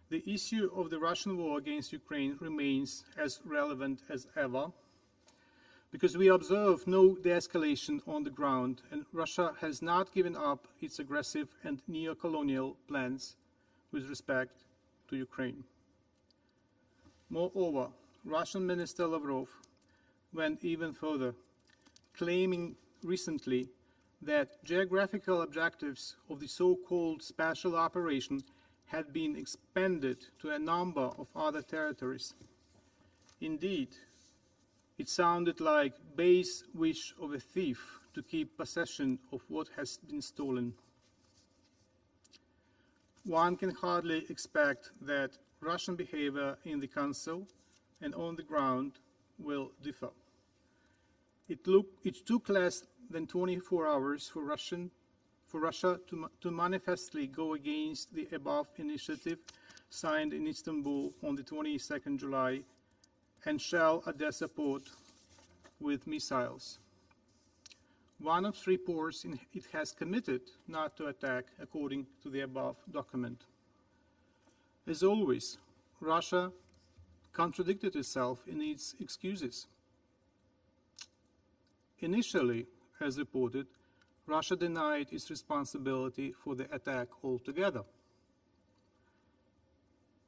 The issue of the Russian war against Ukraine remains as relevant as ever, because we observe no de-escalation on the ground, and Russia has not given up its aggressive and neo-colonial plans with respect to Ukraine. Moreover, Russian Minister Lavrov went even further, claiming recently that geographical objectives of the so-called special operation had been expanded to a number of other territories. Indeed, it sounded like base wish of a thief to keep possession of what has been stolen. One can hardly expect that Russian behavior in the Council and on the ground will differ. It took less than 24 hours for Russia to manifestly go against the above initiative signed in Istanbul on the 22nd July and shell Odessa port with missiles. One of 3 ports it has committed not to attack according to the above document. As always, Russia contradicted itself in its excuses. Initially, as reported, Russia denied its responsibility for the attack altogether.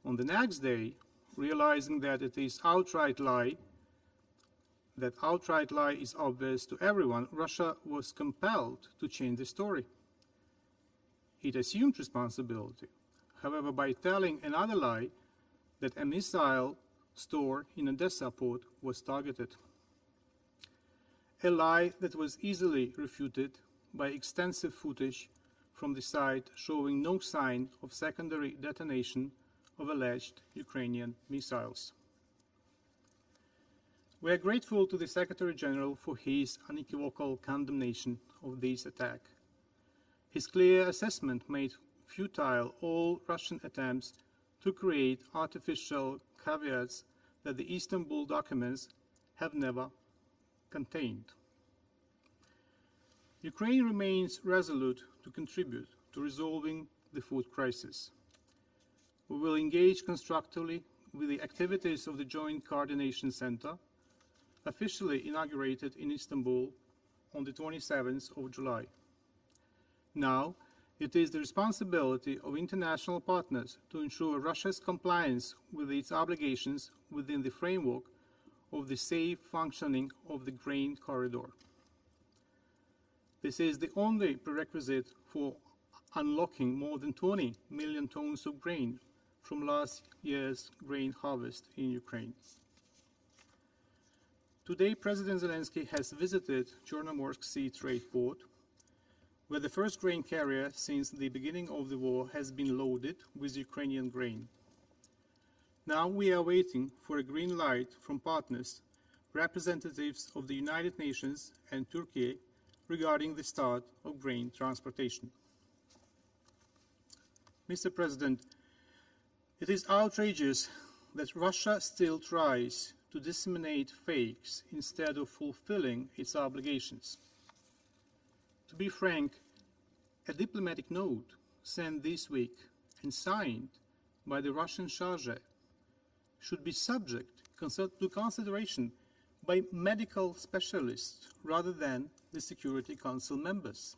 On the next day, realizing that it is outright lie is obvious to everyone, Russia was compelled to change the story. It assumed responsibility, however, by telling another lie that a missile store in Odessa port was targeted. A lie that was easily refuted by extensive footage from the site showing no sign of secondary detonation of alleged Ukrainian missiles. We are grateful to the Secretary General for his unequivocal condemnation of this attack. His clear assessment made futile all Russian attempts to create artificial caveats that the Istanbul documents have never contained. Ukraine remains resolute to contribute to resolving the food crisis. We will engage constructively with the activities of the Joint Coordination Center, officially inaugurated in Istanbul on the 27th of July. Now, it is the responsibility of international partners to ensure Russia's compliance with its obligations within the framework of the safe functioning of the grain corridor. This is the only prerequisite for unlocking more than 20 million tons of grain from last year's grain harvest in Ukraine. Today, President Zelensky has visited Chornomorsk Sea Trade Port, where the first grain carrier since the beginning of the war has been loaded with Ukrainian grain. Now we are waiting for a green light from partners, representatives of the United Nations and Turkey, regarding the start of grain transportation. Mr. President, it is outrageous that Russia still tries to disseminate fakes instead of fulfilling its obligations. To be frank, a diplomatic note sent this week and signed by the Russian Charge should be subject to consideration by medical specialists rather than the Security Council members.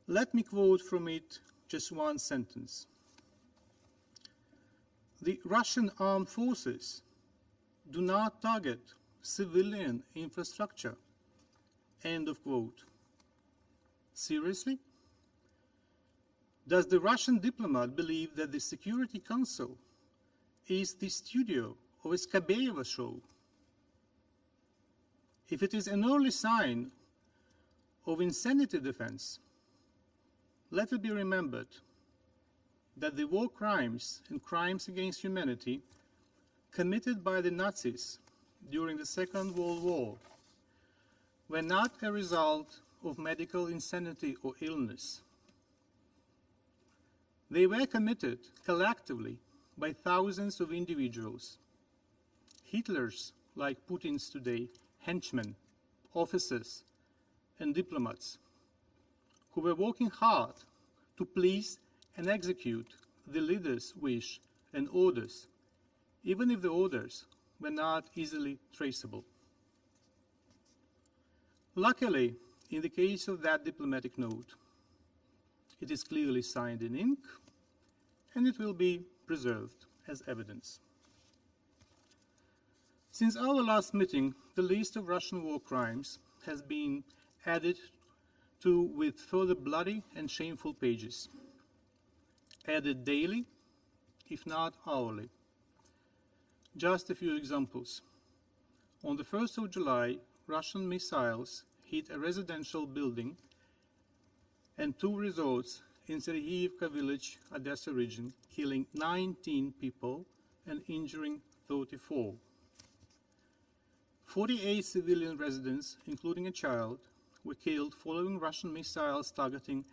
Let me quote from it just one sentence. The Russian armed forces do not target civilian infrastructure. End of quote. Seriously? Does the Russian diplomat believe that the Security Council is the studio of a Skabeyeva show? If it is an early sign of insanity defense, let it be remembered that the war crimes and crimes against humanity committed by the Nazis during the Second World War were not a result of medical insanity or illness. They were committed collectively by thousands of individuals, Hitlers like Putin's today, henchmen, officers, and diplomats, who were working hard to please and execute the leader's wish and orders, even if the orders were not easily traceable. Luckily, in the case of that diplomatic note, it is clearly signed in ink, and it will be preserved as evidence. Since our last meeting, the list of Russian war crimes has been added to with further bloody and shameful pages, added daily, if not hourly. Just a few examples. On the 1st of July, Russian missiles hit a residential building and 2 resorts in Sergeyevka village, Odessa region, killing 19 people and injuring 34. 48 civilian residents, including a child, were killed following Russian missiles targeting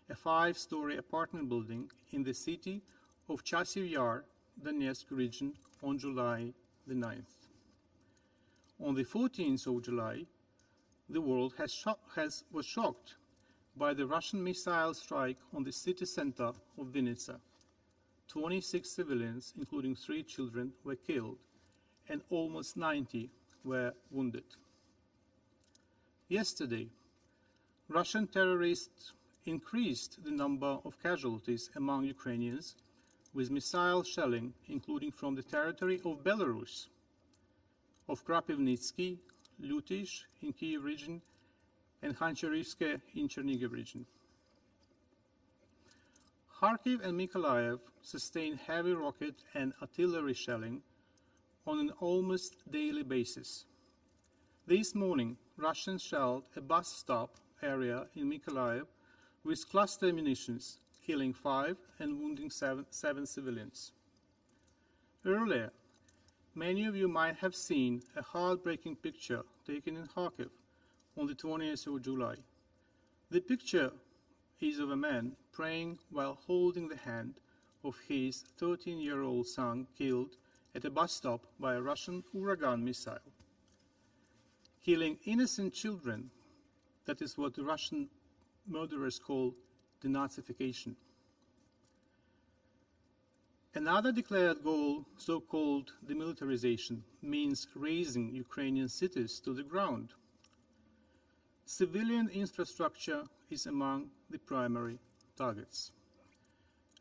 a 5-story apartment building in the city of Chasiv Yar, Donetsk region, on July the 9th. On the 14th of July, the world was shocked by the Russian missile strike on the city center of Vincia. 26 civilians, including 3 children, were killed, and almost 90 were wounded. Yesterday, Russian terrorists increased the number of casualties among Ukrainians with missile shelling, including from the territory of Belarus, of Krapivnitsky, Lyutish in Kyiv region, and Khancherivske in Chernigiv region. Kharkiv and Mykolaiv sustained heavy rocket and artillery shelling on an almost daily basis. This morning, Russians shelled a bus stop area in Mykolaiv with cluster munitions, killing 5 and wounding 7 civilians. Earlier, many of you might have seen a heartbreaking picture taken in Kharkiv on the 20th of July. The picture is of a man praying while holding the hand of his 13-year-old son killed at a bus stop by a Russian Uragan missile. Killing innocent children, that is what the Russian murderers call denazification. Another declared goal, so-called demilitarization, means razing Ukrainian cities to the ground. Civilian infrastructure is among the primary targets.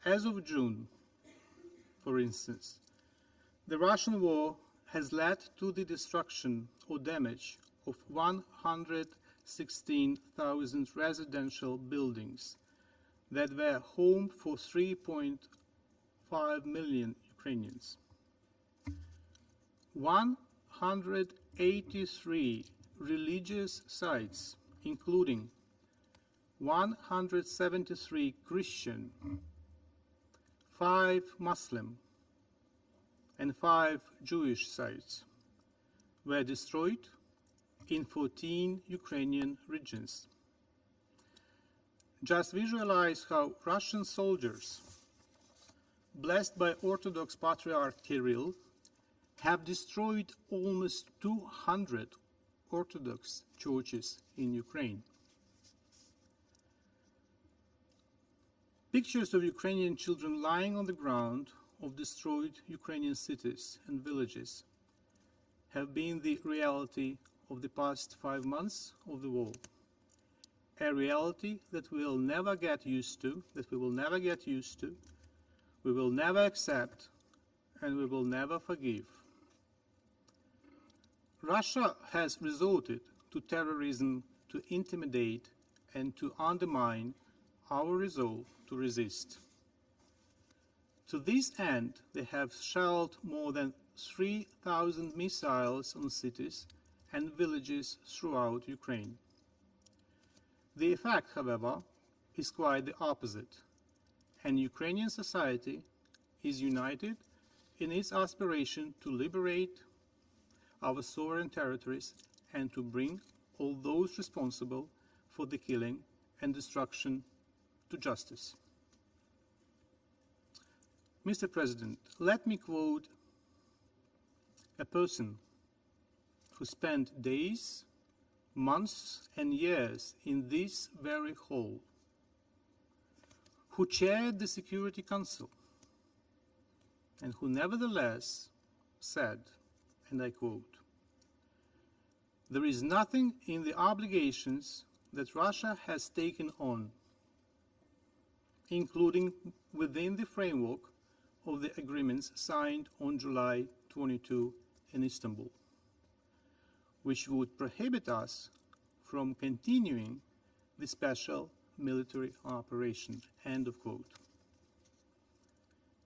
As of June, for instance, the Russian war has led to the destruction or damage of 116,000 residential buildings that were home for 3.5 million Ukrainians. 183 religious sites, including 173 Christian, 5 Muslim, and 5 Jewish sites, were destroyed in 14 Ukrainian regions. Just visualize how Russian soldiers, blessed by Orthodox Patriarch Kirill, have destroyed almost 200 Orthodox churches in Ukraine. Pictures of Ukrainian children lying on the ground of destroyed Ukrainian cities and villages have been the reality of the past 5 months of the war. A reality that we will never get used to, we will never accept, and we will never forgive. Russia has resorted to terrorism to intimidate and to undermine our resolve to resist. To this end, they have shelled more than 3,000 missiles on cities and villages throughout Ukraine. The effect, however, is quite the opposite, and Ukrainian society is united in its aspiration to liberate our sovereign territories and to bring all those responsible for the killing and destruction to justice. Mr. President, let me quote a person who spent days, months, and years in this very hall, who chaired the Security Council, and who nevertheless said, and I quote, "There is nothing in the obligations that Russia has taken on, including within the framework of the agreements signed on July 22 in Istanbul, which would prohibit us from continuing the special military operation, end of quote.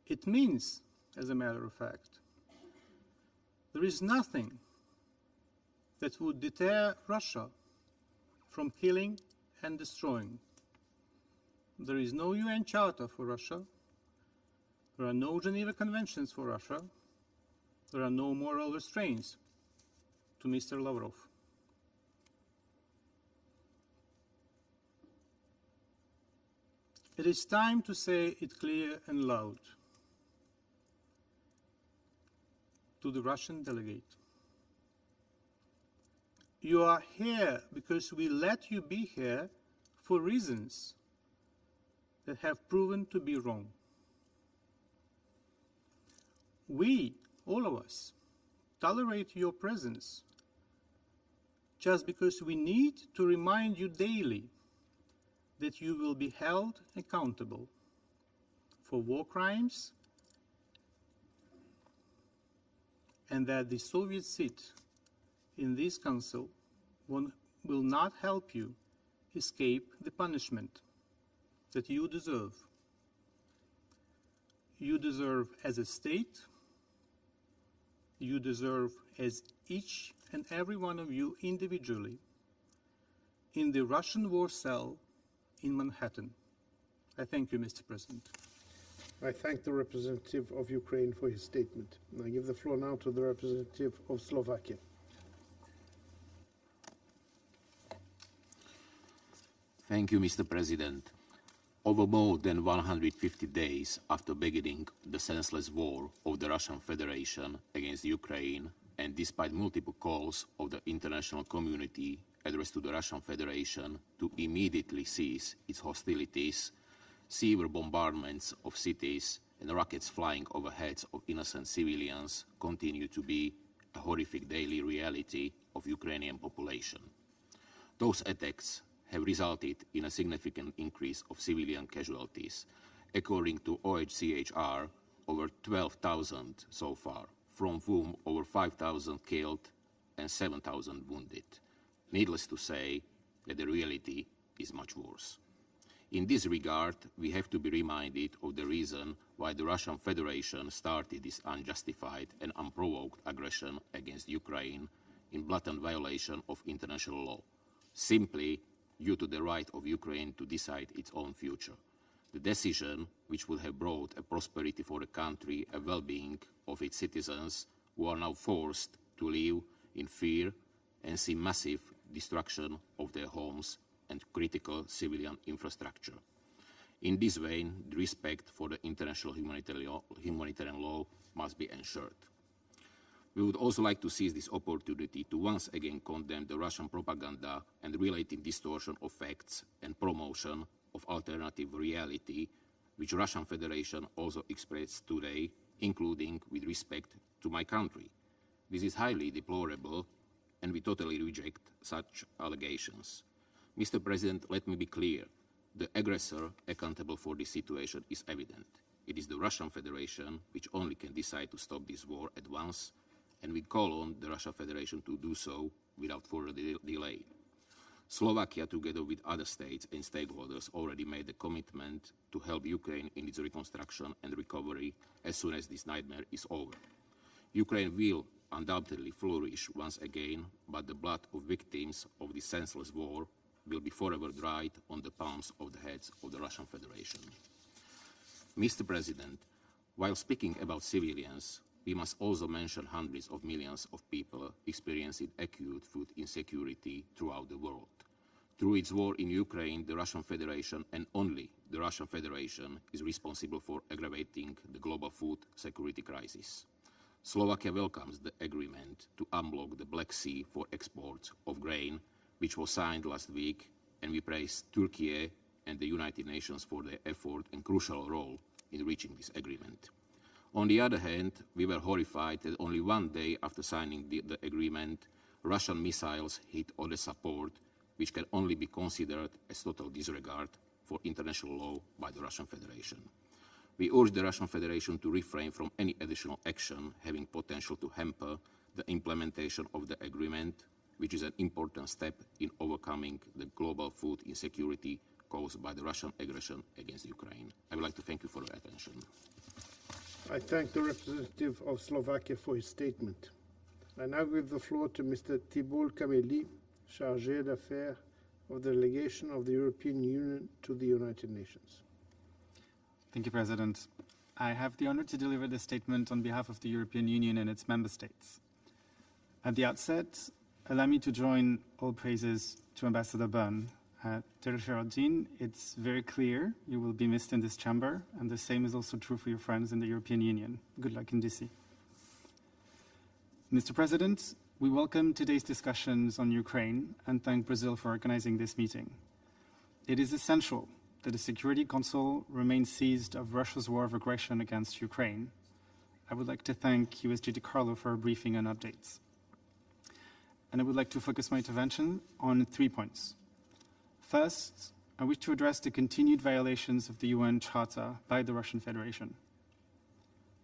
It means, as a matter of fact, there is nothing that would deter Russia from killing and destroying. There is no UN Charter for Russia. There are no Geneva Conventions for Russia. There are no moral restraints to Mr. Lavrov. It is time to say it clear and loud to the Russian delegate. You are here because we let you be here for reasons that have proven to be wrong. We, all of us, tolerate your presence just because we need to remind you daily that you will be held accountable for war crimes and that the Soviet seat in this council will not help you escape the punishment that you deserve. You deserve as a state, you deserve as each and every one of you individually in the Russian war cell in Manhattan. I thank you, Mr. President. I thank the representative of Ukraine for his statement. And I give the floor now to the representative of Slovakia. Thank you, Mr. President. Over more than 150 days after beginning the senseless war of the Russian Federation against Ukraine, and despite multiple calls of the international community addressed to the Russian Federation to immediately cease its hostilities, severe bombardments of cities and rockets flying over heads of innocent civilians continue to be a horrific daily reality of Ukrainian population. Those attacks have resulted in a significant increase of civilian casualties. According to OHCHR, over 12,000 so far, from whom over 5,000 killed and 7,000 wounded. Needless to say that the reality is much worse. In this regard, we have to be reminded of the reason why the Russian Federation started this unjustified and unprovoked aggression against Ukraine in blatant violation of international law, simply due to the right of Ukraine to decide its own future. The decision, which would have brought a prosperity for the country, a well-being of its citizens, who are now forced to live in fear and see massive destruction of their homes and critical civilian infrastructure. In this vein, the respect for the international humanitarian law must be ensured. We would also like to seize this opportunity to once again condemn the Russian propaganda and related distortion of facts and promotion of alternative reality, which Russian Federation also expressed today, including with respect to my country. This is highly deplorable, and we totally reject such allegations. Mr. President, let me be clear. The aggressor accountable for this situation is evident. It is the Russian Federation which only can decide to stop this war at once, and we call on the Russian Federation to do so without further delay. Slovakia, together with other states and stakeholders, already made a commitment to help Ukraine in its reconstruction and recovery as soon as this nightmare is over. Ukraine will undoubtedly flourish once again, but the blood of victims of this senseless war will be forever dried on the palms of the heads of the Russian Federation. Mr. President, while speaking about civilians, we must also mention hundreds of millions of people experiencing acute food insecurity throughout the world. Through its war in Ukraine, the Russian Federation, and only the Russian Federation, is responsible for aggravating the global food security crisis. Slovakia welcomes the agreement to unblock the Black Sea for exports of grain, which was signed last week, and we praise Turkey and the United Nations for their effort and crucial role in reaching this agreement. On the other hand, we were horrified that only one day after signing the agreement, Russian missiles hit Odessa port, which can only be considered as total disregard for international law by the Russian Federation. We urge the Russian Federation to refrain from any additional action having potential to hamper the implementation of the agreement which is an important step in overcoming the global food insecurity caused by the Russian aggression against Ukraine. I would like to thank you for your attention. I thank the representative of Slovakia for his statement. I now give the floor to Mr. Thibault Cameli, Chargé d'Affaires of the Delegation of the European Union to the United Nations. Thank you, President. I have the honor to deliver this statement on behalf of the European Union and its member states. At the outset, allow me to join all praises to Ambassador Byrne. Dear Geraldine, it's very clear you will be missed in this chamber, and the same is also true for your friends in the European Union. Good luck in DC. Mr. President, we welcome today's discussions on Ukraine and thank Brazil for organizing this meeting. It is essential that the Security Council remains seized of Russia's war of aggression against Ukraine. I would like to thank USG DiCarlo for her briefing and updates. And I would like to focus my intervention on 3 points. First, I wish to address the continued violations of the UN Charter by the Russian Federation.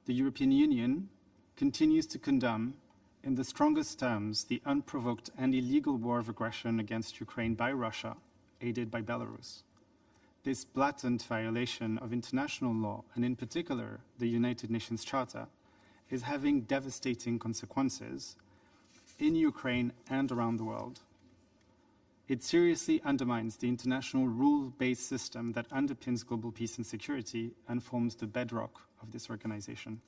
The European Union continues to condemn in the strongest terms the unprovoked and illegal war of aggression against Ukraine by Russia, aided by Belarus. This blatant violation of international law, and in particular the United Nations Charter, is having devastating consequences in Ukraine and around the world. It seriously undermines the international rule-based system that underpins global peace and security and forms the bedrock of this organization.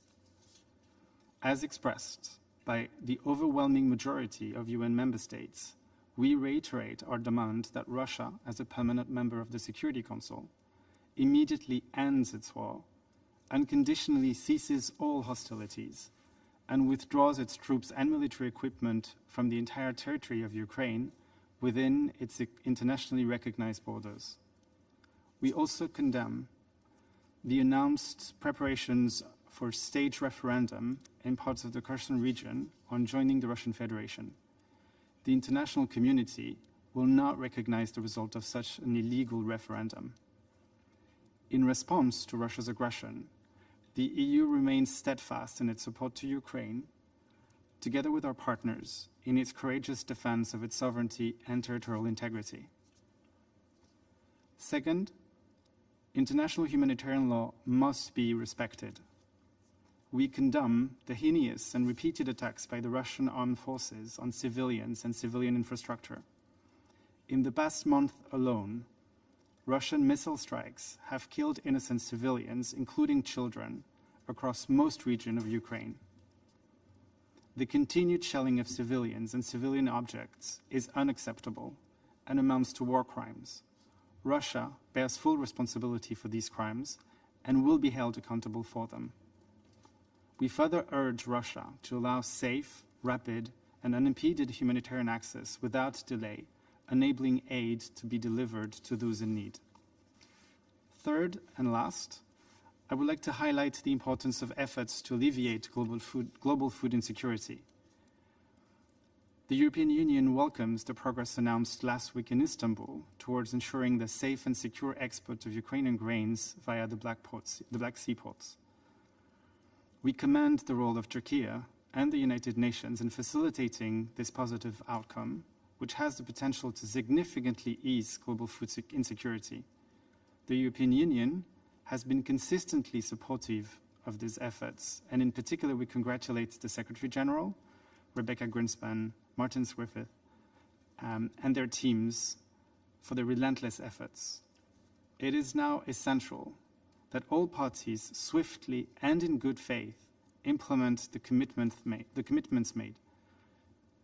As expressed by the overwhelming majority of UN member states, we reiterate our demand that Russia, as a permanent member of the Security Council, immediately ends its war, unconditionally ceases all hostilities, and withdraws its troops and military equipment from the entire territory of Ukraine within its internationally recognized borders. We also condemn the announced preparations for staged referendum in parts of the Kherson region on joining the Russian Federation. The international community will not recognize the result of such an illegal referendum. In response to Russia's aggression, the EU remains steadfast in its support to Ukraine, together with our partners, in its courageous defense of its sovereignty and territorial integrity. Second, international humanitarian law must be respected. We condemn the heinous and repeated attacks by the Russian armed forces on civilians and civilian infrastructure. In the past month alone, Russian missile strikes have killed innocent civilians, including children, across most regions of Ukraine. The continued shelling of civilians and civilian objects is unacceptable and amounts to war crimes. Russia bears full responsibility for these crimes and will be held accountable for them. We further urge Russia to allow safe, rapid, and unimpeded humanitarian access without delay, enabling aid to be delivered to those in need. Third and last, I would like to highlight the importance of efforts to alleviate global food insecurity. The European Union welcomes the progress announced last week in Istanbul towards ensuring the safe and secure export of Ukrainian grains via the Black Sea ports. We commend the role of Turkey and the United Nations in facilitating this positive outcome, which has the potential to significantly ease global food insecurity. The European Union has been consistently supportive of these efforts, and in particular we congratulate the Secretary General, Rebecca Greenspan, Martin Griffith, and their teams for their relentless efforts. It is now essential that all parties swiftly and in good faith implement the commitments made.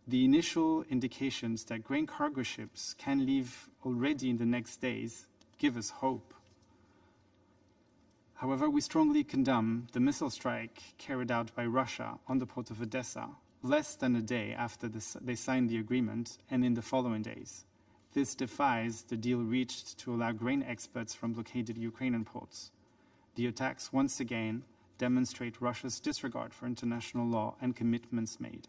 The initial indications that grain cargo ships can leave already in the next days give us hope. However, we strongly condemn the missile strike carried out by Russia on the port of Odessa less than a day after they signed the agreement and in the following days. This defies the deal reached to allow grain exports from blockaded Ukrainian ports. The attacks once again demonstrate Russia's disregard for international law and commitments made.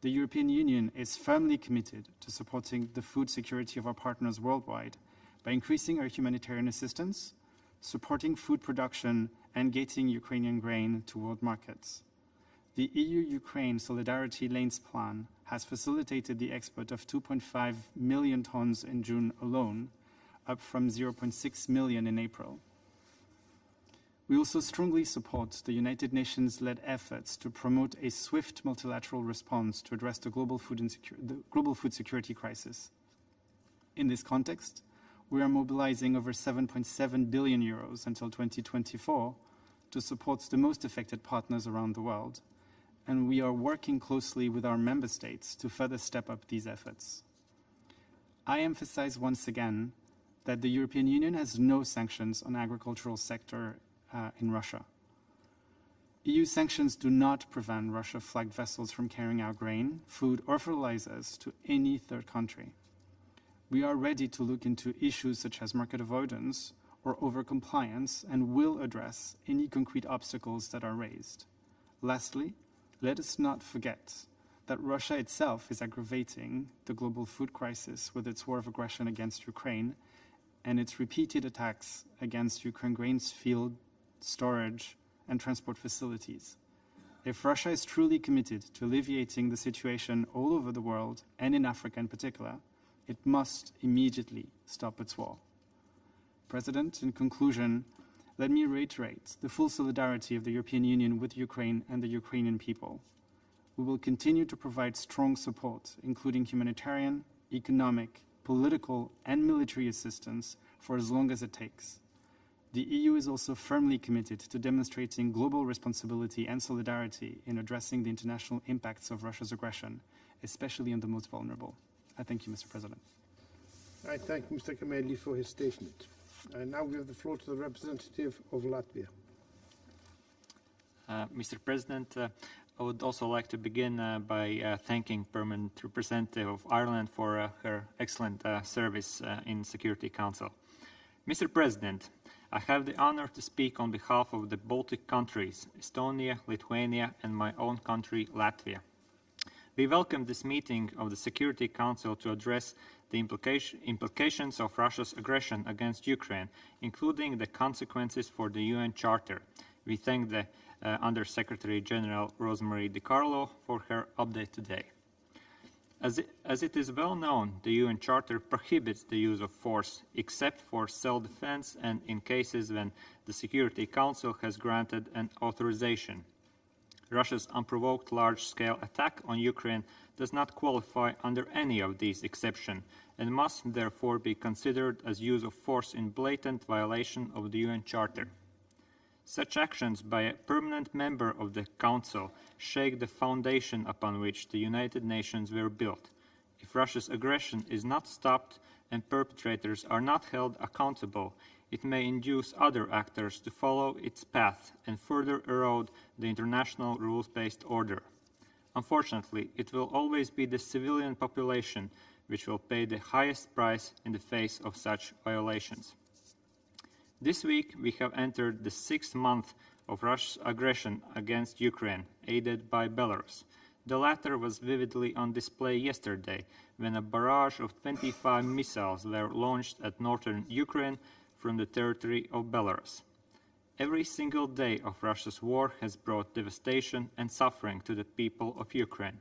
The European Union is firmly committed to supporting the food security of our partners worldwide by increasing our humanitarian assistance, supporting food production, and getting Ukrainian grain to world markets. The EU-Ukraine Solidarity Lanes Plan has facilitated the export of 2.5 million tons in June alone, up from 0.6 million in April. We also strongly support the United Nations-led efforts to promote a swift multilateral response to address the global food security crisis. In this context, we are mobilizing over 7.7 billion euros until 2024 to support the most affected partners around the world, and we are working closely with our member states to further step up these efforts. I emphasize once again that the European Union has no sanctions on the agricultural sector in Russia. EU sanctions do not prevent Russia-flagged vessels from carrying out grain, food, or fertilizers to any third country. We are ready to look into issues such as market avoidance or over-compliance and will address any concrete obstacles that are raised. Lastly, let us not forget that Russia itself is aggravating the global food crisis with its war of aggression against Ukraine and its repeated attacks against Ukraine grains field, storage, and transport facilities. If Russia is truly committed to alleviating the situation all over the world, and in Africa in particular, it must immediately stop its war. President, in conclusion, let me reiterate the full solidarity of the European Union with Ukraine and the Ukrainian people. We will continue to provide strong support, including humanitarian, economic, political, and military assistance for as long as it takes. The EU is also firmly committed to demonstrating global responsibility and solidarity in addressing the international impacts of Russia's aggression, especially on the most vulnerable. I thank you, Mr. President. I thank Mr. Kameli for his statement. I now give the floor to the representative of Latvia. Mr. President, I would also like to begin by thanking Permanent Representative of Ireland for her excellent service in Security Council. Mr. President, I have the honor to speak on behalf of the Baltic countries, Estonia, Lithuania, and my own country, Latvia. We welcome this meeting of the Security Council to address the implications of Russia's aggression against Ukraine, including the consequences for the UN Charter. We thank the Under-Secretary General Rosemary DiCarlo for her update today. As it is well known, the UN Charter prohibits the use of force except for self-defense and in cases when the Security Council has granted an authorization. Russia's unprovoked large-scale attack on Ukraine does not qualify under any of these exceptions and must therefore be considered as use of force in blatant violation of the UN Charter. Such actions by a permanent member of the Council shake the foundation upon which the United Nations were built. If Russia's aggression is not stopped and perpetrators are not held accountable, it may induce other actors to follow its path and further erode the international rules-based order. Unfortunately, it will always be the civilian population which will pay the highest price in the face of such violations. This week, we have entered the 6th month of Russia's aggression against Ukraine, aided by Belarus. The latter was vividly on display yesterday, when a barrage of 25 missiles were launched at northern Ukraine from the territory of Belarus. Every single day of Russia's war has brought devastation and suffering to the people of Ukraine.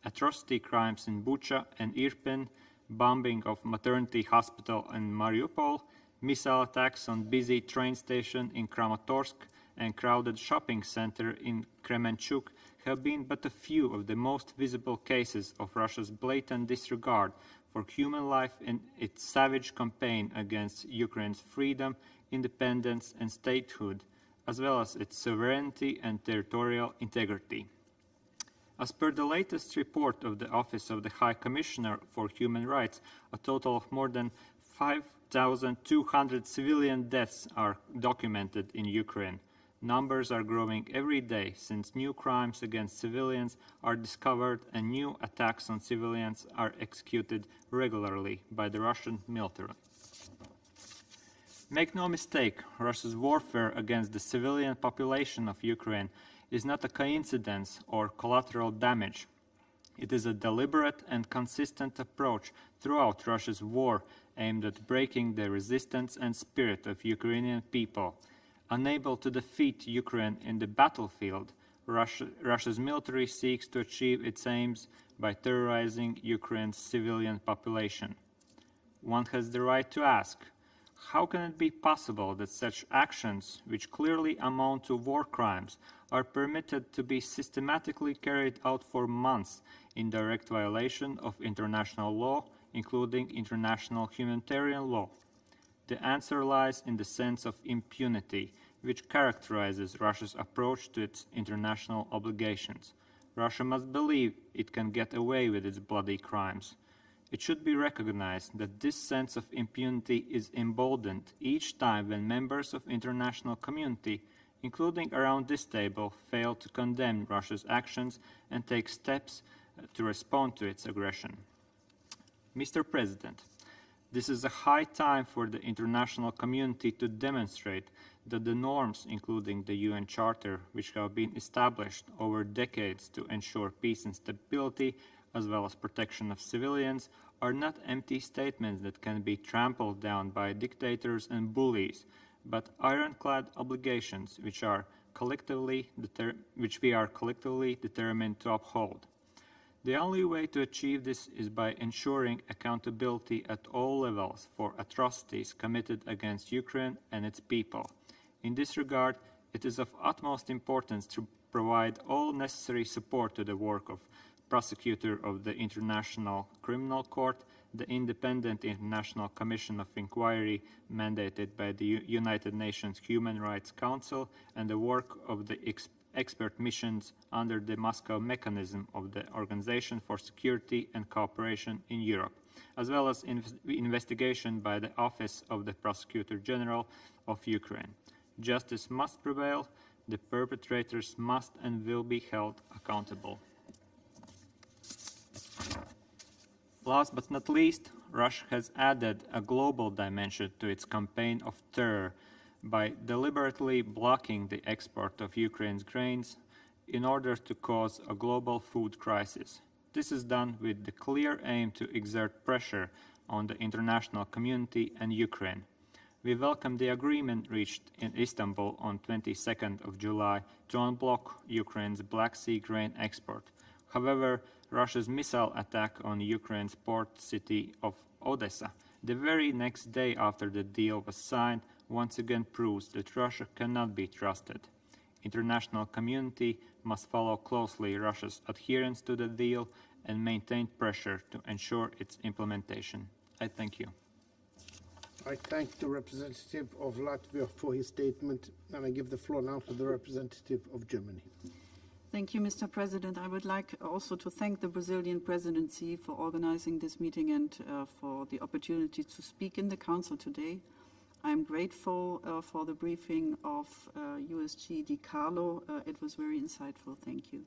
Atrocity crimes in Bucha and Irpin, bombing of maternity hospital in Mariupol, missile attacks on busy train station in Kramatorsk and crowded shopping center in Kremenchuk have been but a few of the most visible cases of Russia's blatant disregard for human life in its savage campaign against Ukraine's freedom, independence and statehood, as well as its sovereignty and territorial integrity. As per the latest report of the Office of the High Commissioner for Human Rights, a total of more than 5,200 civilian deaths are documented in Ukraine. Numbers are growing every day since new crimes against civilians are discovered and new attacks on civilians are executed regularly by the Russian military. Make no mistake, Russia's warfare against the civilian population of Ukraine is not a coincidence or collateral damage. It is a deliberate and consistent approach throughout Russia's war aimed at breaking the resistance and spirit of Ukrainian people. Unable to defeat Ukraine in the battlefield, Russia's military seeks to achieve its aims by terrorizing Ukraine's civilian population. One has the right to ask, how can it be possible that such actions, which clearly amount to war crimes, are permitted to be systematically carried out for months in direct violation of international law, including international humanitarian law? The answer lies in the sense of impunity, which characterizes Russia's approach to its international obligations. Russia must believe it can get away with its bloody crimes. It should be recognized that this sense of impunity is emboldened each time when members of international community, including around this table, fail to condemn Russia's actions and take steps to respond to its aggression. Mr. President, this is a high time for the international community to demonstrate that the norms, including the UN Charter, which have been established over decades to ensure peace and stability, as well as protection of civilians, are not empty statements that can be trampled down by dictators and bullies, but ironclad obligations which we are collectively determined to uphold. The only way to achieve this is by ensuring accountability at all levels for atrocities committed against Ukraine and its people. In this regard, it is of utmost importance to provide all necessary support to the work of Prosecutor of the International Criminal Court, the Independent International Commission of Inquiry mandated by the United Nations Human Rights Council, and the work of the expert missions under the Moscow mechanism of the Organization for Security and Cooperation in Europe, as well as investigation by the Office of the Prosecutor General of Ukraine. Justice must prevail. The perpetrators must and will be held accountable. Last but not least, Russia has added a global dimension to its campaign of terror by deliberately blocking the export of Ukraine's grains in order to cause a global food crisis. This is done with the clear aim to exert pressure on the international community and Ukraine. We welcome the agreement reached in Istanbul on 22nd of July to unblock Ukraine's Black Sea grain export. However, Russia's missile attack on Ukraine's port city of Odessa the very next day after the deal was signed once again proves that Russia cannot be trusted. International community must follow closely Russia's adherence to the deal and maintain pressure to ensure its implementation. I thank you. I thank the representative of Latvia for his statement, and I give the floor now to the representative of Germany. Thank you, Mr. President. I would like also to thank the Brazilian presidency for organizing this meeting and for the opportunity to speak in the Council today. I'm grateful for the briefing of USG Di Carlo. It was very insightful. Thank you.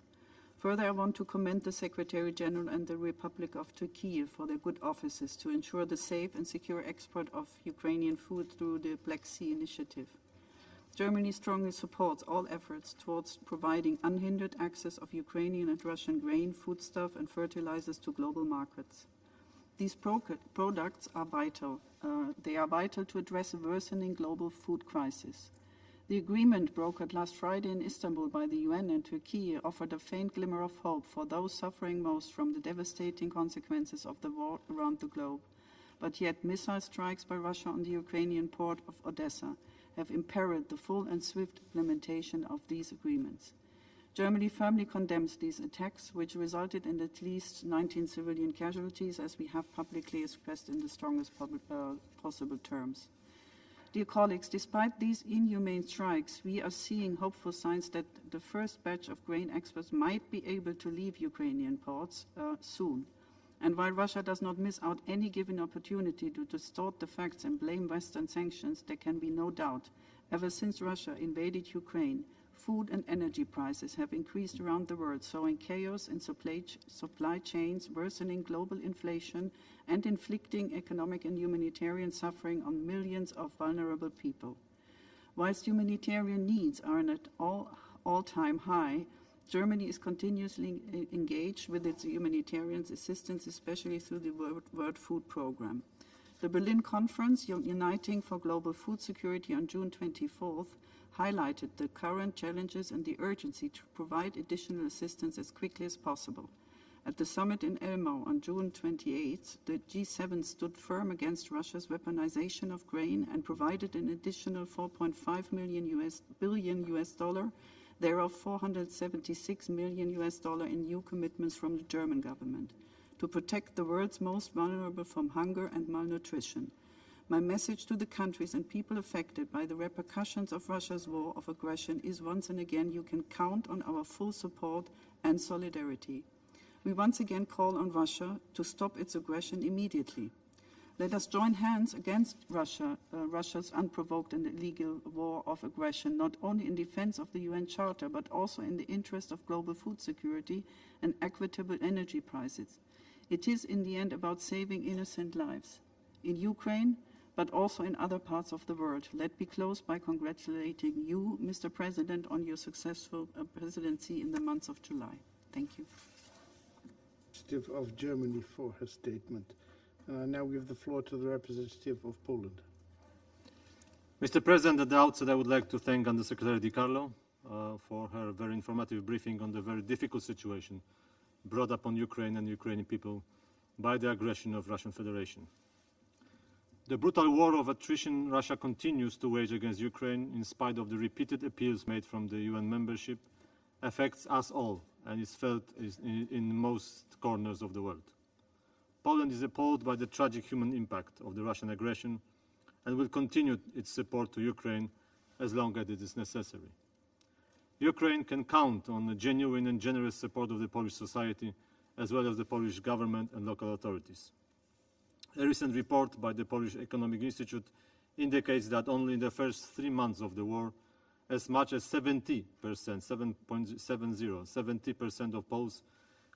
Further, I want to commend the Secretary General and the Republic of Turkey for their good offices to ensure the safe and secure export of Ukrainian food through the Black Sea Initiative. Germany strongly supports all efforts towards providing unhindered access of Ukrainian and Russian grain, foodstuff, and fertilizers to global markets. These products are vital. They are vital to address a worsening global food crisis. The agreement brokered last Friday in Istanbul by the UN and Turkey offered a faint glimmer of hope for those suffering most from the devastating consequences of the war around the globe. But yet missile strikes by Russia on the Ukrainian port of Odessa have imperiled the full and swift implementation of these agreements. Germany firmly condemns these attacks, which resulted in at least 19 civilian casualties, as we have publicly expressed in the strongest possible terms. Dear colleagues, despite these inhumane strikes, we are seeing hopeful signs that the first batch of grain exports might be able to leave Ukrainian ports soon. And while Russia does not miss out any given opportunity to distort the facts and blame Western sanctions, there can be no doubt, ever since Russia invaded Ukraine, food and energy prices have increased around the world, sowing chaos in supply chains, worsening global inflation, and inflicting economic and humanitarian suffering on millions of vulnerable people. Whilst humanitarian needs are at all-time high, Germany is continuously engaged with its humanitarian assistance, especially through the World Food Programme. The Berlin Conference, Uniting for Global Food Security on June 24th, highlighted the current challenges and the urgency to provide additional assistance as quickly as possible. At the summit in Elmau on June 28, the G7 stood firm against Russia's weaponization of grain and provided an additional $4.5 billion US dollar, thereof $476 million US dollar in new commitments from the German government, to protect the world's most vulnerable from hunger and malnutrition. My message to the countries and people affected by the repercussions of Russia's war of aggression is once and again, you can count on our full support and solidarity. We once again call on Russia to stop its aggression immediately. Let us join hands against Russia's unprovoked and illegal war of aggression, not only in defense of the UN Charter, but also in the interest of global food security and equitable energy prices. It is in the end about saving innocent lives in Ukraine, but also in other parts of the world. Let me close by congratulating you, Mr. President, on your successful presidency in the month of July. Thank you. Of Germany for her statement. I now give the floor to the representative of Poland. Mr. President, at the outset, I would like to thank Undersecretary Di Carlo for her very informative briefing on the very difficult situation brought upon Ukraine and Ukrainian people by the aggression of Russian Federation. The brutal war of attrition Russia continues to wage against Ukraine, in spite of the repeated appeals made from the UN membership, affects us all and is felt in most corners of the world. Poland is appalled by the tragic human impact of the Russian aggression and will continue its support to Ukraine as long as it is necessary. Ukraine can count on the genuine and generous support of the Polish society, as well as the Polish government and local authorities. A recent report by the Polish Economic Institute indicates that only in the first 3 months of the war, as much as 70% of Poles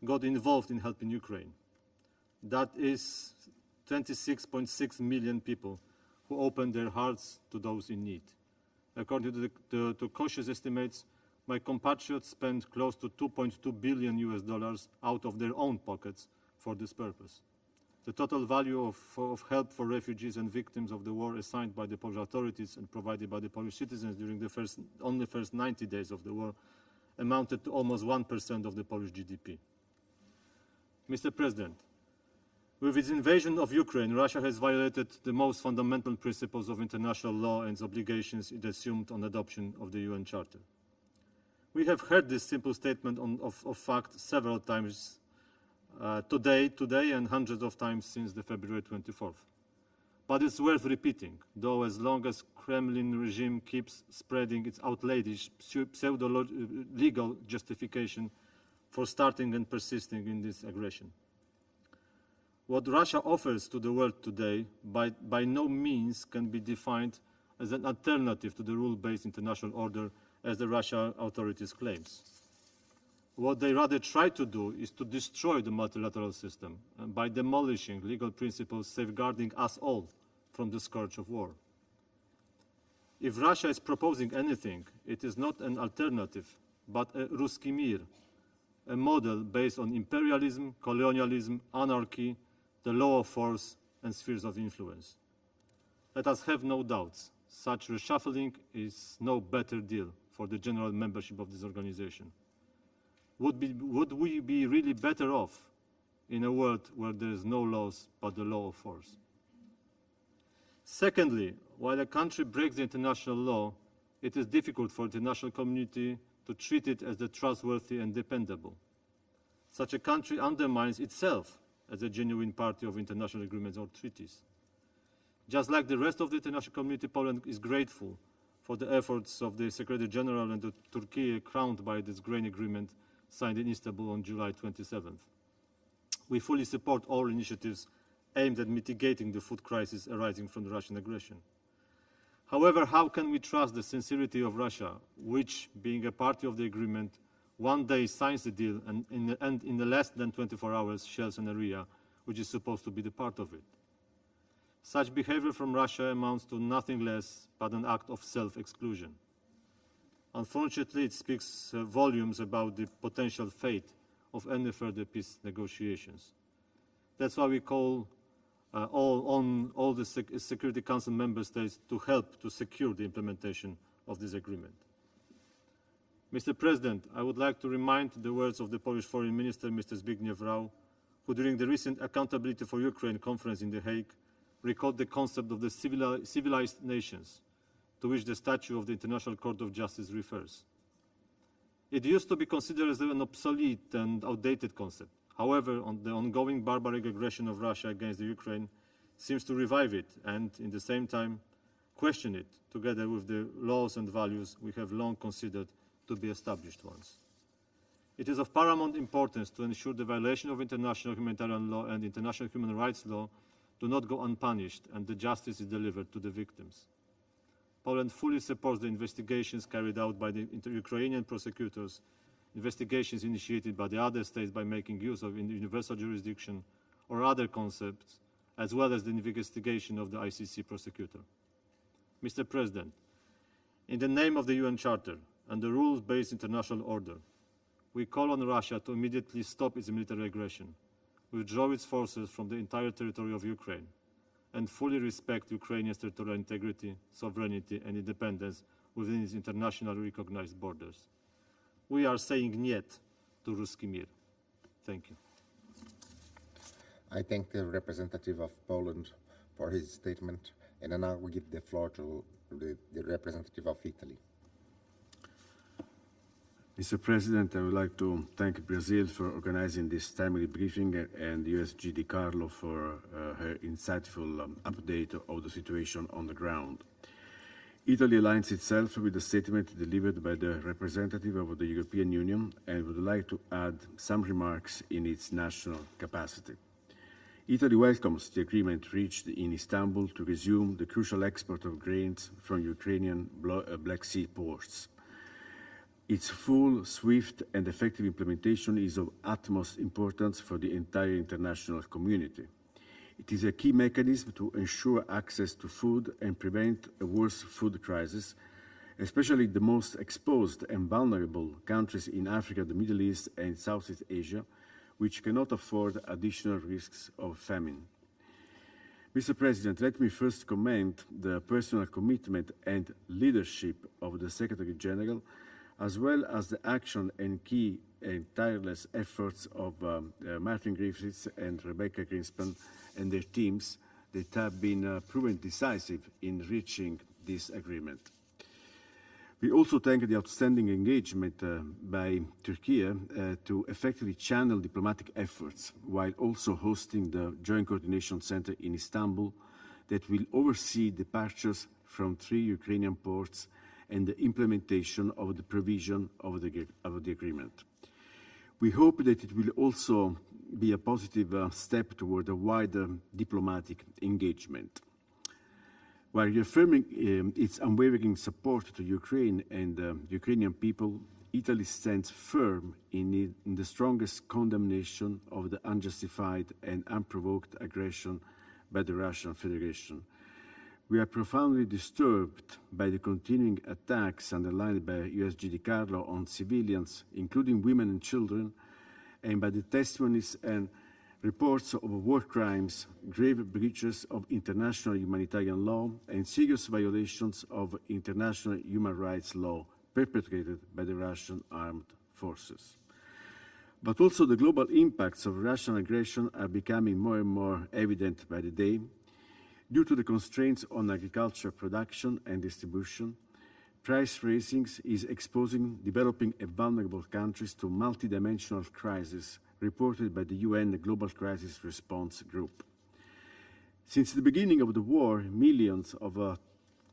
got involved in helping Ukraine. That is 26.6 million people who opened their hearts to those in need. According to cautious estimates, my compatriots spent close to $2.2 billion US dollars out of their own pockets for this purpose. The total value of help for refugees and victims of the war assigned by the Polish authorities and provided by the Polish citizens during the first 90 days of the war amounted to almost 1% of the Polish GDP. Mr. President, with its invasion of Ukraine, Russia has violated the most fundamental principles of international law and its obligations it assumed on adoption of the UN Charter. We have heard this simple statement of fact several times today and hundreds of times since the February 24th. But it's worth repeating, though, as long as Kremlin regime keeps spreading its outlandish pseudo-legal justification for starting and persisting in this aggression. What Russia offers to the world today by no means can be defined as an alternative to the rule-based international order as the Russian authorities claims. What they rather try to do is to destroy the multilateral system by demolishing legal principles safeguarding us all from the scourge of war. If Russia is proposing anything, it is not an alternative, but a Ruski Mir, a model based on imperialism, colonialism, anarchy, the law of force, and spheres of influence. Let us have no doubts, such reshuffling is no better deal for the general membership of this organization. Would we be really better off in a world where there is no laws but the law of force? Secondly, while a country breaks the international law, it is difficult for the international community to treat it as trustworthy and dependable. Such a country undermines itself as a genuine party of international agreements or treaties. Just like the rest of the international community, Poland is grateful for the efforts of the Secretary General and Turkey, crowned by this grain agreement signed in Istanbul on July 27th. We fully support all initiatives aimed at mitigating the food crisis arising from the Russian aggression. However, how can we trust the sincerity of Russia, which, being a party of the agreement, one day signs the deal and in the less than 24 hours shells an area which is supposed to be the part of it? Such behavior from Russia amounts to nothing less but an act of self-exclusion. Unfortunately, it speaks volumes about the potential fate of any further peace negotiations. That's why we call all the Security Council member states to help to secure the implementation of this agreement. Mr. President, I would like to remind the words of the Polish Foreign Minister, Mr. Zbigniew Rau, who during the recent Accountability for Ukraine conference in The Hague recalled the concept of the civilized nations, to which the statute of the International Court of Justice refers. It used to be considered as an obsolete and outdated concept. However, the ongoing barbaric aggression of Russia against the Ukraine seems to revive it and, in the same time, question it, together with the laws and values we have long considered to be established ones. It is of paramount importance to ensure the violation of international humanitarian law and international human rights law do not go unpunished and the justice is delivered to the victims. Poland fully supports the investigations carried out by the Ukrainian prosecutors, investigations initiated by the other states by making use of universal jurisdiction or other concepts, as well as the investigation of the ICC prosecutor. Mr. President, in the name of the UN Charter and the rules-based international order, we call on Russia to immediately stop its military aggression, withdraw its forces from the entire territory of Ukraine, and fully respect Ukrainian territorial integrity, sovereignty, and independence within its internationally recognized borders. We are saying "niet" to Ruski Mir. Thank you. I thank the representative of Poland for his statement, and now we give the floor to the representative of Italy. Mr. President, I would like to thank Brazil for organizing this timely briefing and USG Di Carlo for her insightful update of the situation on the ground. Italy aligns itself with the statement delivered by the representative of the European Union and would like to add some remarks in its national capacity. Italy welcomes the agreement reached in Istanbul to resume the crucial export of grains from Ukrainian Black Sea ports. Its full, swift, and effective implementation is of utmost importance for the entire international community. It is a key mechanism to ensure access to food and prevent a worse food crisis, especially the most exposed and vulnerable countries in Africa, the Middle East, and Southeast Asia, which cannot afford additional risks of famine. Mr. President, let me first commend the personal commitment and leadership of the Secretary General, as well as the action and key and tireless efforts of Martin Griffiths and Rebecca Greenspan and their teams that have been proven decisive in reaching this agreement. We also thank the outstanding engagement by Turkey to effectively channel diplomatic efforts while also hosting the Joint Coordination Center in Istanbul that will oversee departures from 3 Ukrainian ports and the implementation of the provision of the agreement. We hope that it will also be a positive step toward a wider diplomatic engagement. While reaffirming its unwavering support to Ukraine and the Ukrainian people, Italy stands firm in the strongest condemnation of the unjustified and unprovoked aggression by the Russian Federation. We are profoundly disturbed by the continuing attacks underlined by USG Di Carlo on civilians, including women and children, and by the testimonies and reports of war crimes, grave breaches of international humanitarian law, and serious violations of international human rights law perpetrated by the Russian armed forces. But also the global impacts of Russian aggression are becoming more and more evident by the day. Due to the constraints on agriculture production and distribution, price raising is exposing developing and vulnerable countries to multidimensional crises reported by the UN Global Crisis Response Group. Since the beginning of the war, millions of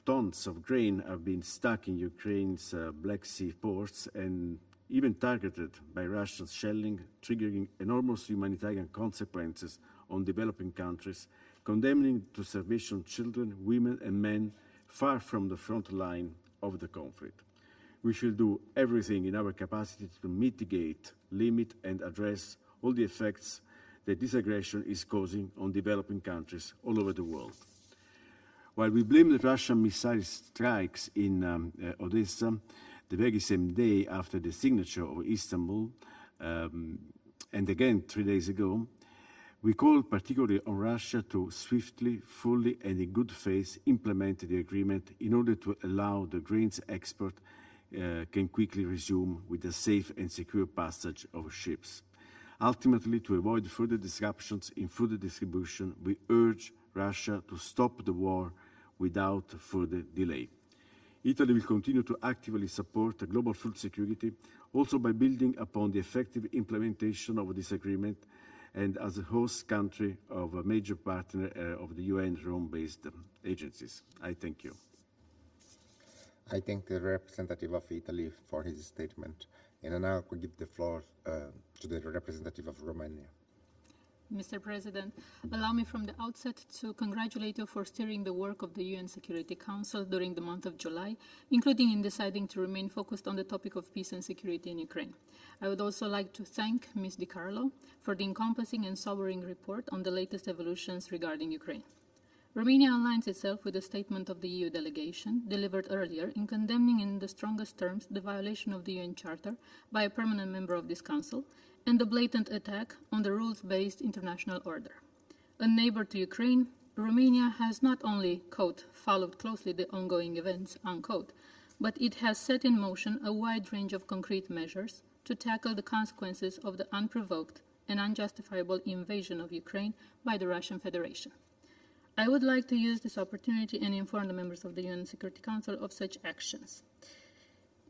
tons of grain have been stuck in Ukraine's Black Sea ports and even targeted by Russian shelling, triggering enormous humanitarian consequences on developing countries, condemning to starvation children, women, and men far from the front line of the conflict. We should do everything in our capacity to mitigate, limit, and address all the effects that this aggression is causing on developing countries all over the world. While we blame the Russian missile strikes in Odessa, the very same day after the signature of Istanbul, and again 3 days ago, We call particularly on Russia to swiftly, fully, and in good faith implement the agreement in order to allow the grains export can quickly resume with a safe and secure passage of ships. Ultimately, to avoid further disruptions in food distribution, we urge Russia to stop the war without further delay. Italy will continue to actively support global food security, also by building upon the effective implementation of this agreement and as a host country of a major partner of the UN Rome-based agencies. I thank you. I thank the representative of Italy for his statement, and now I will give the floor to the representative of Romania. Mr. President, allow me from the outset to congratulate you for steering the work of the UN Security Council during the month of July, including in deciding to remain focused on the topic of peace and security in Ukraine. I would also like to thank Ms. Di Carlo for the encompassing and sobering report on the latest evolutions regarding Ukraine. Romania aligns itself with the statement of the EU delegation delivered earlier in condemning in the strongest terms the violation of the UN Charter by a permanent member of this Council and the blatant attack on the rules-based international order. A neighbor to Ukraine, Romania has not only, quote, followed closely the ongoing events, unquote, but it has set in motion a wide range of concrete measures to tackle the consequences of the unprovoked and unjustifiable invasion of Ukraine by the Russian Federation. I would like to use this opportunity and inform the members of the UN Security Council of such actions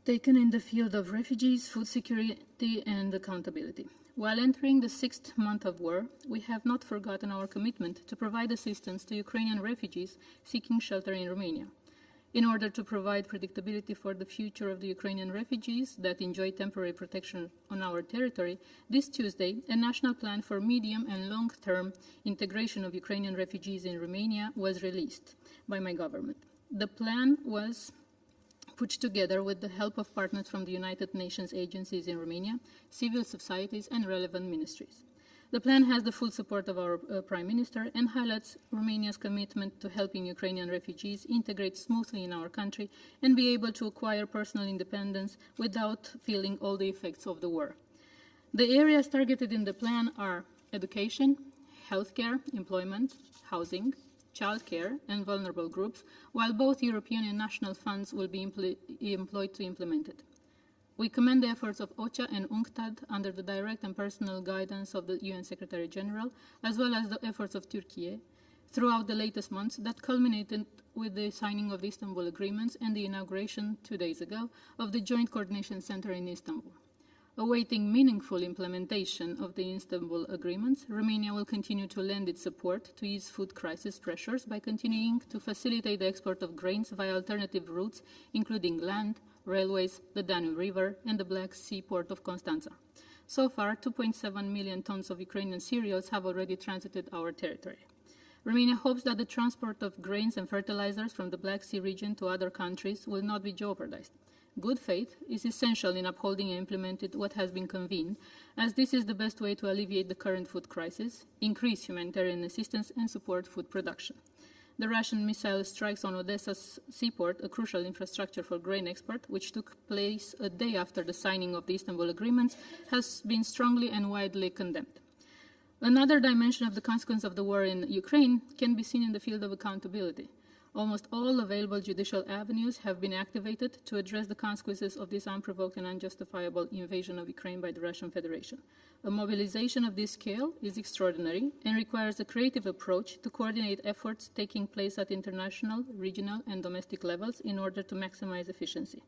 taken in the field of refugees, food security, and accountability. While entering the 6th month of war, we have not forgotten our commitment to provide assistance to Ukrainian refugees seeking shelter in Romania. In order to provide predictability for the future of the Ukrainian refugees that enjoy temporary protection on our territory, this Tuesday, a national plan for medium and long-term integration of Ukrainian refugees in Romania was released by my government. The plan was put together with the help of partners from the United Nations agencies in Romania, civil societies, and relevant ministries. The plan has the full support of our Prime Minister and highlights Romania's commitment to helping Ukrainian refugees integrate smoothly in our country and be able to acquire personal independence without feeling all the effects of the war. The areas targeted in the plan are education, healthcare, employment, housing, childcare, and vulnerable groups, while both European and national funds will be employed to implement it. We commend the efforts of OCHA and UNCTAD under the direct and personal guidance of the UN Secretary General, as well as the efforts of Turkey throughout the latest months that culminated with the signing of the Istanbul agreements and the inauguration 2 days ago of the Joint Coordination Center in Istanbul. Awaiting meaningful implementation of the Istanbul agreements, Romania will continue to lend its support to ease food crisis pressures by continuing to facilitate the export of grains via alternative routes, including land, railways, the Danube River, and the Black Sea port of Constanța. So far, 2.7 million tons of Ukrainian cereals have already transited our territory. Romania hopes that the transport of grains and fertilizers from the Black Sea region to other countries will not be jeopardized. Good faith is essential in upholding and implementing what has been convened, as this is the best way to alleviate the current food crisis, increase humanitarian assistance, and support food production. The Russian missile strikes on Odessa's seaport, a crucial infrastructure for grain export, which took place a day after the signing of the Istanbul agreements, has been strongly and widely condemned. Another dimension of the consequence of the war in Ukraine can be seen in the field of accountability. Almost all available judicial avenues have been activated to address the consequences of this unprovoked and unjustifiable invasion of Ukraine by the Russian Federation. A mobilization of this scale is extraordinary and requires a creative approach to coordinate efforts taking place at international, regional, and domestic levels in order to maximize efficiency.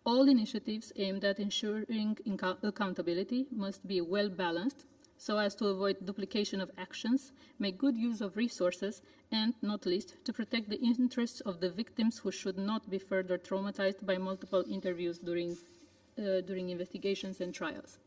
All initiatives aimed at ensuring accountability must be well balanced so as to avoid duplication of actions, make good use of resources, and, not least, to protect the interests of the victims who should not be further traumatized by multiple interviews during investigations and trials.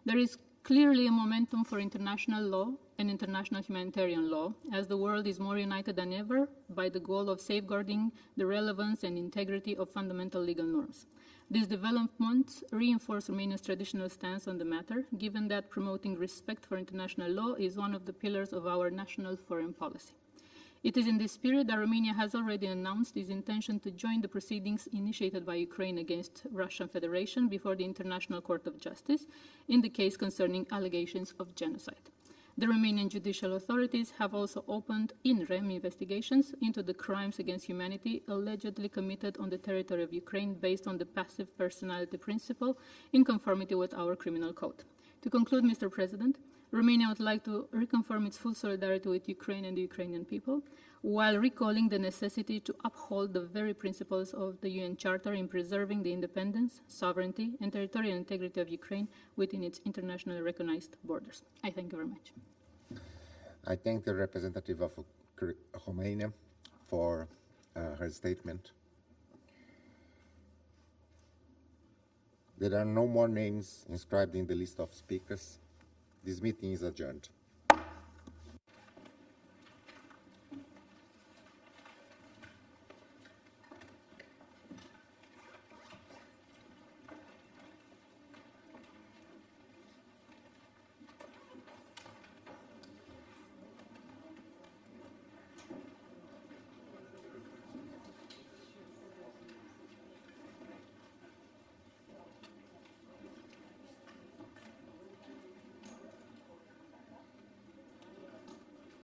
There is clearly a momentum for international law and international humanitarian law, as the world is more united than ever by the goal of safeguarding the relevance and integrity of fundamental legal norms. These developments reinforce Romania's traditional stance on the matter, given that promoting respect for international law is one of the pillars of our national foreign policy. It is in this spirit that Romania has already announced its intention to join the proceedings initiated by Ukraine against Russian Federation before the International Court of Justice in the case concerning allegations of genocide. The Romanian judicial authorities have also opened in rem investigations into the crimes against humanity allegedly committed on the territory of Ukraine based on the passive personality principle in conformity with our criminal code. To conclude, Mr. President, Romania would like to reconfirm its full solidarity with Ukraine and the Ukrainian people, while recalling the necessity to uphold the very principles of the UN Charter in preserving the independence, sovereignty, and territorial integrity of Ukraine within its internationally recognized borders. I thank you very much. I thank the representative of Romania for her statement. There are no more names inscribed in the list of speakers. This meeting is adjourned.